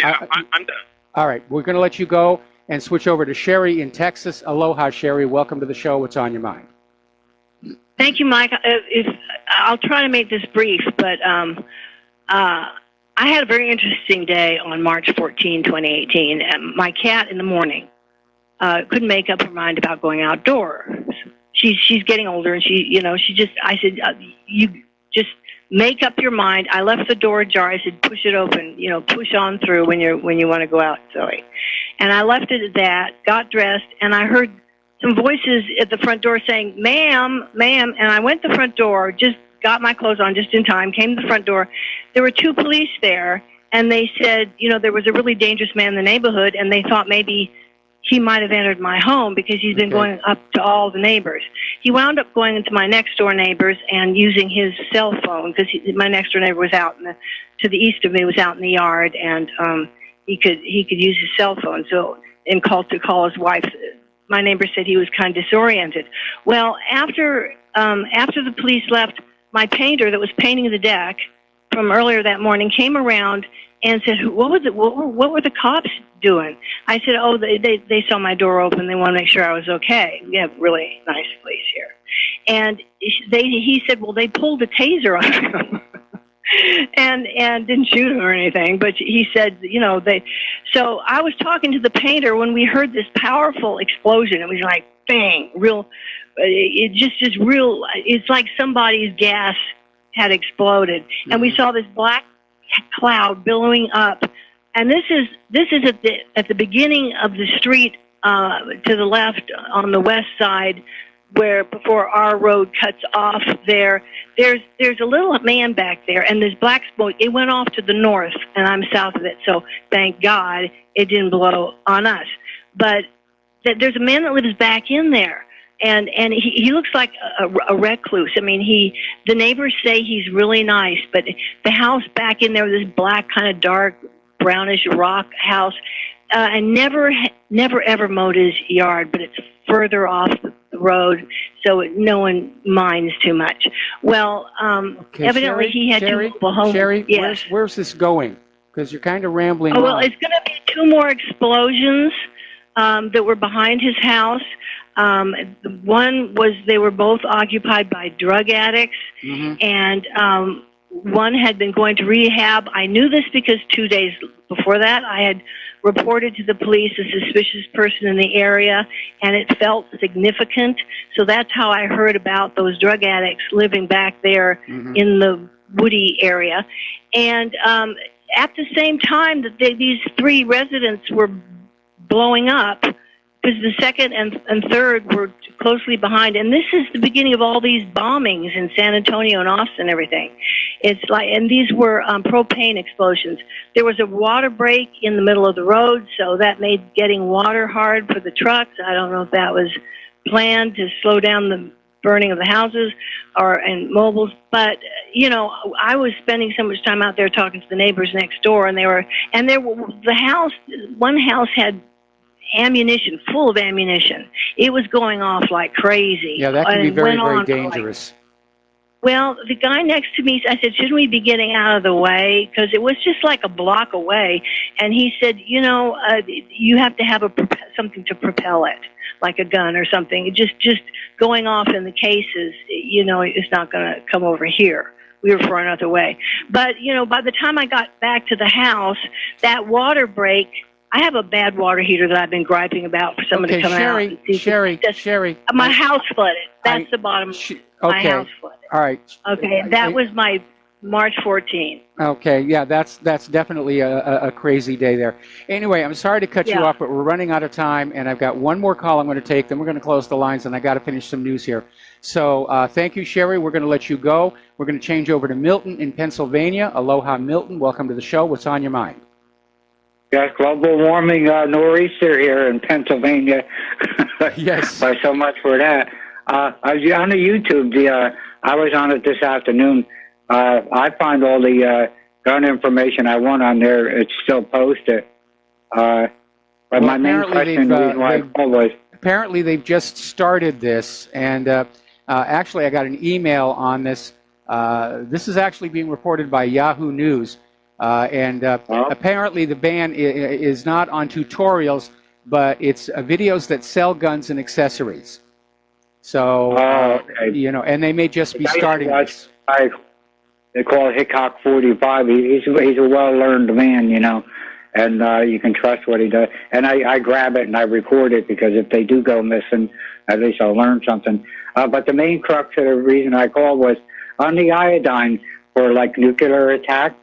S13: I'm done.
S2: All right, we're going to let you go and switch over to Sherry in Texas. Aloha, Sherry. Welcome to the show. What's on your mind?
S14: Thank you, Mike. I'll try to make this brief, but I had a very interesting day on March 14, 2018. And my cat in the morning couldn't make up her mind about going outdoors. She's getting older, and I said, you just make up your mind. I left the door ajar. I said, push it open, push on through when you want to go out, Zoe. And I left it at that, got dressed, and I heard some voices at the front door saying, ma'am, and I went to the front door, just got my clothes on just in time, came to the front door. There were 2 police there, and they said, there was a really dangerous man in the neighborhood, and they thought maybe he might have entered my home because he's been going up to all the neighbors. He wound up going into my next door neighbors and using his cell phone because my next door neighbor was out to the east of me, was out in the yard, and he could use his cell phone and call his wife. My neighbor said he was kind of disoriented. Well, after the police left, my painter that was painting the deck from earlier that morning came around and said, what were the cops doing? I said, oh, they saw my door open. They want to make sure I was okay. We have a really nice place here. And he said, well, they pulled a taser on him. and didn't shoot him or anything, but he said, so I was talking to the painter when we heard this powerful explosion. It was like, bang, it's like somebody's gas had exploded. Mm-hmm. And we saw this black cloud billowing up. And this is at the beginning of the street to the left on the west side, where before our road cuts off there's a little man back there, and this black smoke, it went off to the north, and I'm south of it, so thank God it didn't blow on us. But there's a man that lives back in there, and he looks like a recluse. The neighbors say he's really nice, but the house back in there, this black kind of dark brownish rock house, and never ever mowed his yard, but it's further off the road, so no one minds too much. Well, evidently
S2: Sherry,
S14: he had to move home.
S2: Sherry,
S14: yes.
S2: where's this going? Because you're kind of rambling
S14: Oh, well,
S2: on.
S14: it's going to be 2 more explosions that were behind his house. One was they were both occupied by drug addicts, mm-hmm. and one had been going to rehab. I knew this because 2 days before that I had reported to the police a suspicious person in the area, and it felt significant. So that's how I heard about those drug addicts living back there in the woody area. And at the same time that these 3 residents were blowing up, because the second and third were closely behind. And this is the beginning of all these bombings in San Antonio and Austin and everything. It's like, and these were propane explosions. There was a water break in the middle of the road, so that made getting water hard for the trucks. I don't know if that was planned to slow down the burning of the houses and mobiles. But, you know, I was spending so much time out there talking to the neighbors next door, and one house had ammunition, full of ammunition. It was going off like crazy.
S2: Yeah, that can be very, very dangerous.
S14: Well, the guy next to me, I said, shouldn't we be getting out of the way? Because it was just like a block away. And he said, you know, you have to have something to propel it, like a gun or something. Just going off in the cases, you know, it's not going to come over here. We were far enough away. But, you know, by the time I got back to the house, that water break, I have a bad water heater that I've been griping about for someone to come out.
S2: Sherry.
S14: My house flooded. That's the bottom. My house flooded.
S2: All right.
S14: Okay, that was my March 14th.
S2: Okay, yeah, that's definitely a crazy day there. Anyway, I'm sorry to cut you off, but we're running out of time, and I've got one more call I'm going to take, then we're going to close the lines, and I got to finish some news here. So thank you, Sherry. We're going to let you go. We're going to change over to Milton in Pennsylvania. Aloha, Milton. Welcome to the show. What's on your mind?
S15: Yes, global warming nor'easter here in Pennsylvania.
S2: Yes.
S15: So much for that. I was on the YouTube. I was on it this afternoon. I find all the gun information I want on there. It's still posted. But my main question, the reason why I called was...
S2: Apparently they've just started this, and actually I got an email on this. This is actually being reported by Yahoo News. Apparently the ban is not on tutorials, but it's videos that sell guns and accessories. So, you know, and they may just be starting this.
S15: They call it Hickok 45. He's a well-learned man, you know, and you can trust what he does. And I grab it and I record it, because if they do go missing, at least I'll learn something. But the main crux of the reason I called was on the iodine for, like, nuclear attack.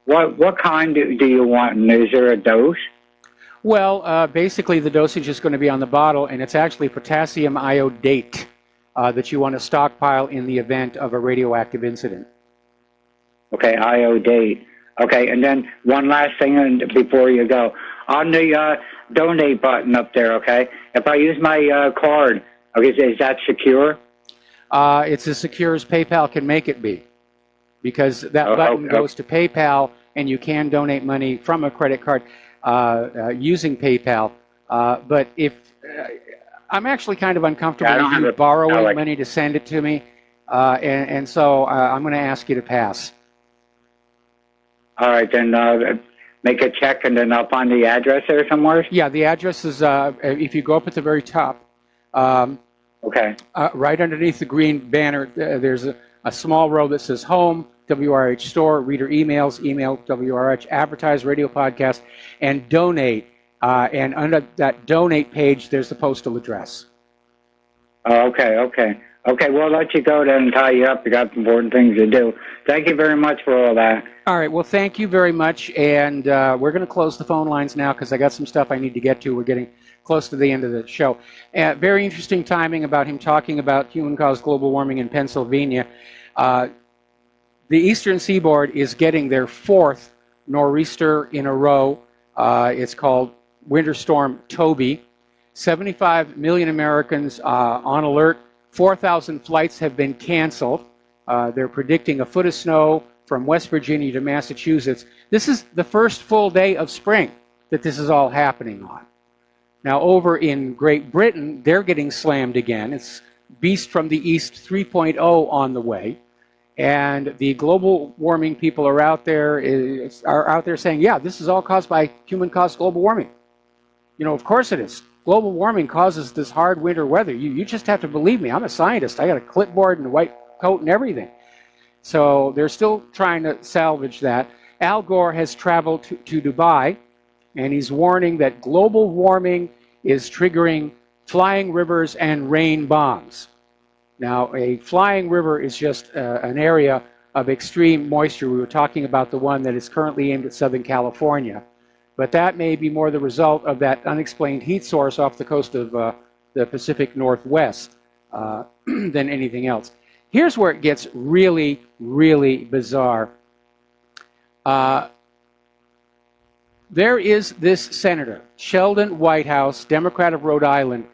S15: What kind do you want, and is there a dose?
S2: Well, basically the dosage is going to be on the bottle, and it's actually potassium iodate that you want to stockpile in the event of a radioactive incident.
S15: Okay, iodate. Okay, and then one last thing before you go. On the donate button up there, okay, if I use my card, okay, is that secure?
S2: It's as secure as PayPal can make it be, because that button goes to PayPal, and you can donate money from a credit card using PayPal. But if I'm actually kind of uncomfortable with you borrowing money to send it to me, and so I'm going to ask you to pass.
S15: All right, then make a check, and then I'll find the address there somewhere?
S2: Yeah, the address is, if you go up at the very top, right underneath the green banner, there's a small row that says Home, WRH Store, Reader Emails, Email, WRH, Advertise, Radio Podcast, and Donate. And under that Donate page, there's the postal address.
S15: Okay, well, I'll let you go then and tie you up. You got important things to do. Thank you very much for all that.
S2: All right, well, thank you very much. And we're going to close the phone lines now, because I got some stuff I need to get to. We're getting close to the end of the show. Very interesting timing about him talking about human-caused global warming in Pennsylvania. The eastern seaboard is getting their 4th nor'easter in a row. It's called Winter Storm Toby. 75 million Americans on alert. 4,000 flights have been canceled. They're predicting a foot of snow from West Virginia to Massachusetts. This is the first full day of spring that this is all happening on. Now, over in Great Britain, they're getting slammed again. It's Beast from the East 3.0 on the way. And the global warming people are out there saying, yeah, this is all caused by human-caused global warming. You know, of course it is. Global warming causes this hard winter weather. You just have to believe me. I'm a scientist. I got a clipboard and a white coat and everything. So they're still trying to salvage that. Al Gore has traveled to Dubai And he's warning that global warming is triggering flying rivers and rain bombs. Now, a flying river is just an area of extreme moisture. We were talking about the one that is currently aimed at Southern California. But that may be more the result of that unexplained heat source off the coast of the Pacific Northwest than anything else. Here's where it gets really, really bizarre. There is this senator, Sheldon Whitehouse, Democrat of Rhode Island,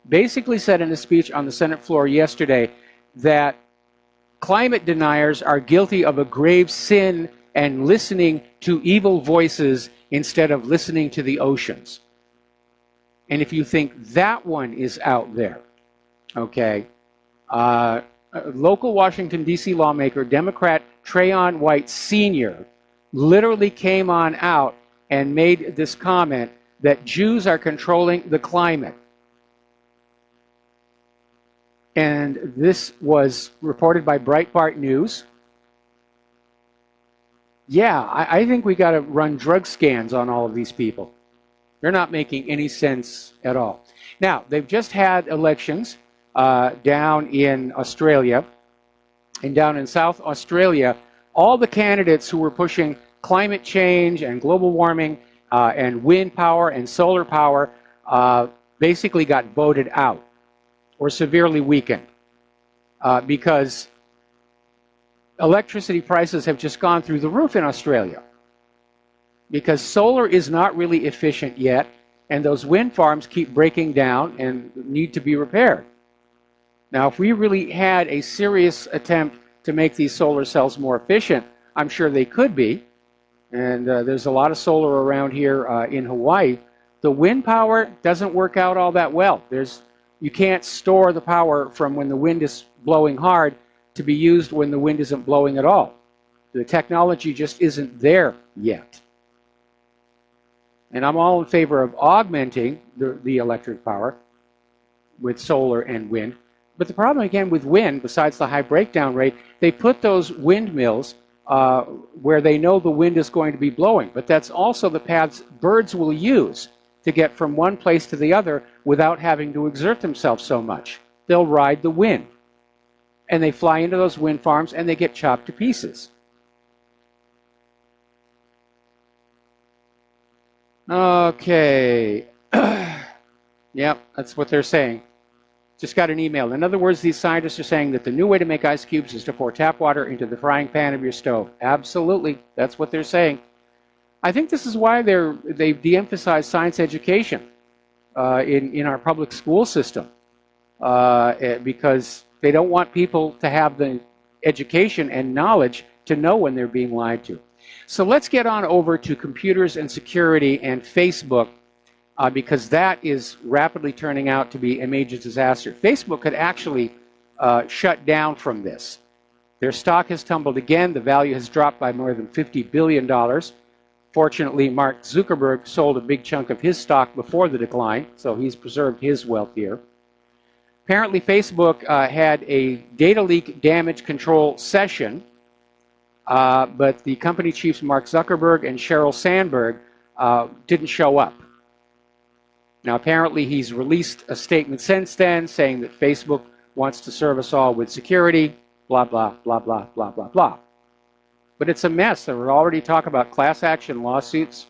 S2: basically said in a speech on the Senate floor yesterday that climate deniers are guilty of a grave sin and listening to evil voices instead of listening to the oceans. And if you think that one is out there, okay, a local Washington, D.C. lawmaker, Democrat Trayon White Sr., literally came on out and made this comment that Jews are controlling the climate. And this was reported by Breitbart News. Yeah, I think we got to run drug scans on all of these people. They're not making any sense at all. Now, they've just had elections down in Australia. And down in South Australia, all the candidates who were pushing climate change and global warming and wind power and solar power basically got voted out or severely weakened because electricity prices have just gone through the roof in Australia because solar is not really efficient yet, and those wind farms keep breaking down and need to be repaired. Now, if we really had a serious attempt to make these solar cells more efficient, I'm sure they could be. And there's a lot of solar around here in Hawaii. The wind power doesn't work out all that well. You can't store the power from when the wind is blowing hard to be used when the wind isn't blowing at all. The technology just isn't there yet. And I'm all in favor of augmenting the electric power with solar and wind. But the problem again with wind, besides the high breakdown rate, they put those windmills where they know the wind is going to be blowing. But that's also the paths birds will use to get from one place to the other without having to exert themselves so much. They'll ride the wind. And they fly into those wind farms and they get chopped to pieces. Okay. Yep, that's what they're saying. Just got an email. In other words, these scientists are saying that the new way to make ice cubes is to pour tap water into the frying pan of your stove. Absolutely. That's what they're saying. I think this is why they've de-emphasized science education in our public school system because they don't want people to have the education and knowledge to know when they're being lied to. So let's get on over to computers and security and Facebook because that is rapidly turning out to be a major disaster. Facebook could actually shut down from this. Their stock has tumbled again. The value has dropped by more than $50 billion. Fortunately, Mark Zuckerberg sold a big chunk of his stock before the decline, so he's preserved his wealth here. Apparently, Facebook had a data leak damage control session, but the company chiefs Mark Zuckerberg and Sheryl Sandberg didn't show up. Now, apparently, he's released a statement since then saying that Facebook wants to serve us all with security, blah, blah, blah, blah, blah, blah, blah. But it's a mess. There were already talk about class action lawsuits.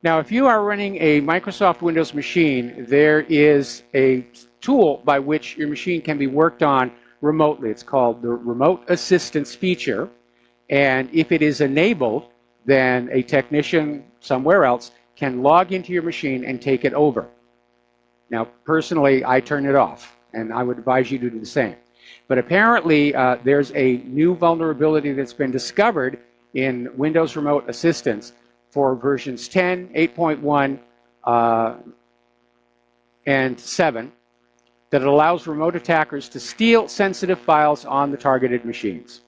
S2: Now, if you are running a Microsoft Windows machine, there is a tool by which your machine can be worked on remotely. It's called the Remote Assistance feature. And if it is enabled, then a technician somewhere else can log into your machine and take it over. Now, personally, I turn it off, and I would advise you to do the same. But apparently, there's a new vulnerability that's been discovered in Windows Remote Assistance for versions 10, 8.1, and 7 that allows remote attackers to steal sensitive files on the targeted machines.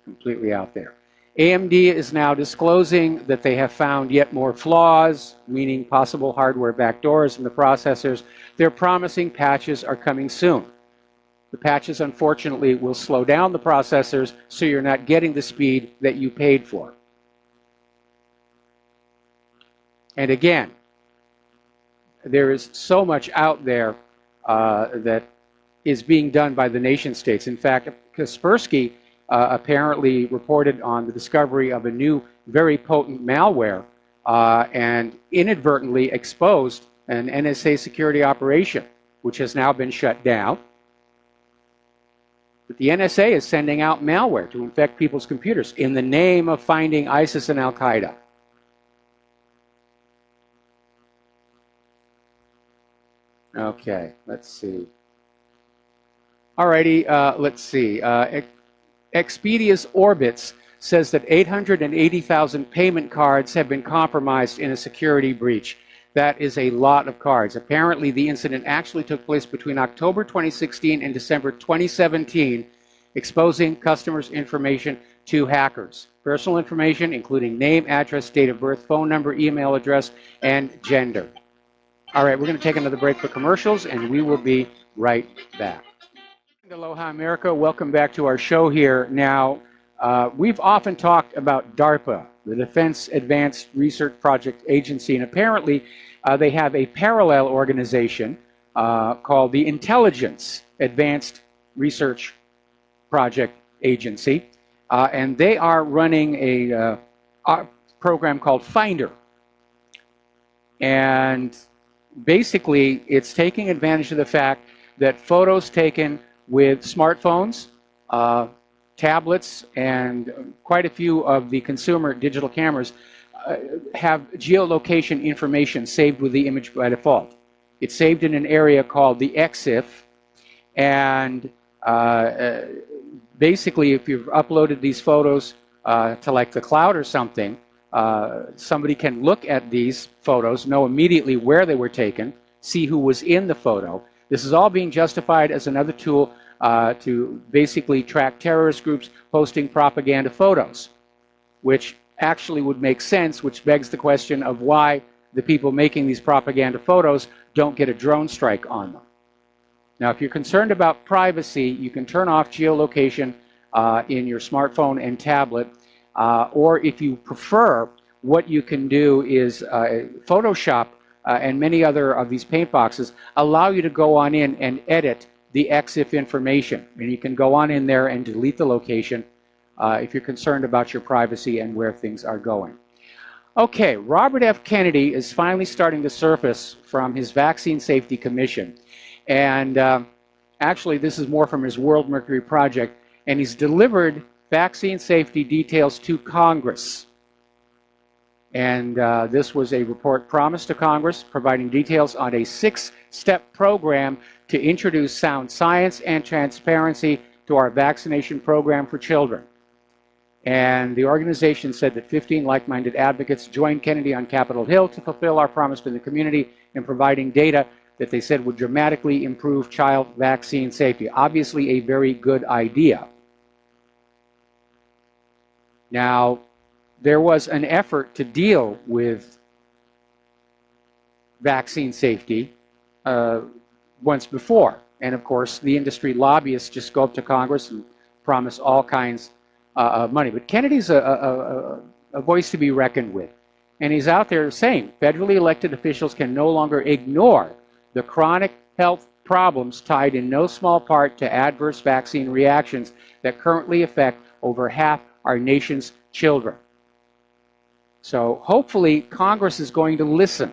S2: Completely out there. AMD is now disclosing that they have found yet more flaws, meaning possible hardware backdoors in the processors. They're promising patches are coming soon. The patches, unfortunately, will slow down the processors so you're not getting the speed that you paid for. And again, there is so much out there that is being done by the nation states. In fact, Kaspersky apparently reported on the discovery of a new, very potent malware and inadvertently exposed an NSA security operation, which has now been shut down. But the NSA is sending out malware to infect people's computers in the name of finding ISIS and Al-Qaeda. Okay, let's see. Alrighty, let's see. Expedia's Orbitz says that 880,000 payment cards have been compromised in a security breach. That is a lot of cards. Apparently, the incident actually took place between October 2016 and December 2017, exposing customers' information to hackers. Personal information, including name, address, date of birth, phone number, email address, and gender. All right, we're going to take another break for commercials, and we will be right back. Aloha America, welcome back to our show here. Now, we've often talked about DARPA, the Defense Advanced Research Project Agency, and apparently they have a parallel organization called the Intelligence Advanced Research Project Agency, and they are running a program called Finder. And basically, it's taking advantage of the fact that photos taken with smartphones, tablets, and quite a few of the consumer digital cameras have geolocation information saved with the image by default. It's saved in an area called the EXIF, and basically if you've uploaded these photos to like the cloud or something, somebody can look at these photos, know immediately where they were taken, see who was in the photo. This is all being justified as another tool to basically track terrorist groups posting propaganda photos, which actually would make sense, which begs the question of why the people making these propaganda photos don't get a drone strike on them. Now, if you're concerned about privacy, you can turn off geolocation in your smartphone and tablet, or if you prefer, what you can do is Photoshop and many other of these paint boxes allow you to go on in and edit the EXIF information. And you can go on in there and delete the location if you're concerned about your privacy and where things are going. Okay, Robert F. Kennedy is finally starting to surface from his Vaccine Safety Commission. And actually, this is more from his World Mercury Project. And he's delivered vaccine safety details to Congress. And this was a report promised to Congress, providing details on a 6-step program to introduce sound science and transparency to our vaccination program for children. And the organization said that 15 like-minded advocates joined Kennedy on Capitol Hill to fulfill our promise to the community in providing data that they said would dramatically improve child vaccine safety. Obviously a very good idea. Now, there was an effort to deal with vaccine safety once before. And of course, the industry lobbyists just go up to Congress and promise all kinds of money. But Kennedy's a voice to be reckoned with. And he's out there saying federally elected officials can no longer ignore the chronic health problems tied in no small part to adverse vaccine reactions that currently affect over half our nation's children. So hopefully Congress is going to listen,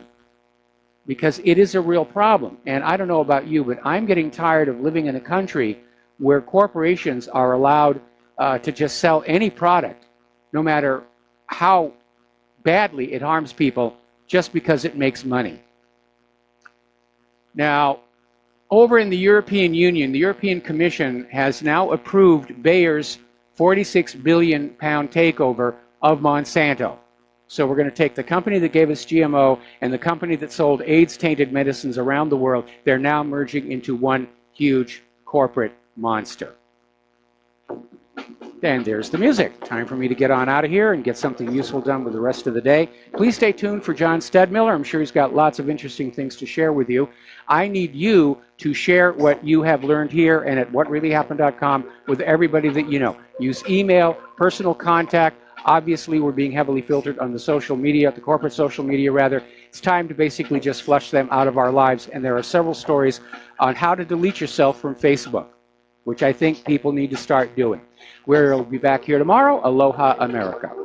S2: because it is a real problem. And I don't know about you, but I'm getting tired of living in a country where corporations are allowed to just sell any product, no matter how badly it harms people, just because it makes money. Now, over in the European Union, the European Commission has now approved Bayer's £46 billion takeover of Monsanto. So we're going to take the company that gave us GMO and the company that sold AIDS-tainted medicines around the world. They're now merging into one huge corporate monster. And there's the music. Time for me to get on out of here and get something useful done with the rest of the day. Please stay tuned for John Stedmiller. I'm sure he's got lots of interesting things to share with you. I need you to share what you have learned here and at whatreallyhappened.com with everybody that you know. Use email, personal contact, Obviously, we're being heavily filtered on the social media, the corporate social media rather. It's time to basically just flush them out of our lives. And there are several stories on how to delete yourself from Facebook, which I think people need to start doing. We'll be back here tomorrow. Aloha, America.